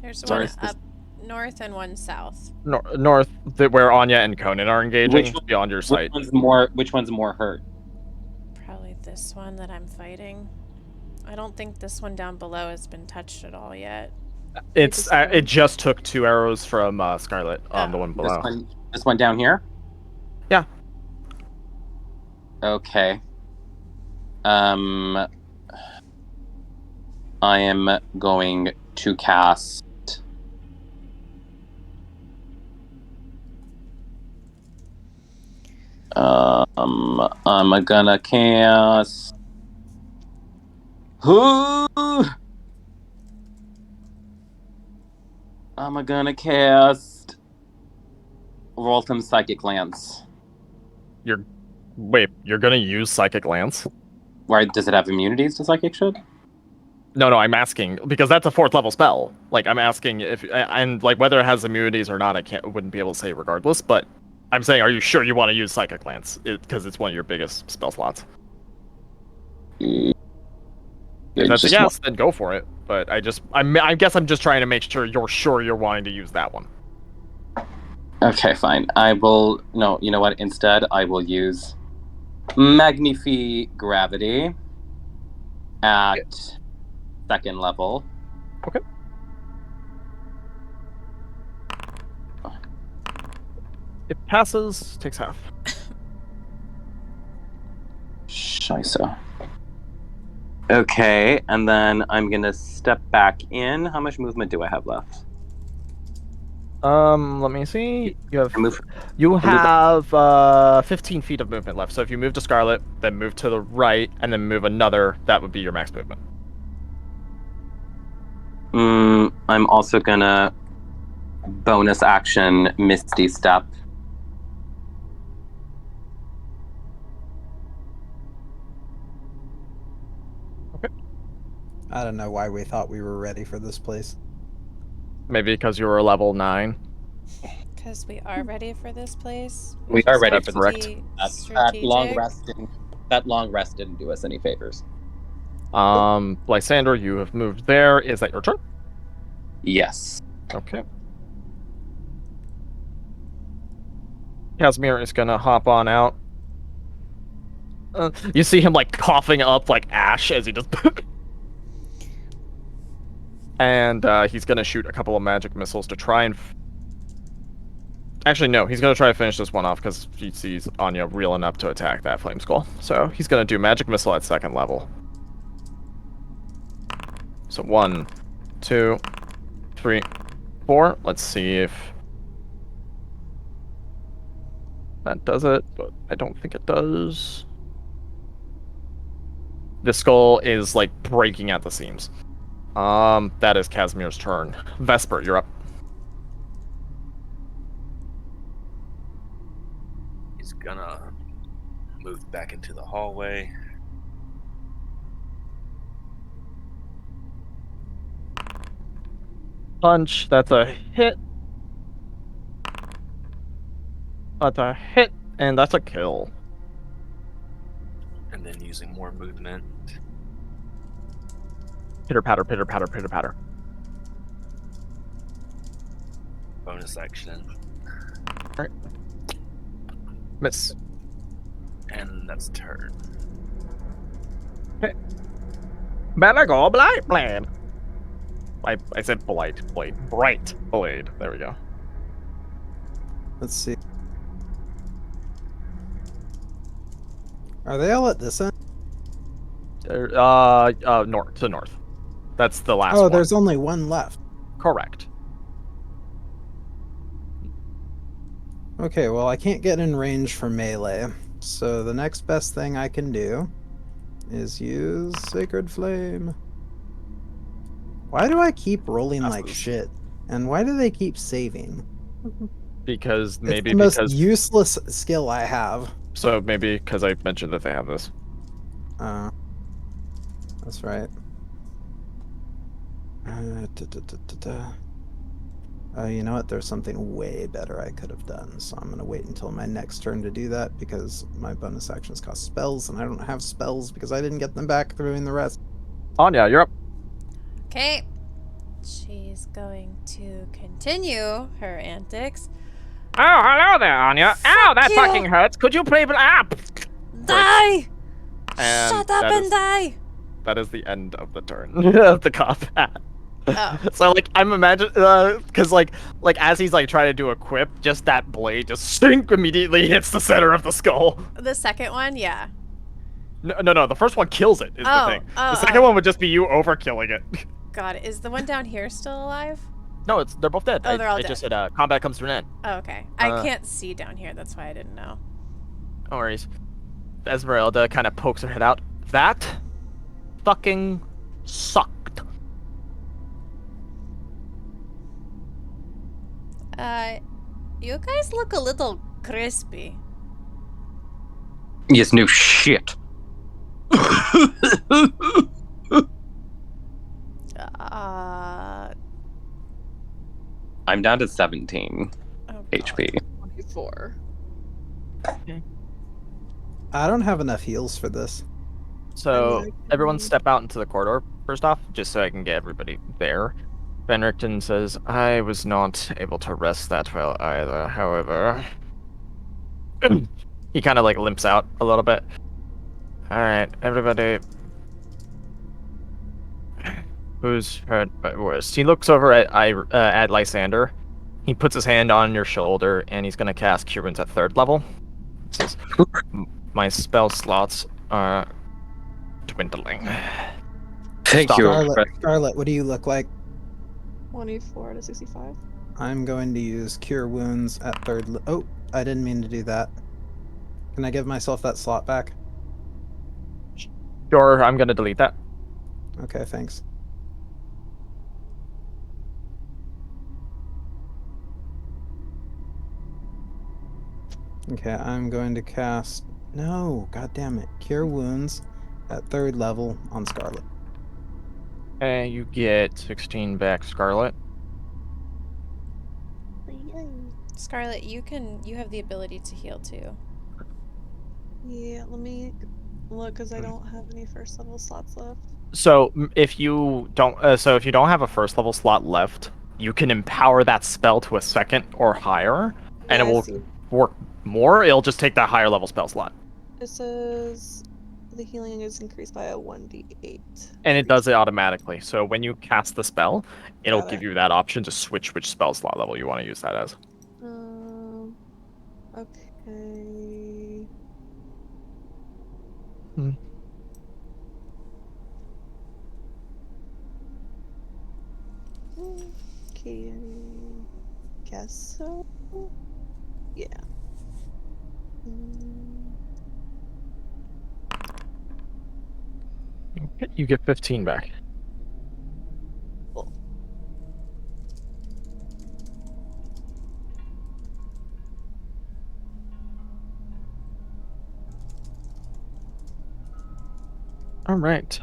There's Sorry, one up north and one south. North, where Anya and Conan are engaging, Which one- beyond your sight. Which one's more hurt? Probably this one that I'm fighting. I don't think this one down below has been touched at all yet. It's it just took 2 arrows from Scarlet on the one This below. this one down here? Yeah. Okay. I am going to cast I'm gonna cast I'm gonna cast Roltham Psychic Lance. You're gonna use Psychic Lance? Why does it have immunities to Psychic Shit? No, I'm asking because that's a 4th level spell. Like I'm asking if and like whether it has immunities or not, wouldn't be able to say regardless. But I'm saying, are you sure you want to use Psychic Lance? Because it's one of your biggest spell slots. If that's a yes, then go for it. but I guess I'm just trying to make sure you're wanting to use that one. Okay, fine. I will. No, you know what? Instead, I will use Magnify Gravity at second level. Okay. It passes, takes half. Scheiße. Okay, and then I'm gonna step back in. How much movement do I have left? Let me see. You move- have 15 feet of movement left. So if you move to Scarlet, then move to the right, and then move another, that would be your max movement. I'm also gonna bonus action Misty Step. I don't know why we thought we were ready for this place. Maybe because you were level 9. Because we are ready for this place. We are just ready have for to this. be That long strategic. rest didn't do us any favors. Lysander, you have moved there. Is that your turn? Yes. Okay. Casimir is gonna hop on out. You see him like coughing up like ash as he does. And he's gonna shoot a couple of magic missiles to try and. Actually, no, he's gonna try to finish this one off because he sees Anya reeling up to attack that flame skull. So he's gonna do magic missile at second level. So 1, 2, 3, 4. Let's see if that does it, but I don't think it does. The skull is like breaking at the seams. That is Casimir's turn. Vesper, you're up. He's gonna move back into the hallway. Punch, that's a hit. That's a hit, and that's a kill. And then using more movement. Pitter patter, pitter patter, pitter patter. Bonus action. Alright. Miss. And that's turn. Okay. Better go blight blade. I said blight blade. Bright blade. There we go. Let's see. Are they all at this end? North to north. That's the last one. Oh, there's only one left. Correct. Okay, well, I can't get in range for melee, so the next best thing I can do is use Sacred Flame. Why do I keep rolling like shit? And why do they keep saving? Because maybe it's the most because useless skill I have. so maybe because I mentioned that they have this. That's right. You know what? There's something way better I could have done, so I'm gonna wait until my next turn to do that because my bonus actions cost spells, and I don't have spells because I didn't get them back doing the rest. Anya, you're up. Okay. She's going to continue her antics. Oh, hello there, Anya. Ow, that you. fucking hurts. Could you play up? Die! And Shut up and die! That is the end of the turn of the combat. Oh. So like I'm imagining, because like as he's like trying to do a quip, just that blade just sink immediately hits the center of the skull. The second one, yeah. No. The first one kills it. Is the thing. The second one would just be you overkilling it. God, is the one down here still alive? No, they're both dead. Oh, they're all I dead. just said combat comes to an end. Oh, okay. I can't see down here. That's why I didn't know. No worries. Esmeralda kind of pokes her head out. That fucking sucked. You guys look a little crispy. Yes, no shit. I'm down to 17 HP. 24. I don't have enough heals for this. So everyone step out into the corridor. first off, just so I can get everybody there. Benrickton says, I was not able to rest that well either, however. He kind of like limps out a little bit. Alright, everybody. Who's hurt but worst? He looks over at Lysander. He puts his hand on your shoulder, and he's gonna cast Cure Wounds at 3rd level. Says, my spell slots are dwindling. Thank Stop. you. Scarlet, what do you look like? 24 to 65. I'm going to use Cure Wounds at 3rd. Oh, I didn't mean to do that. Can I give myself that slot back? Sure, I'm gonna delete that. Okay, thanks. Okay, I'm going to cast... No, god damn it. Cure Wounds at 3rd level on Scarlet. And you get 16 back, Scarlet. Scarlet, you have the ability to heal too. Yeah, let me look because I don't have any 1st level slots left. So if you don't, if you don't have a 1st level slot left, you can empower that spell to a 2nd or higher, and Yeah, it I will see. work more. It'll just take that higher level spell slot, It says the healing is increased by a 1d8. and it does it automatically. So when you cast the spell, it'll Got give it. you that option to switch which spell slot level you want to use that as. Okay. Okay, I guess so. Yeah. You get 15 back. Cool. All right.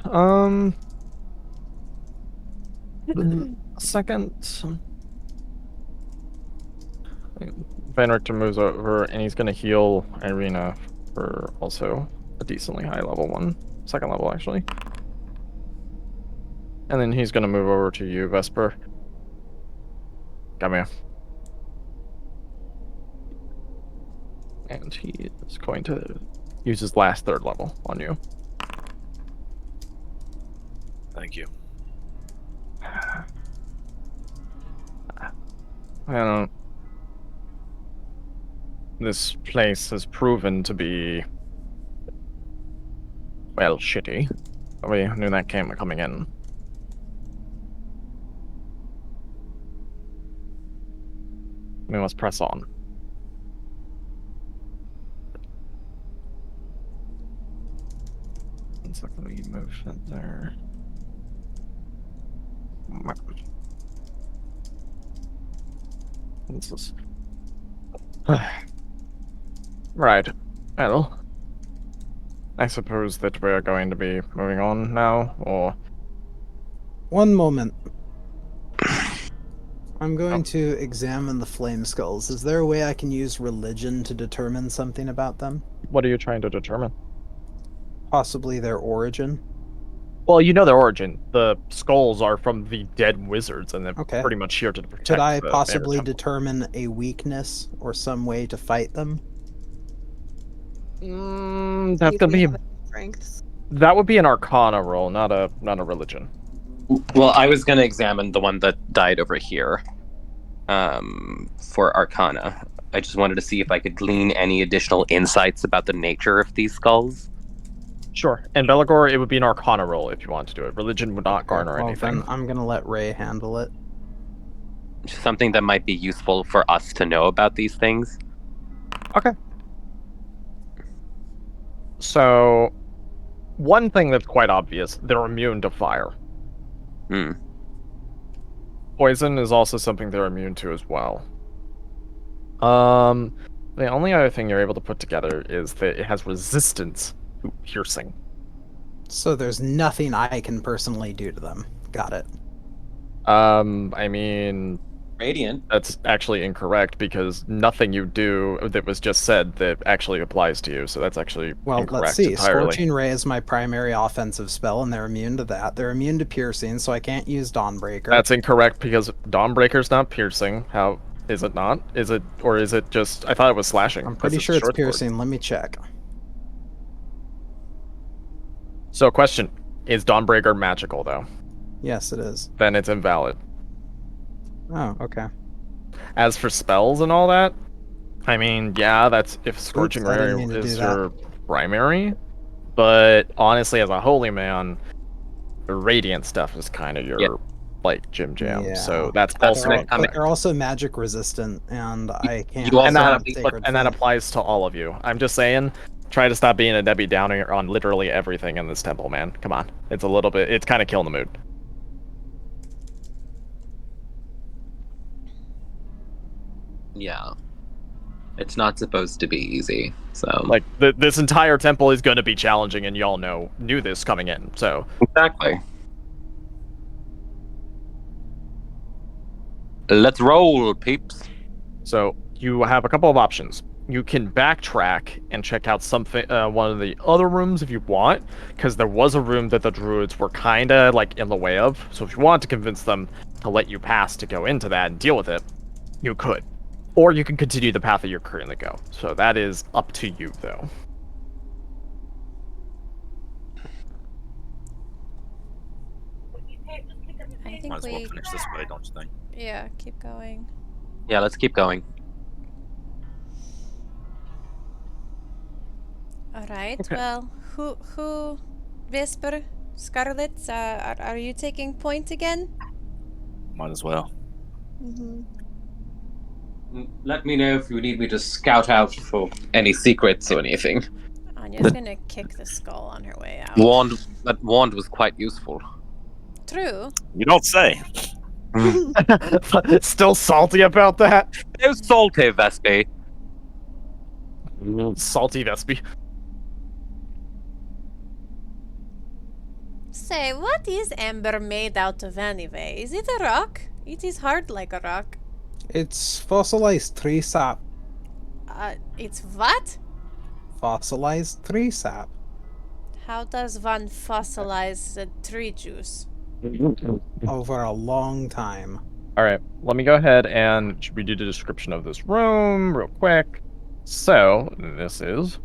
Second. Van Richter moves over, and he's gonna heal Irina for also a decently high level one. 2nd level, actually. And then he's gonna move over to you, Vesper. Come here. And he is going to use his last 3rd level on you. Thank you. I don't... This place has proven to be... well, shitty. We knew that coming in. We must press on. So let me move that there. This is... right. Well, I suppose that we're going to be moving on now, or... One moment. I'm going to examine the flame skulls. Is there a way I can use religion to determine something about them? What are you trying to determine? Possibly their origin? Well, you know their origin. The skulls are from the dead wizards, and they're Okay. pretty much here to protect Could I the Banner possibly Temple. determine a weakness or some way to fight them? That's gonna be... strengths. That would be an Arcana roll, not a religion. Well, I was gonna examine the one that died over here. For Arcana. I just wanted to see if I could glean any additional insights about the nature of these skulls. Sure. And Belagor, it would be an Arcana roll if you want to do it. Religion would not garner Well, anything. then I'm gonna let Ray handle it. Something that might be useful for us to know about these things. Okay. So, one thing that's quite obvious, they're immune to fire. Hmm. Poison is also something they're immune to as well. The only other thing you're able to put together is that it has resistance to piercing. So there's nothing I can personally do to them. Got it. I mean, Radiant. That's actually incorrect because nothing you do that was just said that actually applies to you. So that's actually Well, incorrect let's see. entirely. Scorching Ray is my primary offensive spell, and they're immune to that. They're immune to piercing, so I can't use Dawnbreaker. That's incorrect because Dawnbreaker's not piercing. How is it not? Is it, or is it just? I thought it was slashing. I'm pretty 'cause sure it's short sword. piercing. Let me check. So, question: is Dawnbreaker magical though? Yes, it is. Then it's invalid. Oh, okay. As for spells and all that, I mean, yeah, that's if Scorching I didn't Ray mean to do is that. your primary. But honestly, as a holy man, the radiant stuff is kind of your Yeah. like Jim Jam. Yeah. So that's That's also gonna come But they're also magic resistant, and I can't. you also and have that, the- and that applies to all of you. I'm just saying, try to stop being a Debbie Downer on literally everything in this temple, man. Come on, it's a little bit. It's kind of killing the mood. Yeah. It's not supposed to be easy. So Like this entire temple is going to be challenging, and y'all knew this coming in. So exactly. Let's roll, peeps. So you have a couple of options. You can backtrack and check out something, one of the other rooms if you want, because there was a room that the druids were kind of like in the way of. So if you want to convince them to let you pass to go into that and deal with it, you could. Or you can continue the path that you're currently go. So that is up to you, though. I think Might as well we, finish this way, don't you think? yeah, keep going. Yeah, let's keep going. All right. Okay. Well, who, Vesper, Scarlet, are you taking point again? Might as well. Mm-hmm. Let me know if you need me to scout out for any secrets or anything. Anya's gonna kick the skull on her way out. That wand was quite useful. True. You don't say. Still salty about that? No salty, Vespi. Salty Vespi. Say, what is amber made out of anyway? Is it a rock? It is hard like a rock. It's fossilized tree sap. It's what? Fossilized tree sap. How does one fossilize the tree juice? Over a long time. All right, let me go ahead and should we do the description of this room real quick? So this is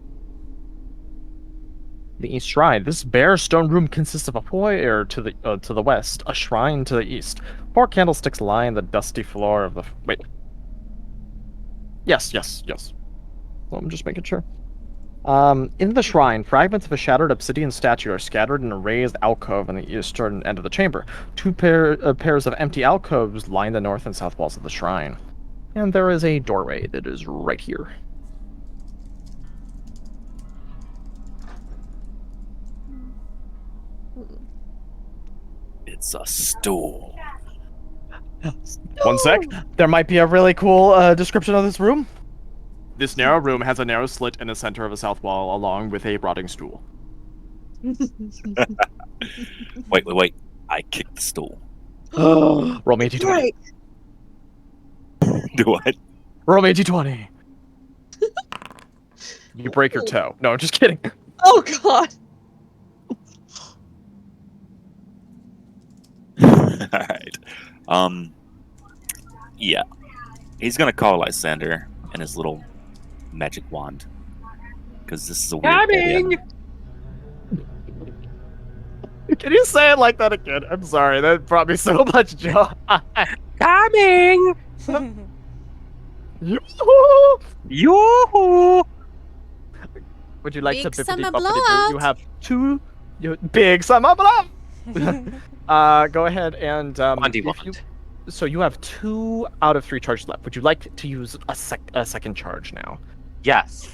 the East Shrine. This bare stone room consists of a foyer to the west, a shrine to the east. 4 candlesticks line the dusty floor of the. Wait. Yes. Well, I'm just making sure. In the shrine, fragments of a shattered obsidian statue are scattered in a raised alcove on the eastern end of the chamber. 2 pairs of empty alcoves line the north and south walls of the shrine. And there is a doorway that is right here. It's a stool. One sec. There might be a really cool description of this room. This narrow room has a narrow slit in the center of the south wall, along with a rotting stool. Wait. I kicked the stool. Roll me a d20. Right. Do what? Roll me a d20. You break your toe. No, I'm just kidding. Oh God. Alright. Yeah. He's gonna call Lysander and his little magic wand. Because this is a weird Coming! Can you say it like that again? I'm sorry, that brought me so much joy. Coming! Yoo-hoo! Yoo-hoo! Would you like Big to summer bippity-boppity-doo? blowout. You have 2 big summer blowout. Go ahead and Wandy if you, wand. so you have 2 out of 3 charges left. Would you like to use a second charge now? Yes.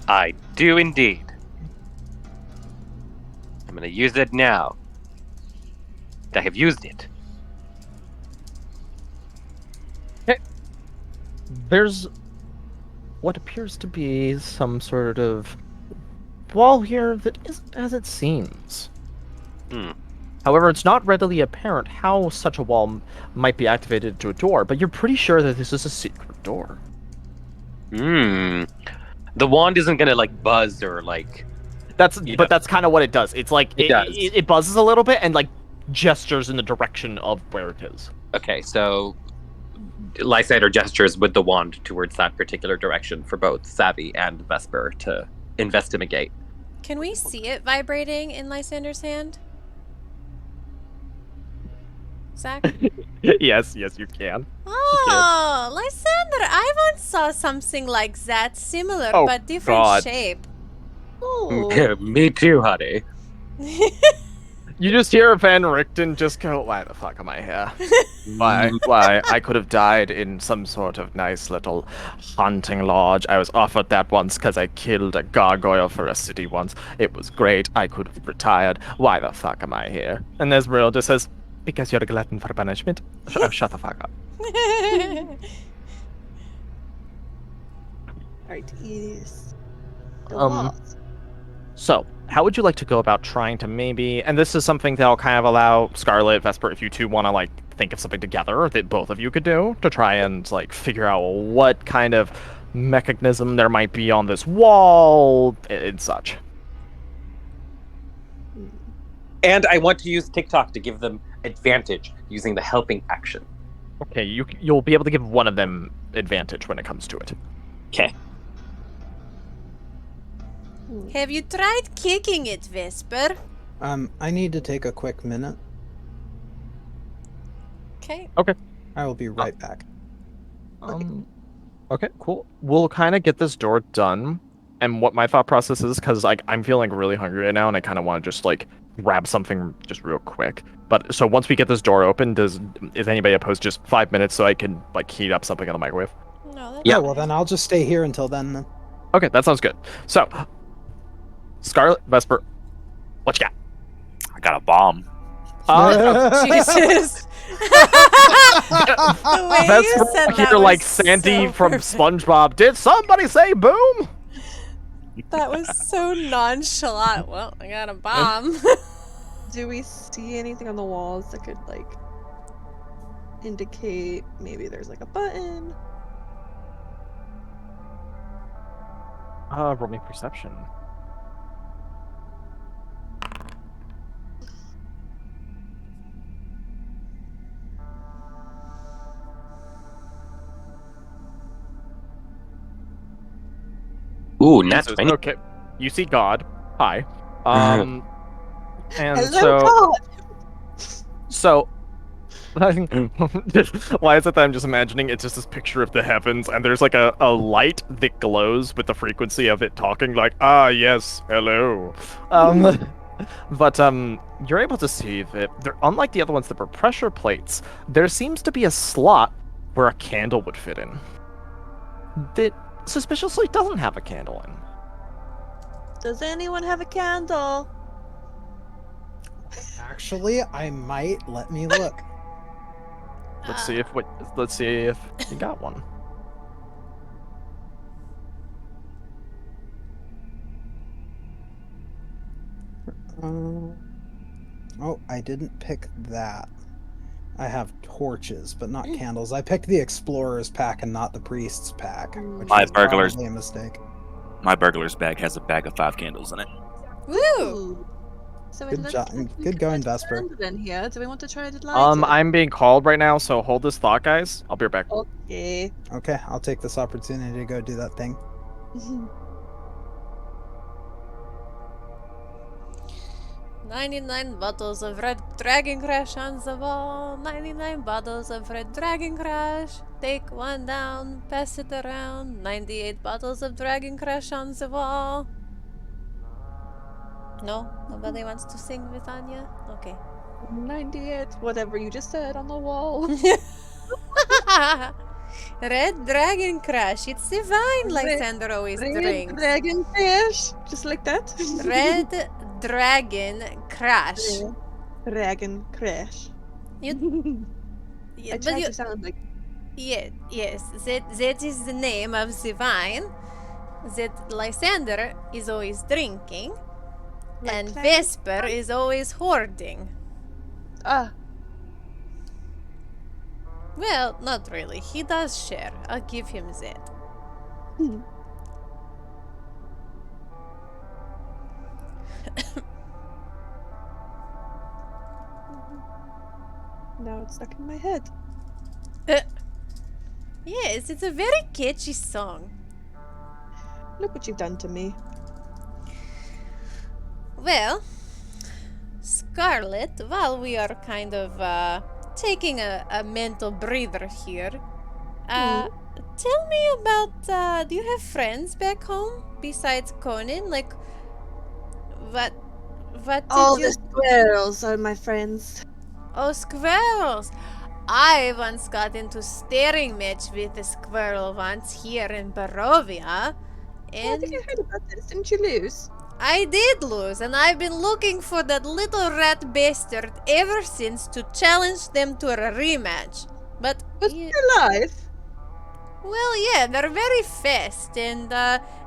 I do indeed. I'm gonna use it now. I have used it. There's what appears to be some sort of wall here that isn't as it seems. Hmm. However, it's not readily apparent how such a wall might be activated to a door, but you're pretty sure that this is a secret door. Hmm. The wand isn't gonna like buzz or like. But that's kind of what it does. It's like It does. it buzzes a little bit and like gestures in the direction of where it is. Okay, so Lysander gestures with the wand towards that particular direction for both Savvy and Vesper to investigate. Can we see it vibrating in Lysander's hand? Zach? Yes, you can. Oh, Lysander, I once saw something like that, similar Oh, but different God. shape. Oh. Me too, honey. You just hear Van Richten just go, "Why the fuck am I here? Why? I could have died in some sort of nice little hunting lodge. I was offered that once because I killed a gargoyle for a city once. It was great. I could have retired. Why the fuck am I here?" And Esmeralda just says, "Because you're a glutton for punishment. Shut the fuck up." Alright, is the Um, walls. So, how would you like to go about trying to maybe, and this is something that I'll kind of allow Scarlet, Vesper, if you two want to like think of something together that both of you could do to try and like figure out what kind of mechanism there might be on this wall and such. And I want to use TikTok to give them advantage using the helping action. Okay, you'll be able to give one of them advantage when it comes to it. Okay. Have you tried kicking it, Vesper? I need to take a quick minute. Okay. I will be right back. Okay, cool. We'll kind of get this door done. And what my thought process is, because like I'm feeling really hungry right now, and I kind of want to just like grab something just real quick. But so once we get this door open, is anybody opposed just 5 minutes so I can like heat up something in the microwave? No, that's Yeah. Oh, well then I'll just stay here until then. Okay, that sounds good. So, Scarlet, Vesper, what you got? I got a bomb. Jesus. The way you Vesper said that here was like Sandy so from perfect. SpongeBob. Did somebody say boom? That was so nonchalant. Well, I got a bomb. Do we see anything on the walls that could like indicate maybe there's like a button? Roll me perception. Ooh, nat 20. Okay, you see God. Hi. And Hello, God! so why is it that I'm just imagining it's just this picture of the heavens and there's like a light that glows with the frequency of it talking like, "Ah, yes, hello." But you're able to see that they're unlike the other ones that were pressure plates. There seems to be a slot where a candle would fit in. That suspiciously doesn't have a candle in. Does anyone have a candle? Actually, I might. Let me look. Let's see if you got one. Oh, I didn't pick that. I have torches, but not candles. I picked the explorer's pack and not the priest's pack, which My was burglars- probably a mistake. My burglar's bag has a bag of 5 candles in it. Woo! Ooh. So Good let's- job. let's Good get going, this Vesper. candle in here. Do we want to try to light it? I'm being called right now, so hold this thought, guys. I'll be right back. Okay. Okay, I'll take this opportunity to go do that thing. 99 bottles of red dragon crash on the wall. 99 bottles of red dragon crash. Take one down, pass it around. 98 bottles of dragon crash on the wall. No? Nobody wants to sing with Anya? Okay. 98, whatever you just said on the wall. Red dragon crash. It's divine, like Red- Sandra always Red drinks. dragon fish, just like that. Red dragon crash. Dragon crash. You, I yeah, but tried you, to sound like yes, that is the name of the wine that Lysander is always drinking, Like and that? Vesper is always hoarding. Ah, Well, not really. He does share. I'll give him that. hmm. Now it's stuck in my head. Yes, it's a very catchy song. Look what you've done to me. Well, Scarlet, while we are kind of taking a mental breather here, tell me about, do you have friends back home besides Conan? Like, what All did you... the squirrels are my friends. Oh, squirrels! I once got into staring match with a squirrel once here in Barovia, I and think I heard about this. Didn't you lose? I did lose, and I've been looking for that little rat bastard ever since to challenge them to a rematch. But Was yeah, he alive? well, yeah, they're very fast, and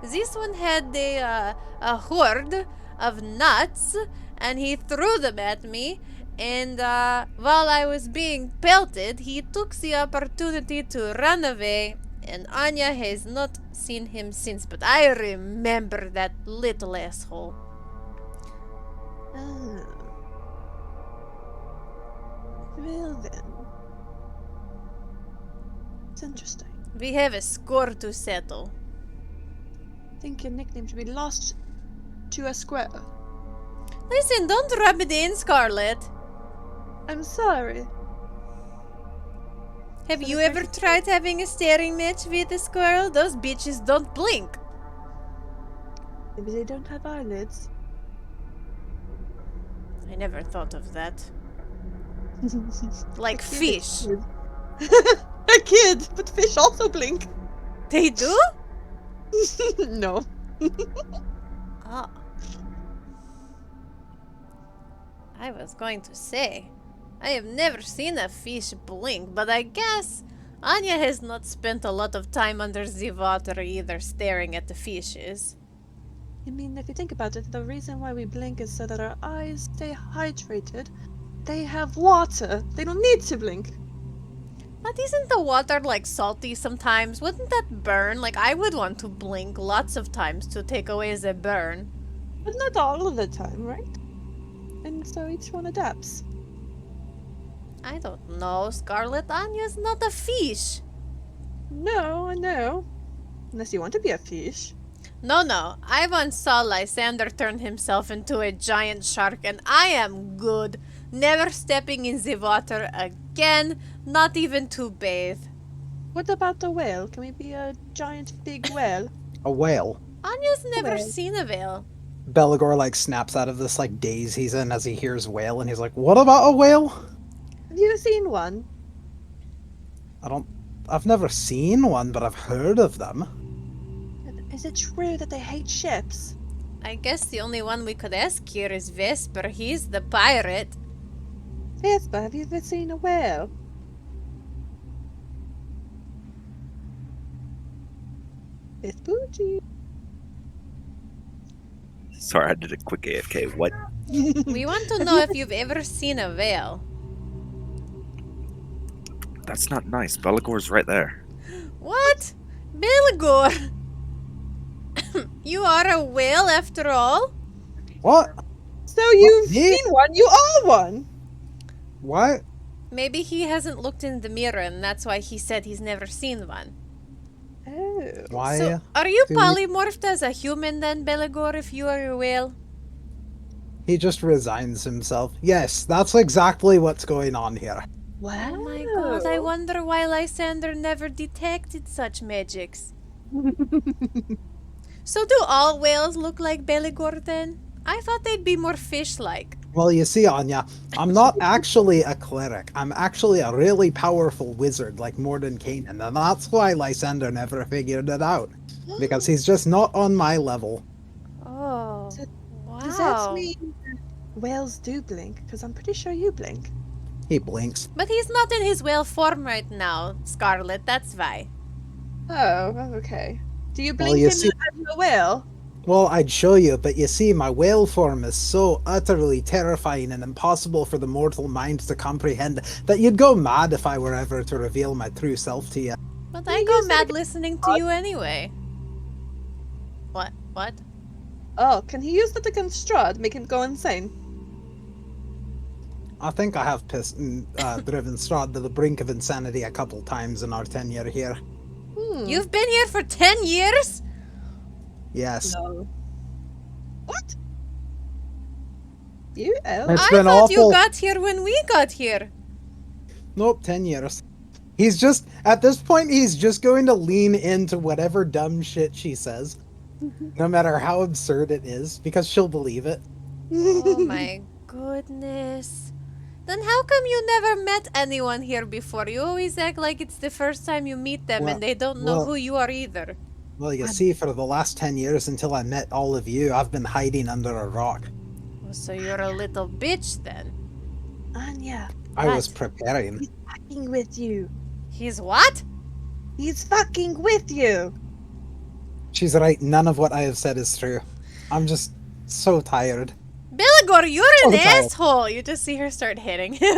this one had a horde of nuts, and he threw them at me. And while I was being pelted, he took the opportunity to run away, and Anya has not seen him since. But I remember that little asshole. Oh. Well then. It's interesting. We have a score to settle. I think your nickname should be Lost to a Squirrel. Listen, don't rub it in, Scarlet. I'm sorry. Have For you the ever record- tried having a staring match with a squirrel? Those bitches don't blink. Maybe they don't have eyelids. I never thought of that. Like A kid, fish. A kid, but fish also blink. They do? No. Ah. I was going to say, I have never seen a fish blink, but I guess Anya has not spent a lot of time under the water either staring at the fishes. I mean, if you think about it, the reason why we blink is so that our eyes stay hydrated. They have water. They don't need to blink. But isn't the water like salty sometimes? Wouldn't that burn? Like I would want to blink lots of times to take away the burn. But not all of the time, right? And so each one adapts. I don't know, Scarlet. Anya's not a fish. No, I know. Unless you want to be a fish. No. I once saw Lysander turn himself into a giant shark, and I am good. Never stepping in the water again, not even to bathe. What about the whale? Can we be a giant big whale? A whale. Anya's never Whale. seen a whale. Belagor like snaps out of this like daze he's in as he hears whale, and he's like, "What about a whale?" Have you seen one? I've never seen one, but I've heard of them. Is it true that they hate ships? I guess the only one we could ask here is Vesper. He's the pirate. Vespa, have you ever seen a whale? Vespucci. Sorry, I did a quick AFK. What? We want to know if you've ever seen a whale. That's not nice. Belagor's right there. What? Belagor! You are a whale after all? What? So you've me? seen one? You are one! What? Maybe he hasn't looked in the mirror and that's why he said he's never seen one. Oh. Why? So, are you do- polymorphed as a human then, Belagor, if you are a whale? He just resigns himself. Yes, that's exactly what's going on here. Wow. Oh my god, I wonder why Lysander never detected such magics. So do all whales look like Belagor then? I thought they'd be more fish-like. Well, you see, Anya, I'm not actually a cleric. I'm actually a really powerful wizard like Mordenkainen, and that's why Lysander never figured it out. Because he's just not on my level. Oh, So- wow. Does that mean whales do blink? Because I'm pretty sure you blink. He blinks. But he's not in his whale form right now, Scarlet, that's why. Oh, okay. Do you Well, blink you in see- as a whale? Well, I'd show you, but you see, my whale form is so utterly terrifying and impossible for the mortal mind to comprehend that you'd go mad if I were ever to reveal my true self to you. But Can I you go use that mad listening to you anyway. What? What? Oh, can he use that against Strahd? Make him go insane? I think I have driven Strahd to the brink of insanity a couple times in our tenure here. You've been here for 10 years? Yes. No. What? You elf? It's I been thought you awful. got here when we got here. Nope, 10 years. He's just, at this point, he's just going to lean into whatever dumb shit she says, no matter how absurd it is, because she'll believe it. Oh my goodness. Then how come you never met anyone here before? You always act like it's the first time you meet them Well- and they don't know well- who you are either. Well, you see, for the last 10 years until I met all of you, I've been hiding under a rock. Oh, so you're a little bitch then. Anya, I was What? preparing. he's fucking with you. He's what? He's fucking with you. She's right, none of what I have said is true. I'm just so tired. Belagor, you're an Oh, tired. asshole! You just see her start hitting him.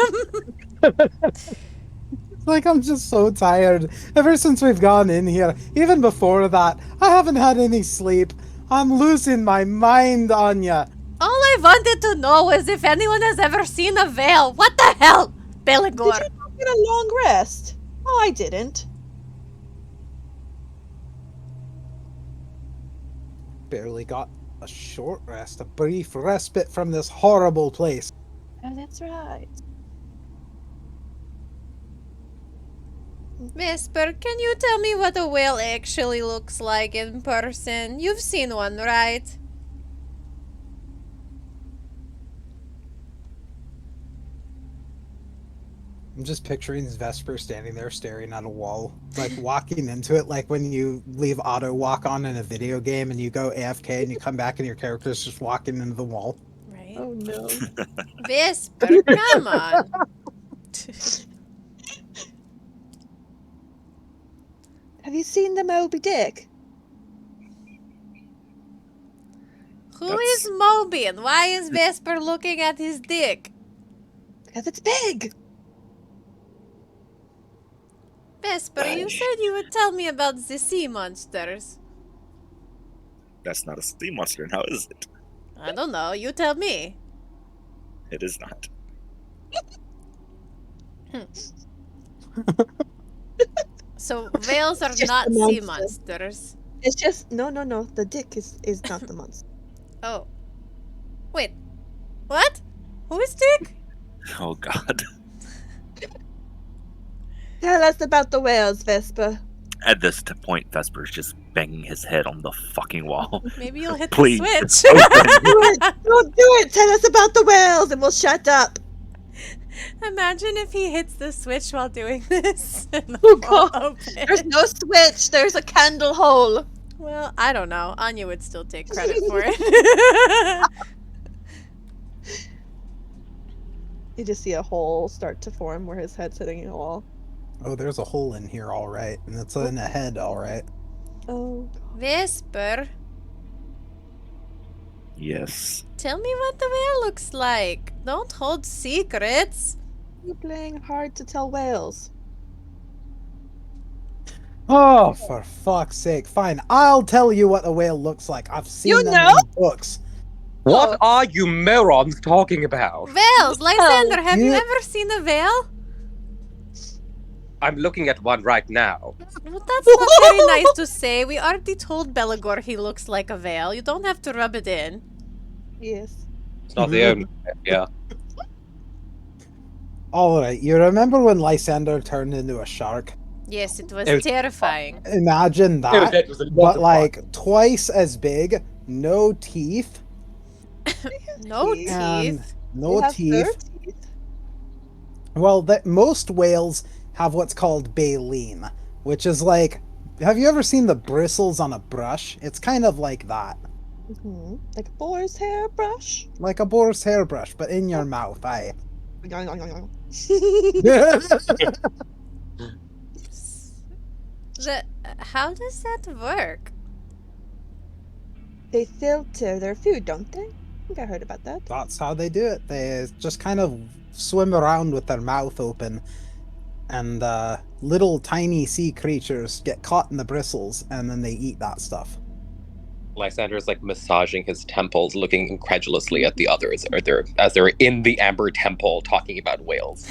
Like, I'm just so tired. Ever since we've gone in here, even before that, I haven't had any sleep. I'm losing my mind, Anya. All I wanted to know is if anyone has ever seen a veil. What the hell? Belagor. Did you not get a long rest? Oh, I didn't. Barely got a short rest, a brief respite from this horrible place. Oh, that's right. Vesper, can you tell me what a whale actually looks like in person? You've seen one, right? I'm just picturing Vesper standing there staring at a wall, like walking into it, like when you leave auto walk on in a video game and you go AFK and you come back and your character's just walking into the wall. Right. Oh no. Vesper, come on. Have you seen the Moby Dick? Who is Moby and why is Vesper looking at his dick? Because it's big. Vesper, you said you would tell me about the sea monsters. That's not a sea monster, now is it? I don't know, you tell me. It is not. So whales are Just not a sea monster. monsters. It's just no. The dick is not the monster. Oh. Wait. What? Who is Dick? Oh god. Tell us about the whales, Vesper. At this point, Vesper's just banging his head on the fucking wall. Maybe you'll hit Please, the just switch. Do it! Don't do it! Tell us about the whales, and we'll shut up. Imagine if he hits the switch while doing this. and the Oh, wall God. opens. There's no switch. There's a candle hole. Well, I don't know. Anya would still take credit for it. You just see a hole start to form where his head's hitting a wall. Oh, there's a hole in here, all right, and it's in a head, all right. Oh. Vesper, Yes. tell me what the whale looks like. Don't hold secrets. You're playing hard to tell whales. Oh, for fuck's sake! Fine, I'll tell you what a whale looks like. I've seen You them know? in books. What are you morons talking about? Whales, Lysander, have you you- ever seen a whale? I'm looking at one right now. Well, that's not very nice to say. We already told Belagor he looks like a whale. You don't have to rub it in. Yes. It's not the only. Yeah. All right, you remember when Lysander turned into a shark? Yes, it was It was- terrifying. Imagine that, That was a lot but of like twice as big, no teeth, No Teeth. and teeth. no They have teeth. fur teeth. Well, that most whales have what's called baleen, which is like, have you ever seen the bristles on a brush? It's kind of like that, Mhm. Like a boar's hairbrush. like a boar's hairbrush, but in your mouth. Aye. How does that work? They filter their food, don't they? I think I heard about that. That's how they do it. They just kind of swim around with their mouth open, and little tiny sea creatures get caught in the bristles, and then they eat that stuff. Lysander is like massaging his temples, looking incredulously at the others as they're in the amber temple talking about whales.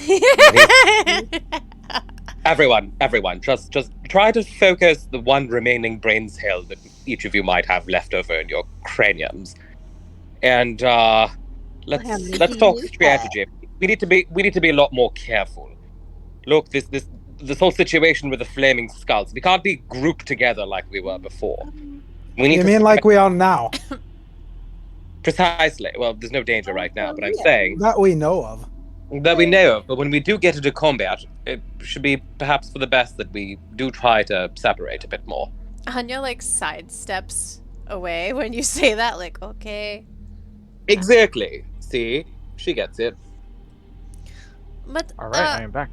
Everyone, just try to focus the one remaining brain cell that each of you might have left over in your craniums, and let's talk strategy. We need to be a lot more careful. Look, this whole situation with the flaming skulls. We can't be grouped together like we were before. We need You to mean like we are now? Precisely. Well, there's no danger right now, but I'm saying That we know of. that we know of. But when we do get into combat, it should be perhaps for the best that we do try to separate a bit more. Anya like sidesteps away when you say that, like, okay. Exactly. See? She gets it. But Alright, I am back.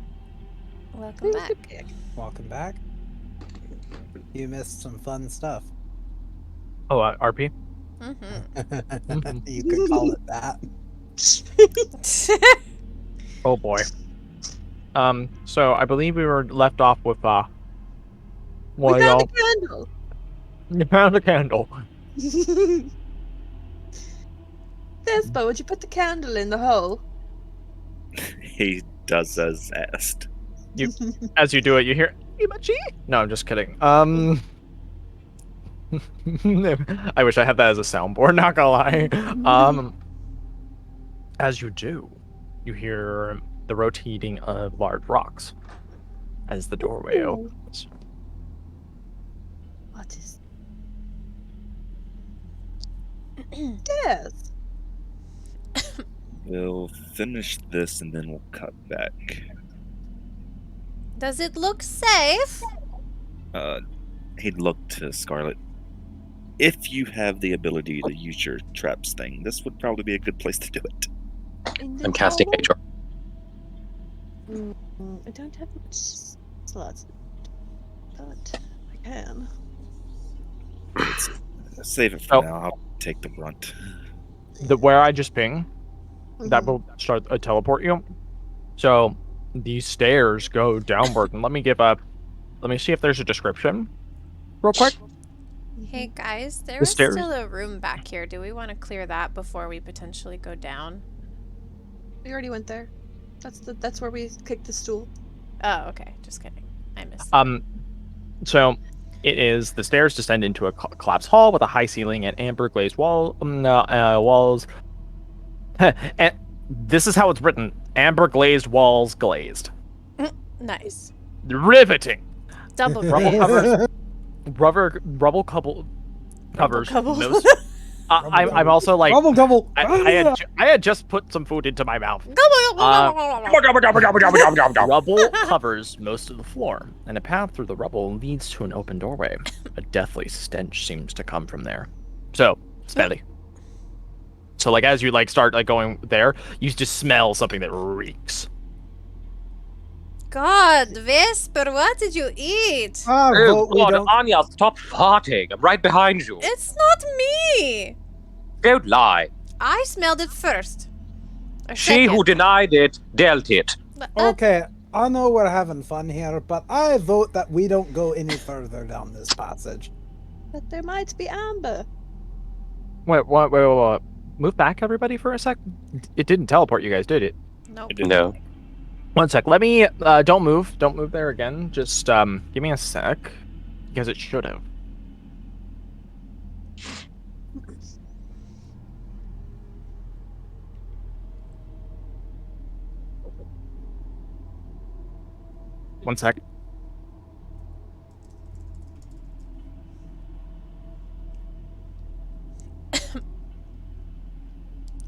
welcome back. Welcome back. You missed some fun stuff. Oh, RP? Mm-hmm. You could call it that. Oh boy. So I believe we were left off with We well, found y'all. a candle. You found a candle. Vespa, would you put the candle in the hole? He does as asked. As you do it, you hear Imachi? No, I'm just kidding. I wish I had that as a soundboard, not gonna lie. As you do, you hear the rotating of large rocks as the doorway Ooh. opens. What is... Yes. We'll finish this and then we'll cut back. Does it look safe? He'd look to Scarlet. If you have the ability to use your traps thing, this would probably be a good place to do it. In the I'm casting hole? nature. I don't have much slots, but I can. Save it for Oh. now. I'll take the brunt. Where I just ping, that Mhm. will start a teleport you. So these stairs go downward, and let me see if there's a description, real quick. Hey guys, there The is stairs? still a room back here. Do we want to clear that before we potentially go down? We already went there. That's where we kicked the stool. Oh, okay. Just kidding. I missed. So it is the stairs descend into a collapsed hall with a high ceiling and amber glazed walls. And this is how it's written: amber glazed walls glazed. Nice. Riveting. Double Rubble glazed. covers. Rubble covers Rubble. most. I'm also like Double, double. I had just put some food into my mouth. Rubble covers most of the floor, and a path through the rubble leads to an open doorway. A deathly stench seems to come from there. So, smelly. So, like, as you start going there, you just smell something that reeks. God, Vesper, what did you eat? Oh we God, don't... Anya, stop farting! I'm right behind you. It's not me. Don't lie. I smelled it first. Or She who second. denied it dealt it. Okay, I know we're having fun here, but I vote that we don't go any further down this passage. But there might be amber. Wait. Move back, everybody, for a sec. It didn't teleport you guys, did it? Nope. No. One sec. Let me. Don't move. Don't move there again. Just give me a sec, because it should have. One sec.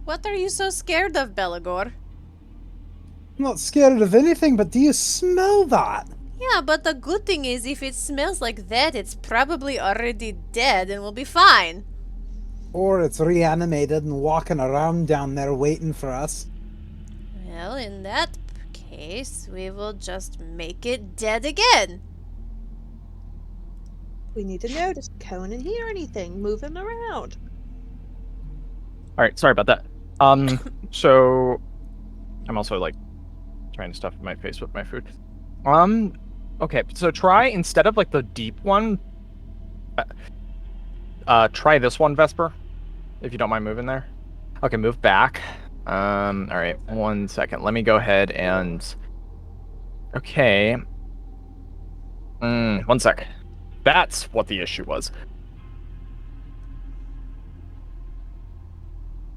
What are you so scared of, Belagor? I'm not scared of anything, but do you smell that? Yeah, but the good thing is if it smells like that, it's probably already dead and we'll be fine. Or it's reanimated and walking around down there waiting for us. Well, in that case, we will just make it dead again. We need to know, does Conan hear anything? Move him around. All right, sorry about that. So I'm also like trying to stuff my face with my food. Okay, so try instead of like the deep one, try this one, Vesper, if you don't mind moving there. Okay, move back. All right, 1 second. Let me go ahead and. Okay. 1 sec. That's what the issue was.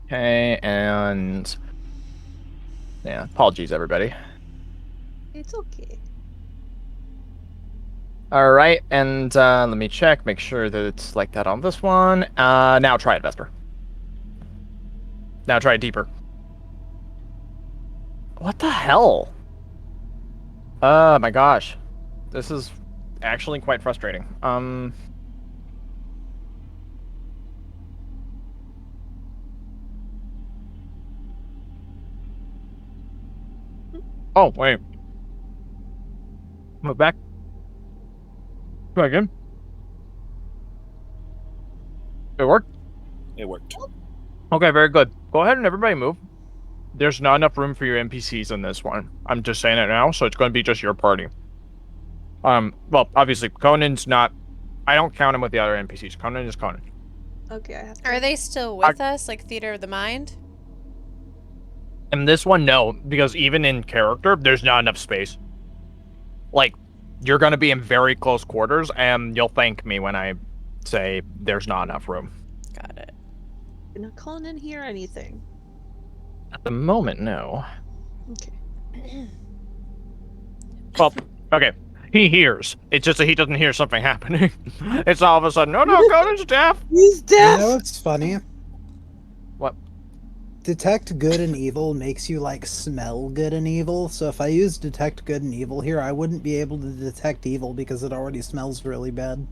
Okay, and yeah, apologies, everybody. It's okay. All right, and let me check, make sure that it's like that on this one. Now try it, Vesper. Now try it deeper. What the hell? Oh my gosh, this is actually quite frustrating. Oh wait. Move back. Try again. It worked? It worked. Okay, very good. Go ahead and everybody move. There's not enough room for your NPCs in this one. I'm just saying it now, so it's going to be just your party. Well, obviously, Conan's not... I don't count him with the other NPCs. Conan is Conan. Okay, I have to. Are they still with us, like Theater of the Mind? And this one, no, because even in character, there's not enough space. Like, you're going to be in very close quarters, and you'll thank me when I say there's not enough room. Got it. You're not calling in here or anything. At the moment, no. Okay. Well, okay. He hears. It's just that he doesn't hear something happening. It's all of a sudden, no, Conan's deaf. He's deaf! You know what's funny? What? Detect good and evil makes you, like, smell good and evil. So if I use detect good and evil here, I wouldn't be able to detect evil because it already smells really bad.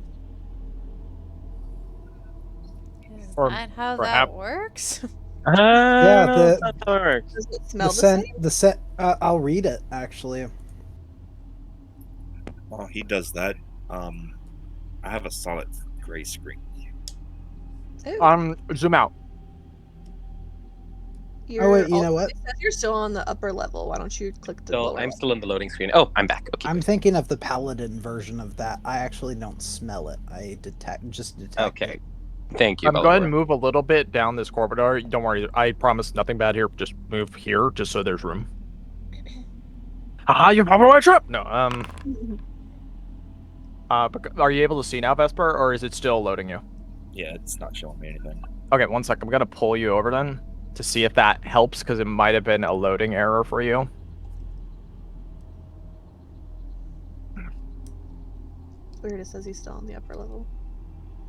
Is Or that how perhaps- that works? Yeah, the- that's how it works. Does it smell the scent, same? the scent. I'll read it actually. While he does that, I have a solid gray screen. Ooh, Zoom out. wait, you know what? It says you're still on the upper level. Why don't you click the So lower I'm level? still in the loading screen. Oh, I'm back. Okay. I'm thinking of the paladin version of that. I actually don't smell it. I detect Okay. it. Thank you. Go ahead and Oliver. move a little bit down this corridor. Don't worry, I promise nothing bad here. Just move here, just so there's room. Haha, you probably my trip. No, but are you able to see now, Vesper, or is it still loading you? Yeah, it's not showing me anything. Okay, 1 sec. I'm gonna pull you over then to see if that helps, because it might have been a loading error for you. Weird, it says he's still on the upper level.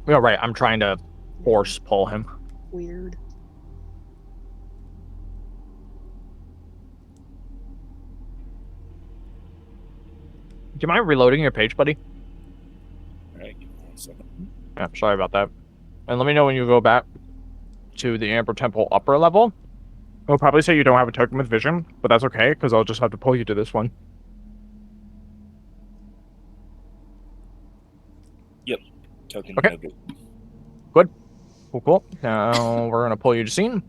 Oh, right. I'm trying to force pull him. Weird. Do you mind reloading your page, buddy? Alright, give me 1 second. Yeah, sorry about that. And let me know when you go back to the Amber Temple upper level. It'll probably say you don't have a token with vision, but that's okay, because I'll just have to pull you to this one. Token. Okay. No good. Cool. Now we're gonna pull you to scene.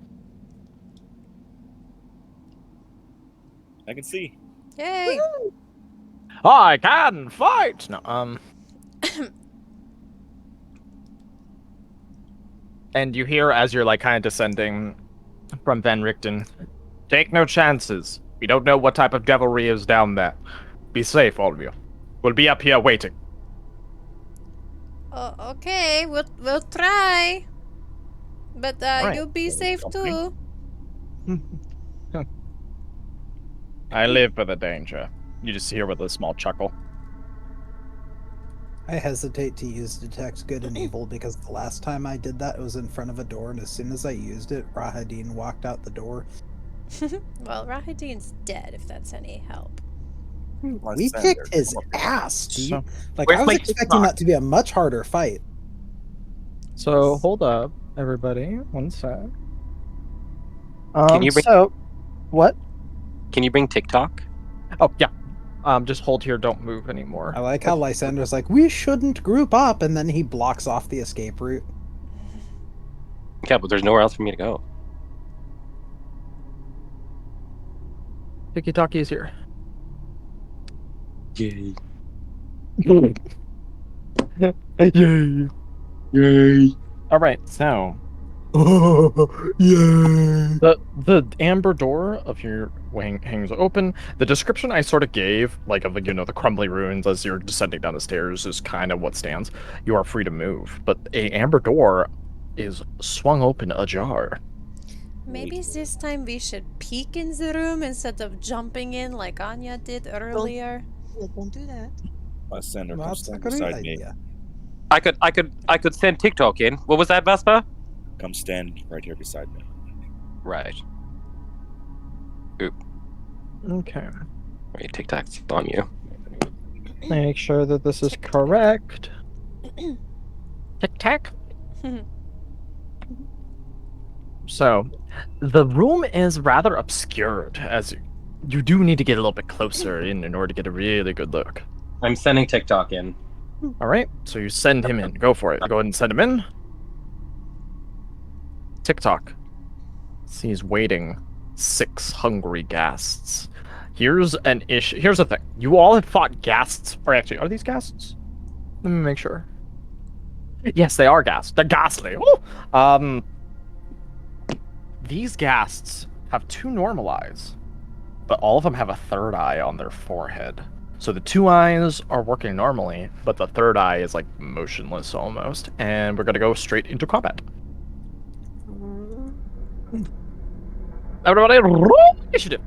I can see. Yay! I can fight! No, And you hear as you're like kind of descending from Van Richten, take no chances. We don't know what type of devilry is down there. Be safe, all of you. We'll be up here waiting. Okay, we'll try. But Right. you be safe too. I live for the danger. You just hear with a small chuckle. I hesitate to use detect good and evil because the last time I did that, it was in front of a door, and as soon as I used it, Rahadin walked out the door. Well, Rahadin's dead, if that's any help. We kicked his ass. So, Like, where's I was my expecting TikTok? that to be a much harder fight. So hold up, everybody. 1 sec. Can you bring- So, what? Can you bring TikTok? Oh yeah. Just hold here. Don't move anymore. I like how Lysander's like, we shouldn't group up, and then he blocks off the escape route. Yeah, but there's nowhere else for me to go. Tiki-Taki is here. Yay. Yay. Yay. All right, so Yay! the amber door of your wing hangs open. The description I sort of gave, like of the crumbly ruins as you're descending down the stairs, is kind of what stands. You are free to move, but a amber door is swung open ajar. Maybe this time we should peek in the room instead of jumping in like Anya did earlier. Yeah, don't do that. Lysander, come That's a stand great beside me. idea. I could send TikTok in. What was that, Vespa? Come stand right here beside me. Right. Okay. Wait, TikTok's on you. Make sure that this is correct. Tic-tac. So, the room is rather obscured, as you do need to get a little bit closer in order to get a really good look. I'm sending TikTok in. All right, so you send him in. Go for it. Go ahead and send him in. TikTok sees waiting 6 hungry ghasts. Here's an issue. Here's the thing. You all have fought ghasts. Or actually, are these ghasts? Let me make sure. Yes, they are ghasts. They're ghastly. Ooh! These ghasts have 2 normal eyes, but all of them have a 3rd eye on their forehead. So the 2 eyes are working normally, but the 3rd eye is like motionless almost. And we're gonna go straight into combat. Everybody, roll initiative.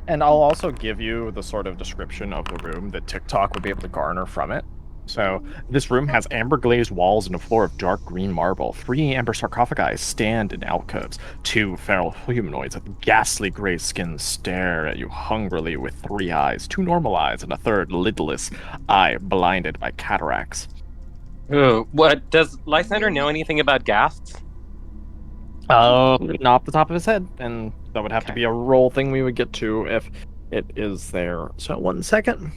And I'll also give you the sort of description of the room that TikTok would be able to garner from it. So, this room has amber glazed walls and a floor of dark green marble. 3 amber sarcophagi stand in alcoves. 2 feral humanoids with ghastly gray skin stare at you hungrily with 3 eyes, 2 normal eyes, and a 3rd lidless eye blinded by cataracts. Ooh, what does Lysander know anything about ghasts? Not off the top of his head, and that would have to be a roll thing we would get to if it is there. So 1 second.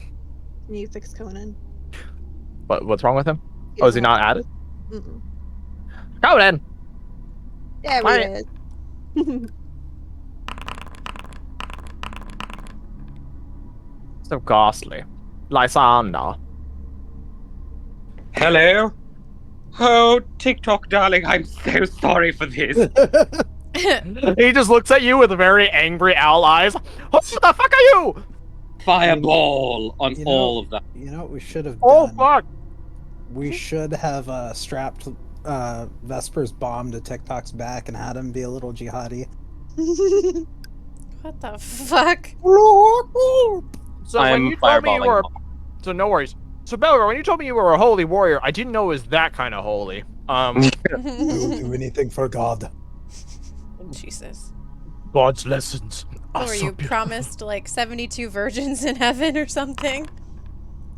Can you fix Conan? What's wrong with him? Oh, is he not added? Mm-mm. Conan! Yeah, Fine. we did. So ghastly. Lysander. Hello? Oh, TikTok, darling, I'm so sorry for this. He just looks at you with very angry owl eyes. Who the fuck are you? Fireball on You know- all of that. You know what we should have Oh done? fuck! We should have strapped Vesper's bomb to TikTok's back and had him be a little jihadi. What the fuck? So when I'm you told me you fireballing were, them. so no worries. So Belgar, when you told me you were a holy warrior, I didn't know it was that kind of holy. We'll do anything for God. Jesus. God's lessons. What were you promised like 72 virgins in heaven or something?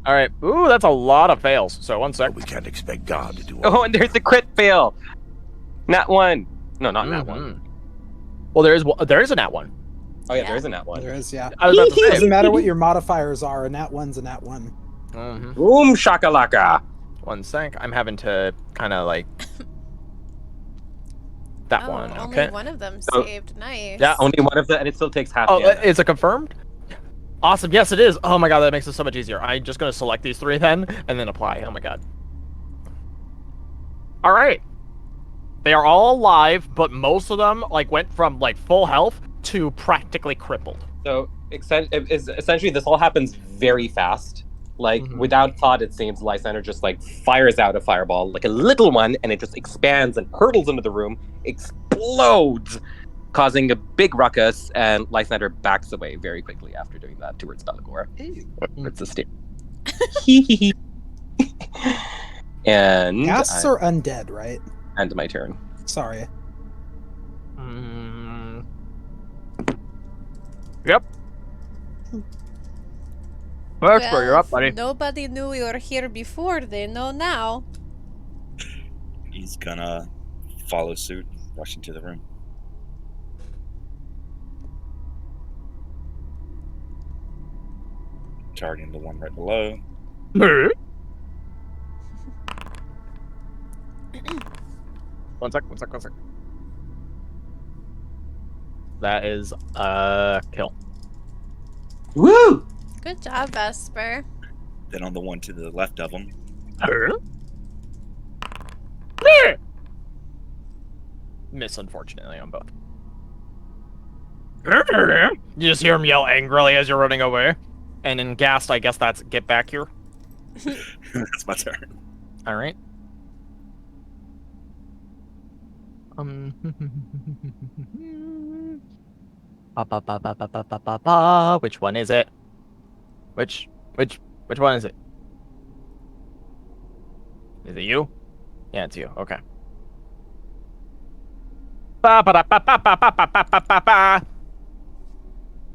All right. Ooh, that's a lot of fails. So 1 sec. We can't expect God to do all Oh, and there's a crit fail. Nat 1. No, not Nat 1. Mhm. Well, there is a nat 1. Oh, yeah, Yeah. there is a Nat 1. There is, yeah. I was about to say. Doesn't matter what your modifiers are, a nat 1's a nat 1. Mhm. Boom shakalaka. 1 sec. I'm having to kind of like that Oh, one. only Okay. one of them Oh. saved. Nice. Yeah, only one of the, and it still takes half Oh, damage. is it confirmed? Awesome. Yes, it is. Oh my god, that makes it so much easier. I'm just gonna select these 3 then, and then apply. Oh my god. All right. They are all alive, but most of them like went from like full health to practically crippled. So essentially, this all happens very fast. Like, Mhm. without thought, it seems Lysander just like fires out a fireball, like a little one, and it just expands and hurtles into the room, explodes, causing a big ruckus, and Lysander backs away very quickly after doing that towards Belagor. It's a steer. And Ghasts are undead, right? end my turn. Sorry. Yep. Expert, you're up, buddy. Nobody knew you were here before. They know now. He's gonna follow suit, rush into the room. Targeting the one right below. One sec. That is kill. Woo! Good job, Vesper. Then on the one to the left of him, Miss, unfortunately, on both. You just hear him yell angrily as you're running away. And in Ghast, I guess that's get back here. that's my turn. All right. Which one is it? Which one is it? Is it you? Yeah, it's you. Okay.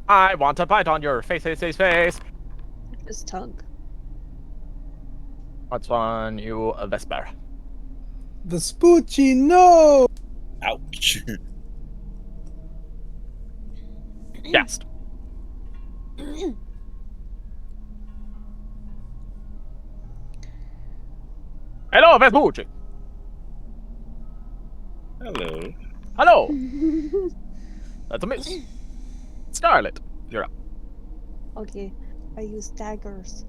I want to bite on your face. His tongue. What's on you, Vesper? Vespucci, no! Ouch. Ghast. Hello, Vespucci. Hello. Hello. That's a miss. Scarlet, you're up. Okay, I use daggers.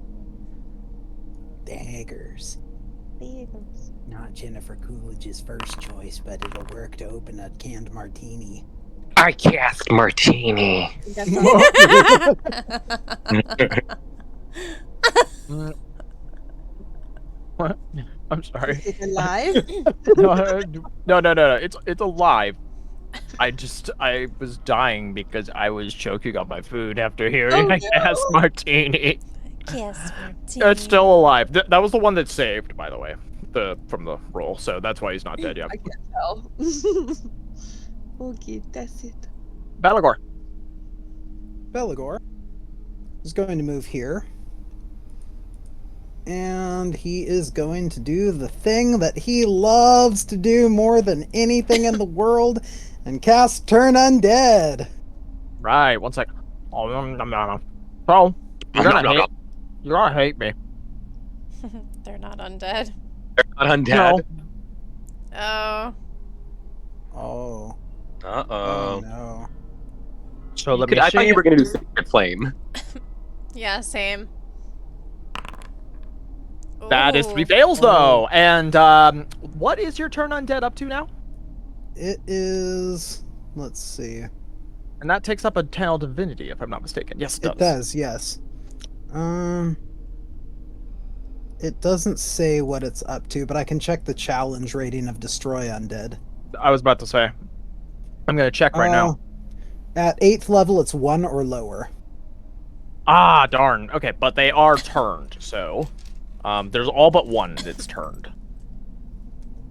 Daggers. Daggers. Not Jennifer Coolidge's first choice, but it'll work to open a canned martini. I cast Martini. That's not What? I'm sorry. Is it alive? No. It's alive. I was dying because I was choking on my food after hearing I cast Martini. Yes, Martini. It's still alive. That was the one that saved, by the way, from the roll. So that's why he's not dead yet. I can't tell. Okay, that's it. Balagor. Belagor is going to move here. And he is going to do the thing that he loves to do more than anything in the world and cast Turn Undead. Right. 1 sec. Oh, no. So you're gonna hate me. They're not undead. They're not undead. Oh. Oh. Uh-oh. Oh no. So let me I thought see. you were going to do Sacred Flame. Yeah, same. That is 3 Ooh. fails though. And what is your Turn Undead up to now? It is. Let's see. And that takes up a Channel Divinity, if I'm not mistaken. Yes, It does, yes. It doesn't say what it's up to, but I can check the challenge rating of Destroy Undead. I was about to say. I'm gonna check right now. At 8th level, it's 1 or lower. Ah, darn. Okay, but they are turned, so there's all but one that's turned.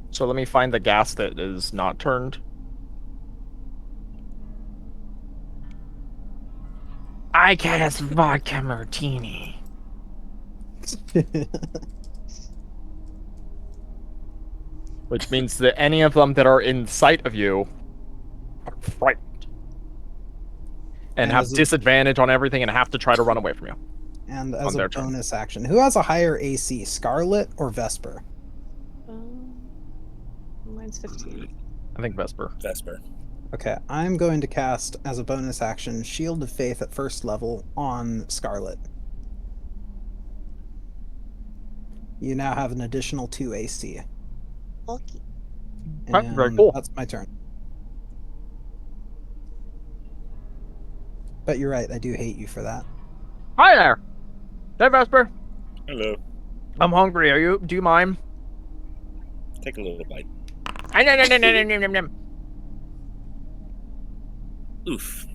So let me find the gas that is not turned. I cast vodka martini. Which means that any of them that are in sight of you are frightened. And have disadvantage on everything and have to try to run away from you. And as a bonus action, who has a higher AC, Scarlet or Vesper? Mine's 15. I think Vesper. Vesper. Okay, I'm going to cast, as a bonus action, Shield of Faith at 1st level on Scarlet. You now have an additional 2 AC. Okay. And very cool. That's my turn. But you're right, I do hate you for that. Hi there! Hey, Vesper. Hello. I'm hungry. Do you mind? Take a little bite. Oof.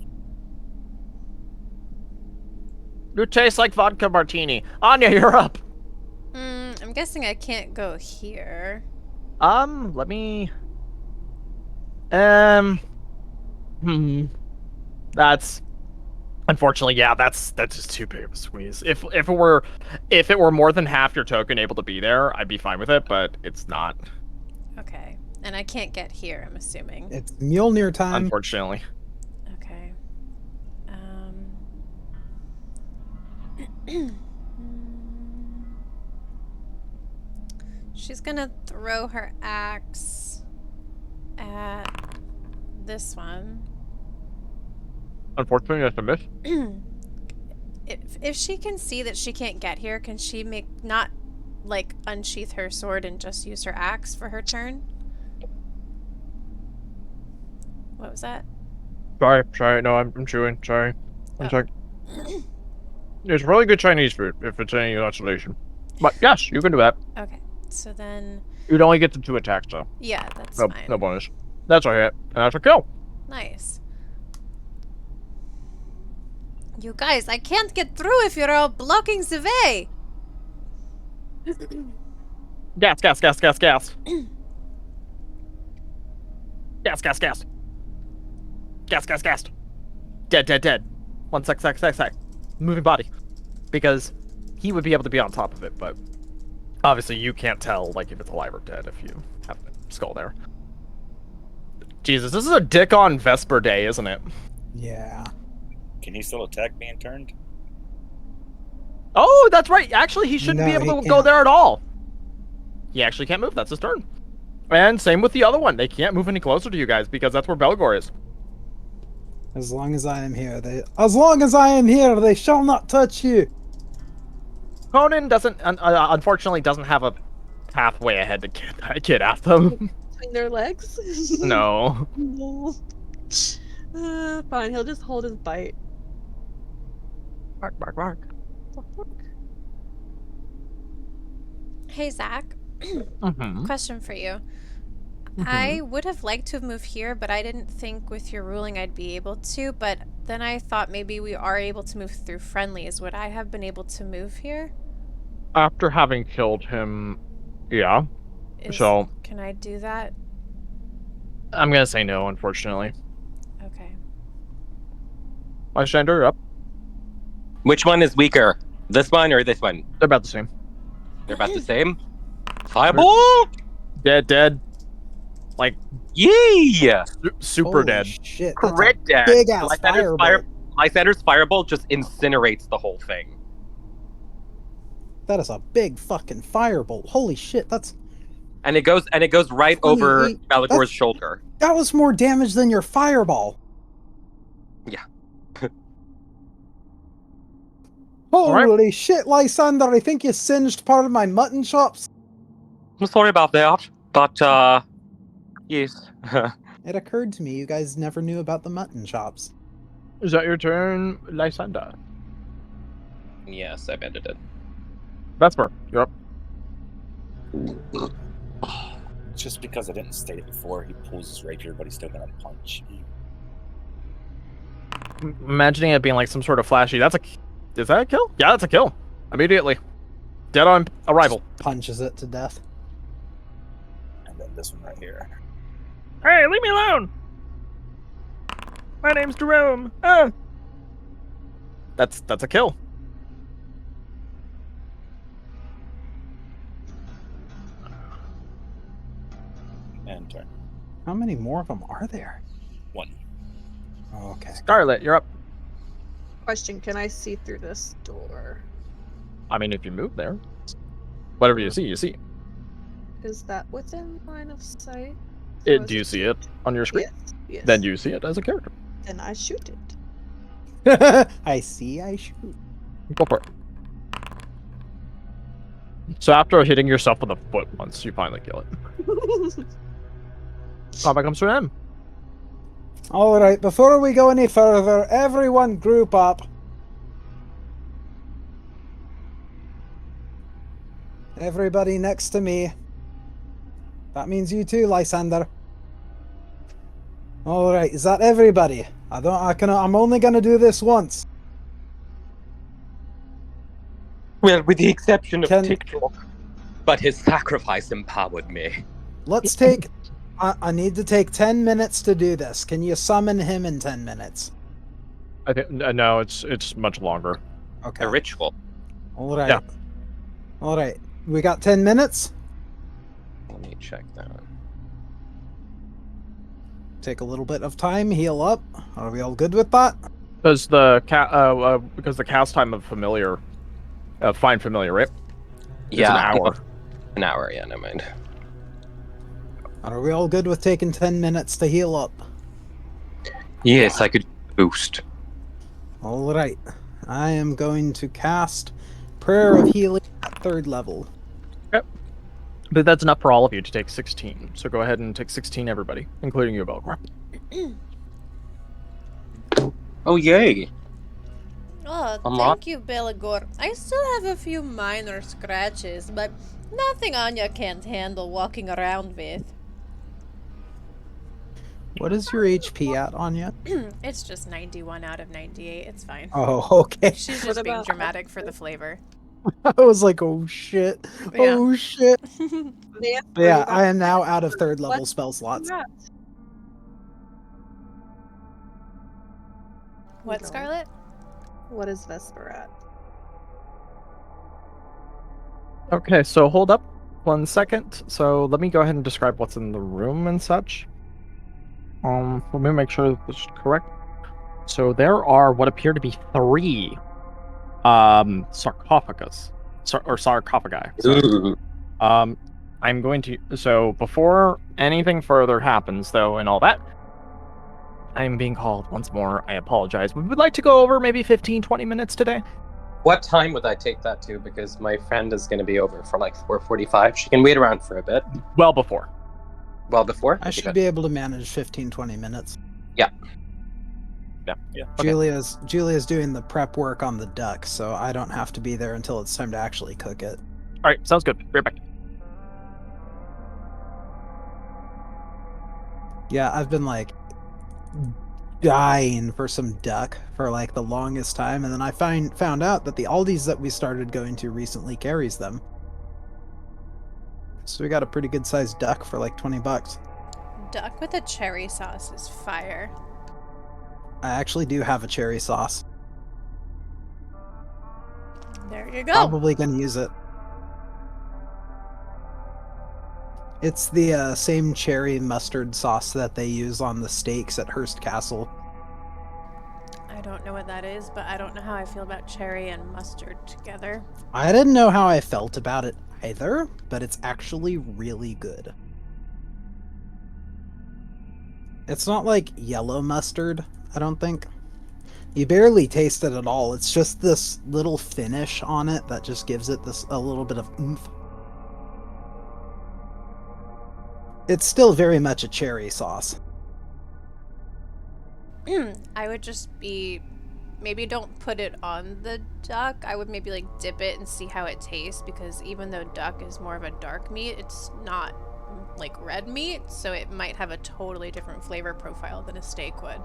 You taste like vodka martini. Anya, you're up. I'm guessing I can't go here. Let me. That's unfortunately, yeah. That's just too big of a squeeze. If it were more than half your token able to be there, I'd be fine with it. But it's not. Okay, and I can't get here. I'm assuming. It's Mjolnir time. Unfortunately. Okay. She's gonna throw her axe at this one. Unfortunately, that's a miss. If she can see that she can't get here, can she not like unsheath her sword and just use her axe for her turn? What was that? Sorry, no, I'm chewing, sorry. One Oh. sec. It's really good Chinese food, if it's any consolation. But yes, you can do that. Okay, so then You'd only get the 2 attacks, though. yeah, that's No, fine. no bonus. That's a hit, and that's a kill. Nice. You guys, I can't get through if you're all blocking the way. Gas. Gas. Dead. 1 sec. Moving body. Because he would be able to be on top of it, but obviously you can't tell like if it's alive or dead if you have the skull there. Jesus, this is a dick on Vesper Day, isn't it? Yeah. Can he still attack being turned? Oh, that's right. Actually, he shouldn't be No, able he to go can't. there at all. He actually can't move. That's his turn. And same with the other one. They can't move any closer to you guys because that's where Belgor is. As long as I am here, they shall not touch you. Conan doesn't, unfortunately, doesn't have a pathway ahead to get at them. Between their legs? No. No. Fine, he'll just hold his bite. Bark. Hey, Zach. Mm-hmm. Question for you. I would have liked to have moved here, but I didn't think with your ruling I'd be able to. But then I thought maybe we are able to move through friendlies. Would I have been able to move here? After having killed him, yeah. So Can I do that? I'm gonna say no, unfortunately. Okay. Lysander, you're up. Which one is weaker? This one or this one? They're about the same. They're about the same. Fireball! Dead. Like, Yeah! super Holy dead. Shit, that's a Correct, Dad. big ass Lysander's fireball. Lysander's fireball just incinerates the whole thing. That is a big fucking fireball. Holy shit, And it goes right over 28. Malagor's That's- shoulder. that was more damage than your fireball. Yeah. Holy shit, Lysander, I think you singed part of my mutton chops. I'm sorry about that, but yes. It occurred to me you guys never knew about the mutton chops. Is that your turn, Lysander? Yes, I bended it. Vesper, you're up. Just because I didn't state it before, he pulls his rapier, but he's still gonna punch. Imagining it being like some sort of flashy. Is that a kill? Yeah, that's a kill. Immediately. Dead on arrival. Just punches it to death. And then this one right here. Hey, leave me alone! My name's Jerome. That's a kill. And turn. How many more of them are there? One. Oh, okay. Scarlet, you're up. Question, can I see through this door? I mean, if you move there, whatever you see, you see. Is that within line of sight? Do you see it on your screen? Yes. Then you see it as a character. Then I shoot it. I shoot. Go for it. So after hitting yourself with a foot once, you finally kill it. Combat comes to an end. Alright, before we go any further, everyone group up. Everybody next to me. That means you too, Lysander. Alright, is that everybody? I'm only gonna do this once. Well, with the exception of Can- TikTok. But his sacrifice empowered me. Let's take... I need to take 10 minutes to do this. Can you summon him in 10 minutes? I think no, it's much longer. Okay. A ritual. Alright. Yeah. Alright. We got 10 minutes? Let me check that. Take a little bit of time, heal up. Are we all good with that? Because the cast time of familiar, find familiar, right? It's Yeah, an hour. An hour, yeah, never mind. Are we all good with taking 10 minutes to heal up? Yes, I could boost. All right. I am going to cast Prayer of Healing at 3rd level. But that's enough for all of you to take 16. So go ahead and take 16, everybody, including you, Belgor. Oh, yay. Oh, Unlock. thank you, Belagor. I still have a few minor scratches, but nothing Anya can't handle walking around with. What is your HP at, Anya? It's just 91 out of 98. It's fine. Oh, okay. She's What just being about- dramatic for the flavor. I was like, oh shit. Yeah. Oh shit. They asked But yeah, what I am about- now out of 3rd level What? spell slots. What, Go on. Scarlet? What is Vesper at? Okay, so hold up 1 second. So let me go ahead and describe what's in the room and such. Let me make sure that this is correct. So there are what appear to be 3 sarcophagus. Or sarcophagi. Sorry. Ooh. I'm going to. So before anything further happens, though, and all that, I'm being called once more. I apologize. We would like to go over maybe 15, 20 minutes today. What time would I take that to? Because my friend is going to be over for like 4:45. She can wait around for a bit. Well before. Well before? I should be able to manage 15-20 minutes. Yeah. Okay. Julia's doing the prep work on the duck, so I don't have to be there until it's time to actually cook it. All right, sounds good. Right back. Yeah, I've been like dying for some duck for like the longest time, and then I found out that the Aldi's that we started going to recently carries them. So we got a pretty good sized duck for like $20. Duck with a cherry sauce is fire. I actually do have a cherry sauce. There you go. Probably gonna use it. It's the same cherry mustard sauce that they use on the steaks at Hearst Castle. I don't know what that is, but I don't know how I feel about cherry and mustard together. I didn't know how I felt about it either, but it's actually really good. It's not like yellow mustard, I don't think. You barely taste it at all. It's just this little finish on it that just gives it a little bit of oomph. It's still very much a cherry sauce. I would just be... Maybe don't put it on the duck. I would maybe like dip it and see how it tastes, because even though duck is more of a dark meat, it's not like red meat, so it might have a totally different flavor profile than a steak would.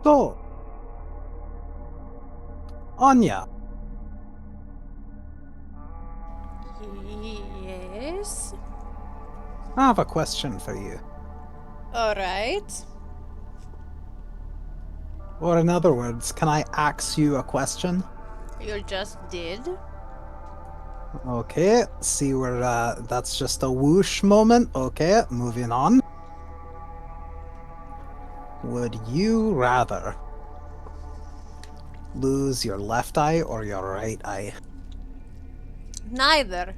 So, Anya, Yes? I have a question for you. Alright. Or in other words, can I ask you a question? You just did? Okay, see where that's just a whoosh moment. Okay, moving on. Would you rather lose your left eye or your right eye? Neither.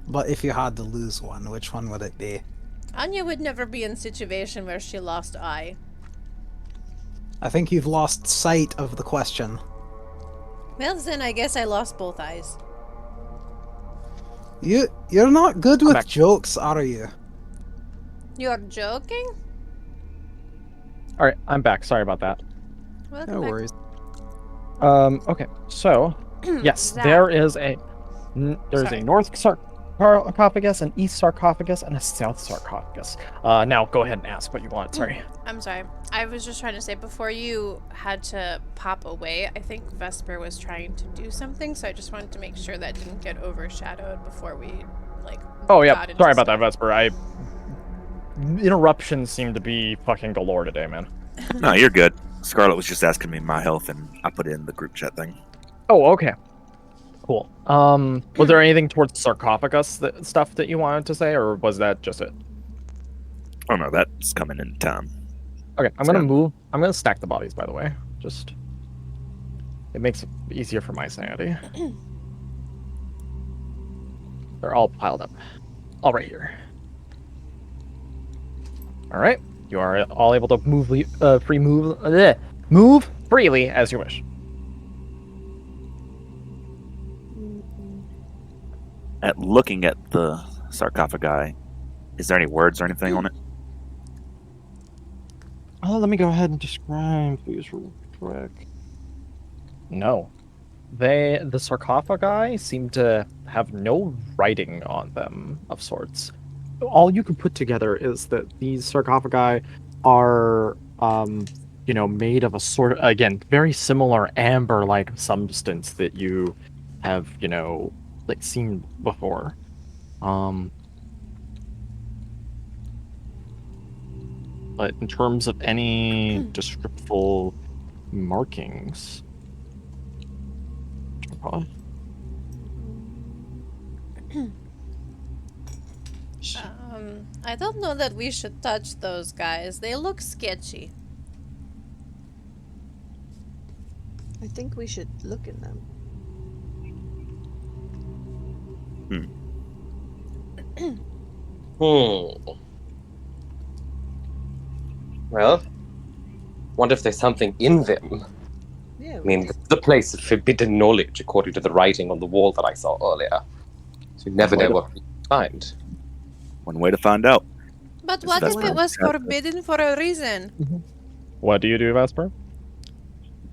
But if you had to lose one, which one would it be? Anya would never be in a situation where she lost eye. I think you've lost sight of the question. Well, then I guess I lost both eyes. You're not good with back. jokes, are you? You're joking? All right, I'm back. Sorry about that. Welcome No back. worries. Okay. So, yes, Zach. there is a Sorry. north sarcophagus, an east sarcophagus, and a south sarcophagus. Now go ahead and ask what you want. Sorry. I'm sorry. I was just trying to say, before you had to pop away, I think Vesper was trying to do something, so I just wanted to make sure that didn't get overshadowed before we, like, Oh yeah, got into sorry about that, stuff. Vesper. Interruptions seem to be fucking galore today, man. No, you're good. Scarlet was just asking me my health, and I put it in the group chat thing. Oh, okay. Cool. Was there anything towards sarcophagus stuff that you wanted to say, or was that just it? Oh no, that's coming in time. Okay, I'm gonna stack the bodies, by the way. Just it makes it easier for my sanity. They're all piled up. All right here. All right, you are all able to move freely as you wish. At looking at the sarcophagi, is there any words or anything on it? Let me go ahead and describe these real quick. No. The sarcophagi seem to have no writing on them of sorts. All you can put together is that these sarcophagi are, made of a sort of, again, very similar amber-like substance that you have, seen before. But in terms of any descriptive markings, I don't know that we should touch those guys. They look sketchy. I think we should look in them. Well, wonder if there's something in them. Yeah. I mean, the place of forbidden knowledge, according to the writing on the wall that I saw earlier. So you never know what we find. One way to find out. But Is what if Vesper it was happy? forbidden for a reason? what do you do, Vesper?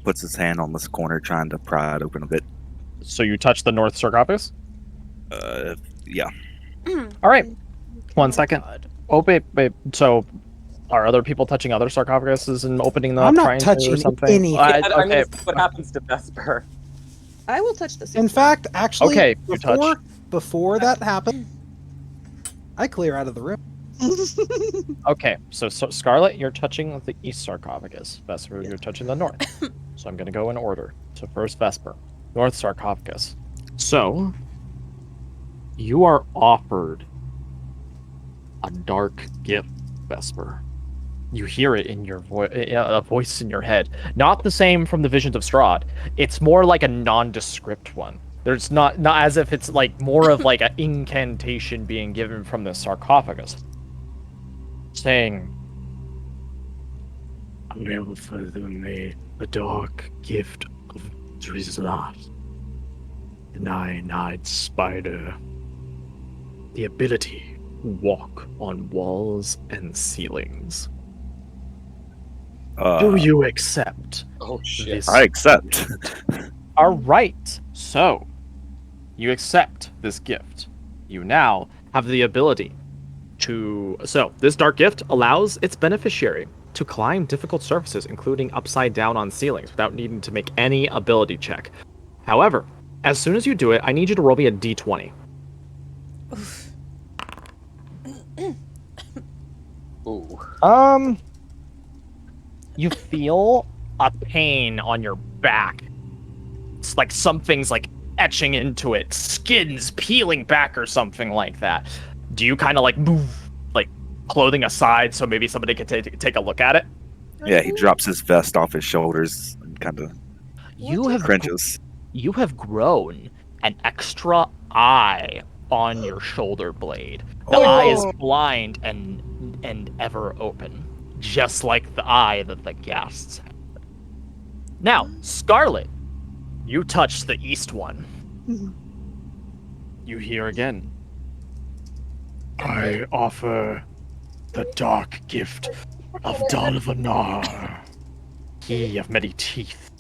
Puts his hand on this corner, trying to pry it open a bit. So you touch the north sarcophagus? Yeah. All right. One Oh, second. God. Oh, wait. So, are other people touching other sarcophaguses and opening them I'm up, not trying touching to or something? anything. I'm Okay. gonna see what happens to Vesper. I will touch this. In fact, actually, Okay, you touch. before that happened, I clear out of the room. Okay. So Scarlet, you're touching the east sarcophagus. Vesper, you're touching the north. So I'm gonna go in order. So first, Vesper, north sarcophagus. So you are offered a dark gift, Vesper. You hear it in your a voice in your head. Not the same from the visions of Strahd. It's more like a nondescript one. There's not as if it's like more of like an incantation being given from the sarcophagus, saying, "I will offer them a dark gift of Strahd, the nine-eyed spider, the ability to walk on walls and ceilings. Do you accept Oh shit. this?" I accept. All right. So, you accept this gift. You now have the ability to... So, this dark gift allows its beneficiary to climb difficult surfaces, including upside down on ceilings, without needing to make any ability check. However, as soon as you do it, I need you to roll me a d20. Ooh. You feel a pain on your back. It's like something's like etching into it, skin's peeling back or something like that. Do you kind of like move like clothing aside so maybe somebody can take a look at it? Yeah, he drops his vest off his shoulders and kind of You have Cringes. you have grown an extra eye on your shoulder blade. The eye is blind and ever open, just like the eye that the guests had. Now, Scarlet, you touch the east one. You hear again. I offer the dark gift of Dalvanar, he of many teeth.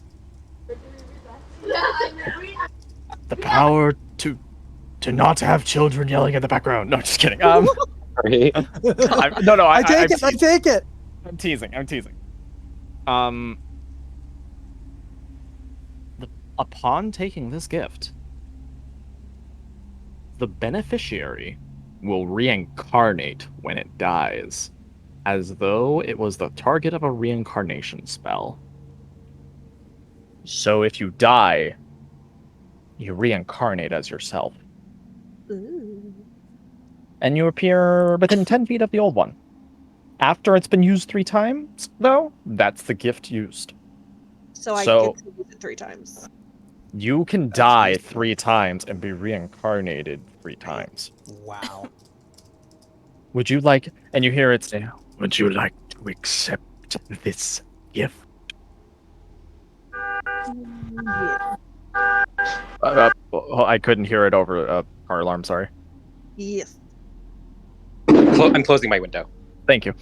The power to not have children yelling in the background. No, just kidding. Sorry. I take it. I'm teasing. Upon taking this gift, the beneficiary will reincarnate when it dies, as though it was the target of a reincarnation spell. So if you die, you reincarnate as yourself. Ooh. And you appear within 10 feet of the old one. After it's been used 3 times, though, that's the gift used. So I get to use it 3 times. You can die 3 times and be reincarnated 3 times. Wow. Would you like, and you hear it say, would you like to accept this gift? Yeah. I couldn't hear it over a car alarm, sorry. Yes. I'm closing my window. Thank you.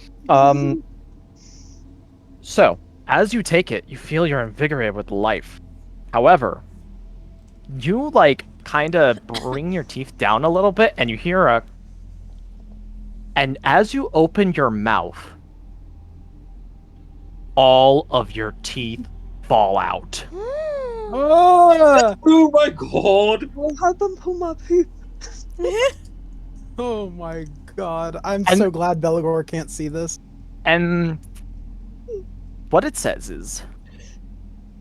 So, as you take it, you feel you're invigorated with life. However, you, kind of bring your teeth down a little bit, and you hear a... And as you open your mouth, all of your teeth fall out. Oh my god! What happened to my teeth? Oh my god. I'm And- so glad Belagor can't see this. And what it says is,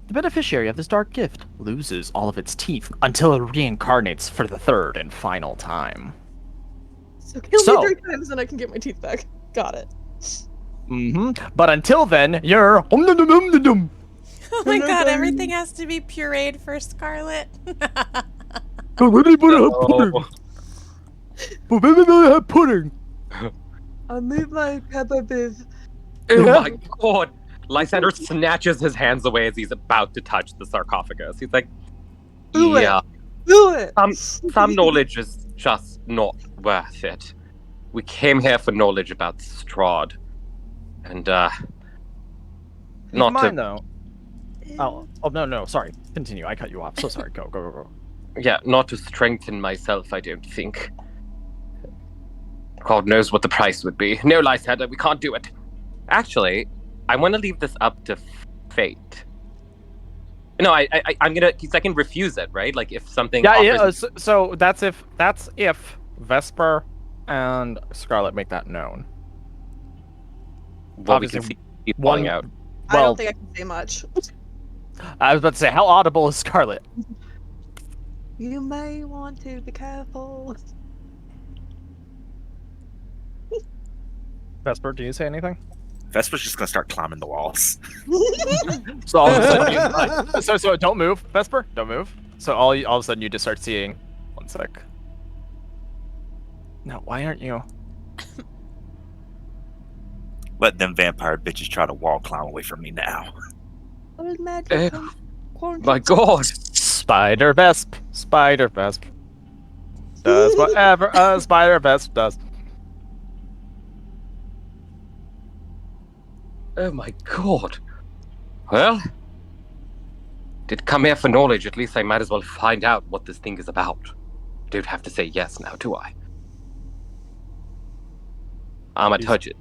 the beneficiary of this dark gift loses all of its teeth until it reincarnates for the 3rd and final time. So kill So- me 3 times and I can get my teeth back. Got it. But until then, you're... Oh my god, everything has to be pureed for Scarlet. Pudding. I made my pepper beef. Oh my god! Lysander snatches his hands away as he's about to touch the sarcophagus. He's like, Do it. yeah, Do it! some knowledge is just not worth it. We came here for knowledge about Strahd. And, not Mine, to... though. Oh, no, sorry. Continue. I cut you off. So sorry. Go. Yeah, not to strengthen myself, I don't think. God knows what the price would be. No, Lysander, we can't do it. Actually, I want to leave this up to fate. No, I'm gonna, because I can refuse it, right? Like, if something offers... So that's if Vesper and Scarlet make that known. Well, we can obviously, see people falling out. I Well, don't think I can say much. I was about to say, how audible is Scarlet? You may want to be careful. Vesper, do you say anything? Vesper's just gonna start climbing the walls. So all of a sudden, so don't move, Vesper. Don't move. So all of a sudden you just start seeing. One sec. No, why aren't you? Let them vampire bitches try to wall climb away from me now. My god! Spider Vesp. Does whatever a Spider Vesp does. Oh my god. Well, did come here for knowledge, at least I might as well find out what this thing is about. Don't have to say yes now, do I? I'ma touch it.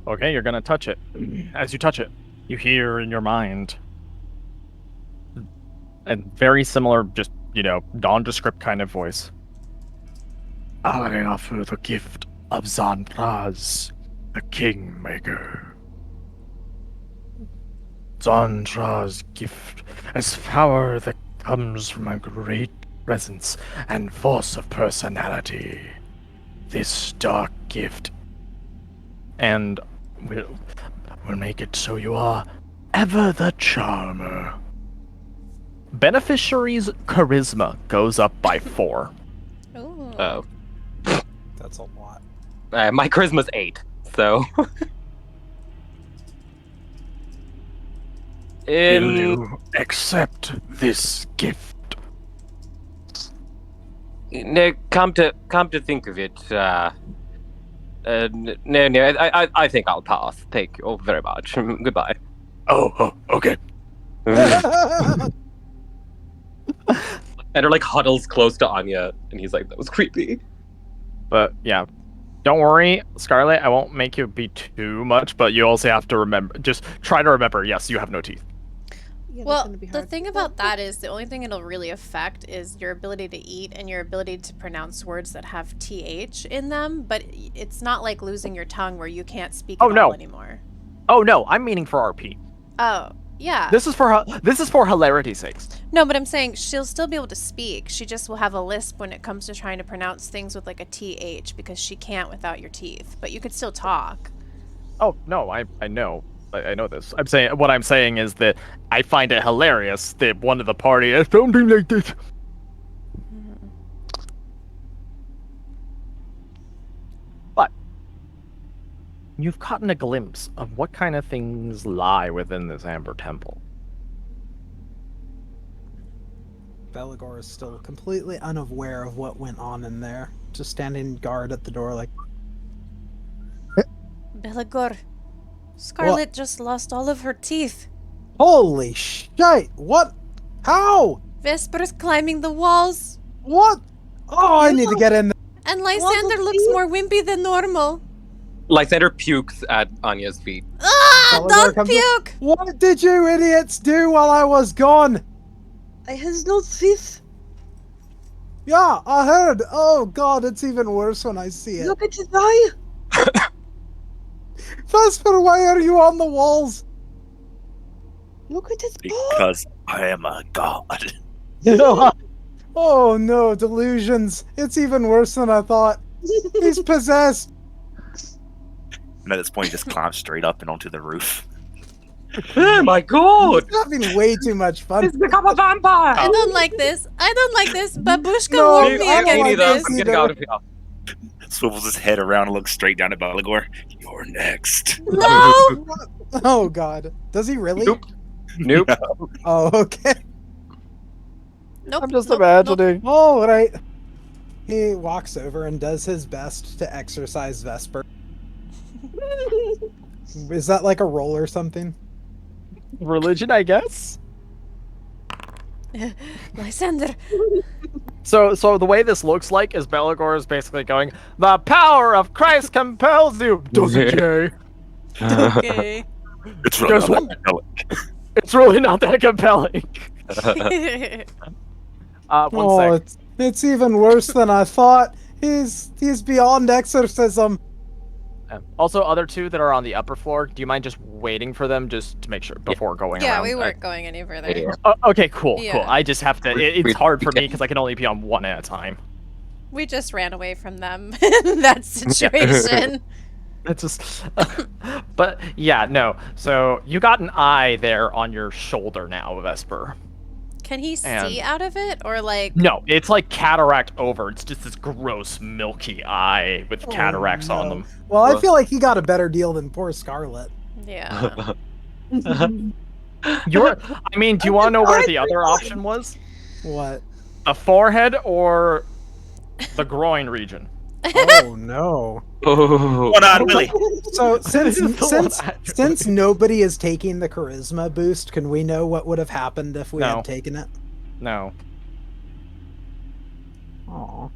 Okay, you're gonna touch it. As you touch it, you hear in your mind a very similar, just, nondescript kind of voice. I offer the gift of Zanpraz, the Kingmaker. Zantra's gift is power that comes from a great presence and force of personality. This dark gift and will make it so you are ever the charmer. beneficiary's charisma goes up by 4. Ooh. Oh. That's a lot. My charisma's 8, so. Will you accept this gift? No, come to think of it, no, I think I'll pass. Thank you very much. Goodbye. Oh, okay. And her like huddles close to Anya, and he's like, "That was creepy." But yeah, don't worry, Scarlet. I won't make you be too much, but you also have to remember. Just try to remember. Yes, you have no teeth. Yeah, that's Well, gonna be the hard. thing about that is the only thing it'll really affect is your ability to eat and your ability to pronounce words that have TH in them, but it's not like losing your tongue where you can't speak Oh, at no. all anymore. Oh no, I'm meaning for RP. Oh, yeah. This is for hilarity's sakes. No, but I'm saying she'll still be able to speak. She just will have a lisp when it comes to trying to pronounce things with like a TH because she can't without your teeth. But you could still talk. Oh no, I know. I know this. What I'm saying is that I find it hilarious that one of the party has something like this. But you've gotten a glimpse of what kind of things lie within this Amber Temple. Belagor is still completely unaware of what went on in there. Just standing guard at the door like, Belagor, Scarlet just lost all of her teeth. holy shit! What? How? Vesper's climbing the walls. What? Oh, I need to get in there. And Lysander looks more wimpy than normal. Lysander pukes at Anya's feet. Ah, Belagor don't comes in. puke! What did you idiots do while I was gone? I has no teeth. Yeah, I heard. Oh god, it's even worse when I see it. Look at his eye. Vesper, why are you on the walls? Look at his paw. Because I am a god. Oh no, delusions. It's even worse than I thought. He's possessed. And at this point, he just climbs straight up and onto the roof. Oh my god! He's having way too much fun. He's become a vampire! I don't like this. I don't like this. Babushka No, warned me I don't against like this. I'm getting out of here. Swivels his head around and looks straight down at Belagor. You're next. No! Oh god. Does he really? Nope. Nope. Oh, okay. Nope. I'm just nope, imagining. All right. He walks over and does his best to exorcise Vesper. Is that like a roll or something? Religion, I guess. Nope. Lysander. So the way this looks like is Belagor is basically going, the power of Christ compels you. Doesn't Jay? Okay. It's really Guess not what? that compelling. It's really not that compelling. One sec. It's even worse than I thought. He's beyond exorcism. Also, other two that are on the upper floor, do you mind just waiting for them just to make sure before going Yeah, around? we weren't going any further. Yeah. Okay, cool. Yeah. I just have to. It's hard for me because I can only be on one at a time. We just ran away from them in that situation. It's just. But yeah, no. So you got an eye there on your shoulder now, Vesper. Can he see And- out of it? Or like No, it's like cataract over. It's just this gross, milky eye with cataracts on no. them. Well, I feel like he got a better deal than poor Scarlet. yeah. You're. I mean, do you want to know where the other option was? What? The forehead or the groin region? Oh no. Oh. One on Willie. So since This is the since one I- since nobody is taking the charisma boost, can we know what would have happened if we No. had taken it? No. Oh.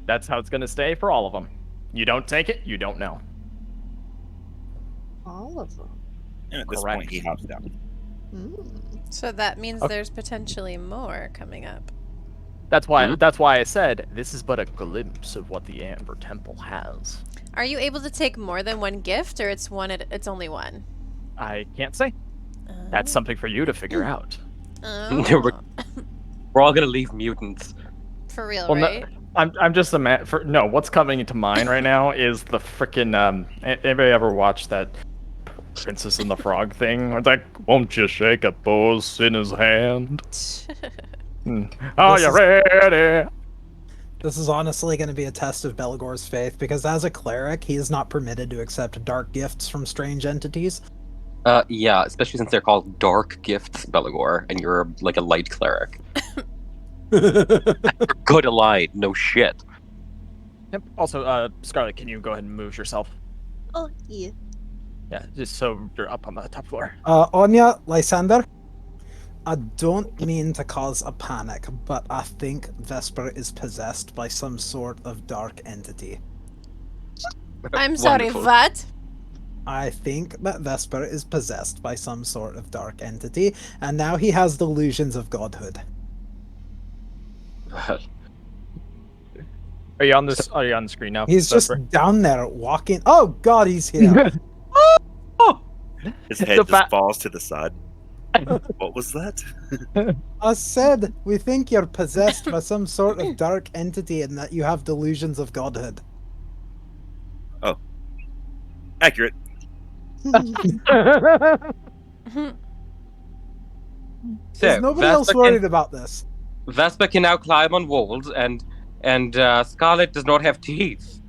That's how it's gonna stay for all of them. You don't take it, you don't know. All of them. And at this Correct. point, he hops down. So that means Okay. there's potentially more coming up. That's why. Mhm. That's why I said this is but a glimpse of what the Amber Temple has. Are you able to take more than one gift, or it's only one? I can't say. That's something for you to figure out. We're all gonna leave mutants. For real, Well, no- right? I'm just what's coming into mind right now is the frickin' anybody ever watched that Princess and the Frog thing. It's like, won't you shake a pulse in his hand? Are This you is- ready? This is honestly going to be a test of Belgor's faith, because as a cleric, he is not permitted to accept dark gifts from strange entities. Yeah, especially since they're called dark gifts, Belagor, and you're like a light cleric. Good allied, no shit. Yep. Also, Scarlet, can you go ahead and move yourself? Oh, yeah. Yeah, just so you're up on the top floor. Anya, Lysander, I don't mean to cause a panic, but I think Vesper is possessed by some sort of dark entity. I'm sorry, Wonderful. what? I think that Vesper is possessed by some sort of dark entity, and now he has delusions of godhood. Well, Are you on this? Are you on the screen now? He's Vesper? just down there walking. Oh god, he's here. His head So just falls to the side. What was that? I said we think you're possessed by some sort of dark entity and that you have delusions of godhood. Accurate. so Is nobody else Vespa worried about this? Vespa can now climb on walls, and Scarlet does not have teeth.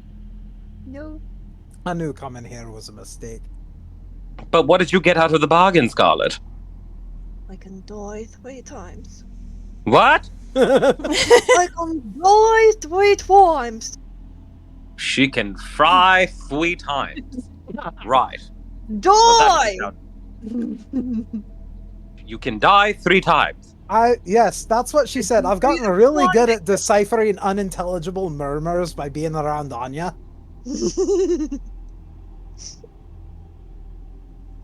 No. I knew coming here was a mistake. But what did you get out of the bargain, Scarlet? I can die 3 times. What? I can die 3 times. She can fry 3 times. Right. Die! Well, you can die 3 times. Yes, that's what she said. I've gotten really good at deciphering unintelligible murmurs by being around Anya.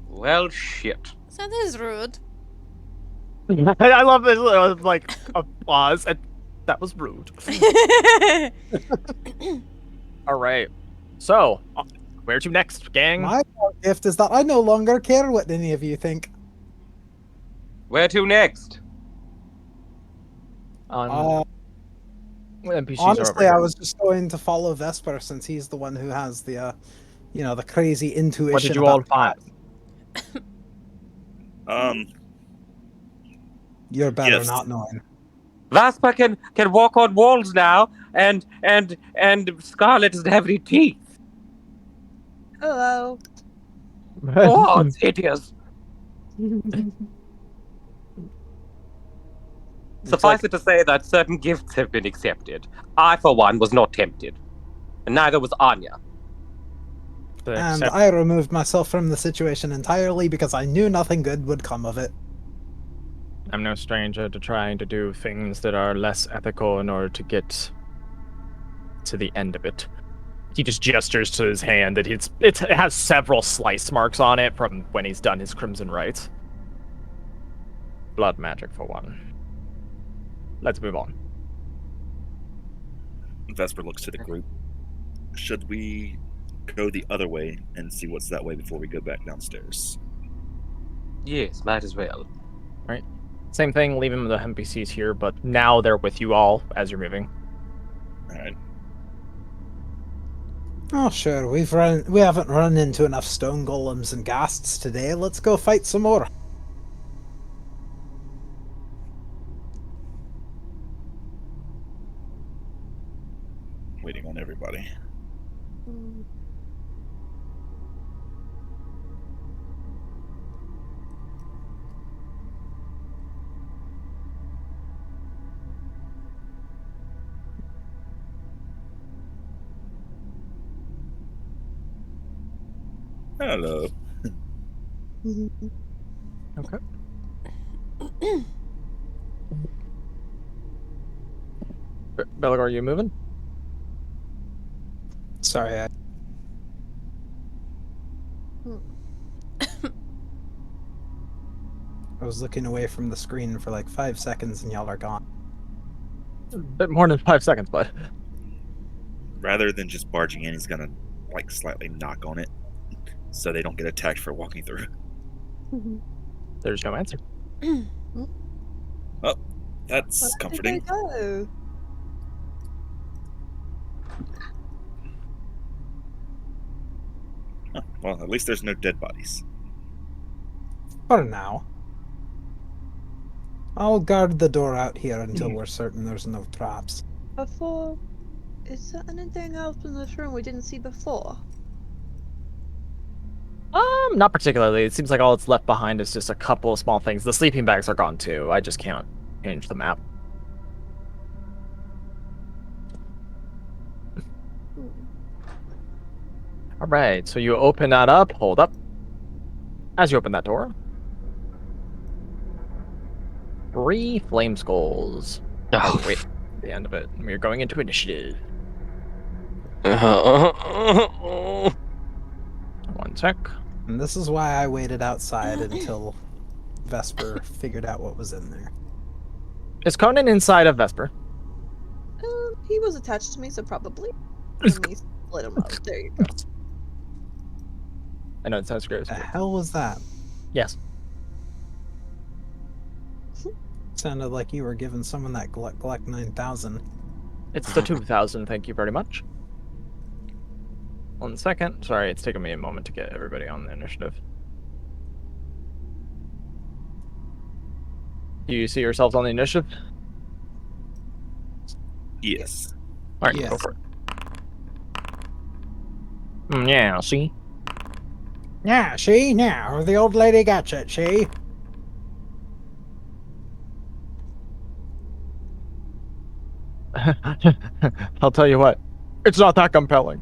Well, shit. That is rude. I love this like applause, and that was rude. All right. So, where to next, gang? My gift is that I no longer care what any of you think. Where to next? NPCs are over Honestly, here. I was just going to follow Vesper since he's the one who has the, the crazy intuition. What did you all about find? You're better Yes. not knowing. Vespa can walk on walls now, and Scarlet doesn't have any teeth. Hello. Oh, it's hideous. Suffice it to say that certain gifts have been accepted. I, for one, was not tempted. And neither was Anya. And I removed myself from the situation entirely because I knew nothing good would come of it. I'm no stranger to trying to do things that are less ethical in order to get to the end of it. He just gestures to his hand that it has several slice marks on it from when he's done his crimson rites. Blood magic, for one. Let's move on. Vesper looks to the group. Should we go the other way and see what's that way before we go back downstairs? Yes, might as well. Same thing, leaving the NPCs here, but now they're with you all as you're moving. Alright. Oh sure, we haven't run into enough stone golems and ghasts today. Let's go fight some more. Waiting on everybody. Hello. Okay. Belgar, are you moving? Sorry, I was looking away from the screen for like 5 seconds and y'all are gone. A bit more than 5 seconds, but Rather than just barging in, he's gonna like slightly knock on it so they don't get attacked for walking through. there's no answer. That's comforting. Go. Huh, well, at least there's no dead bodies. For now. I'll guard the door out here until we're certain there's no traps. Before, is there anything else in this room we didn't see before? Not particularly. It seems like all that's left behind is just a couple of small things. The sleeping bags are gone too. I just can't change the map. All right, so you open that up. Hold up. As you open that door, 3 flame skulls. Oh, wait. The end of it. We're going into initiative. 1 sec. And this is why I waited outside until Vesper figured out what was in there. Is Conan inside of Vesper? He was attached to me, so probably. Let me split him up. There you go. I know it sounds gross. The hell was that? Yes. Sounded like you were giving someone that Gluck 9000. It's the 2000, thank you very much. 1 second. Sorry, it's taken me a moment to get everybody on the initiative. Do you see yourselves on the initiative? Yes. Alright, Yes. go for it. Yeah, see? Yeah, she? Now, the old lady gotcha, she? I'll tell you what, it's not that compelling.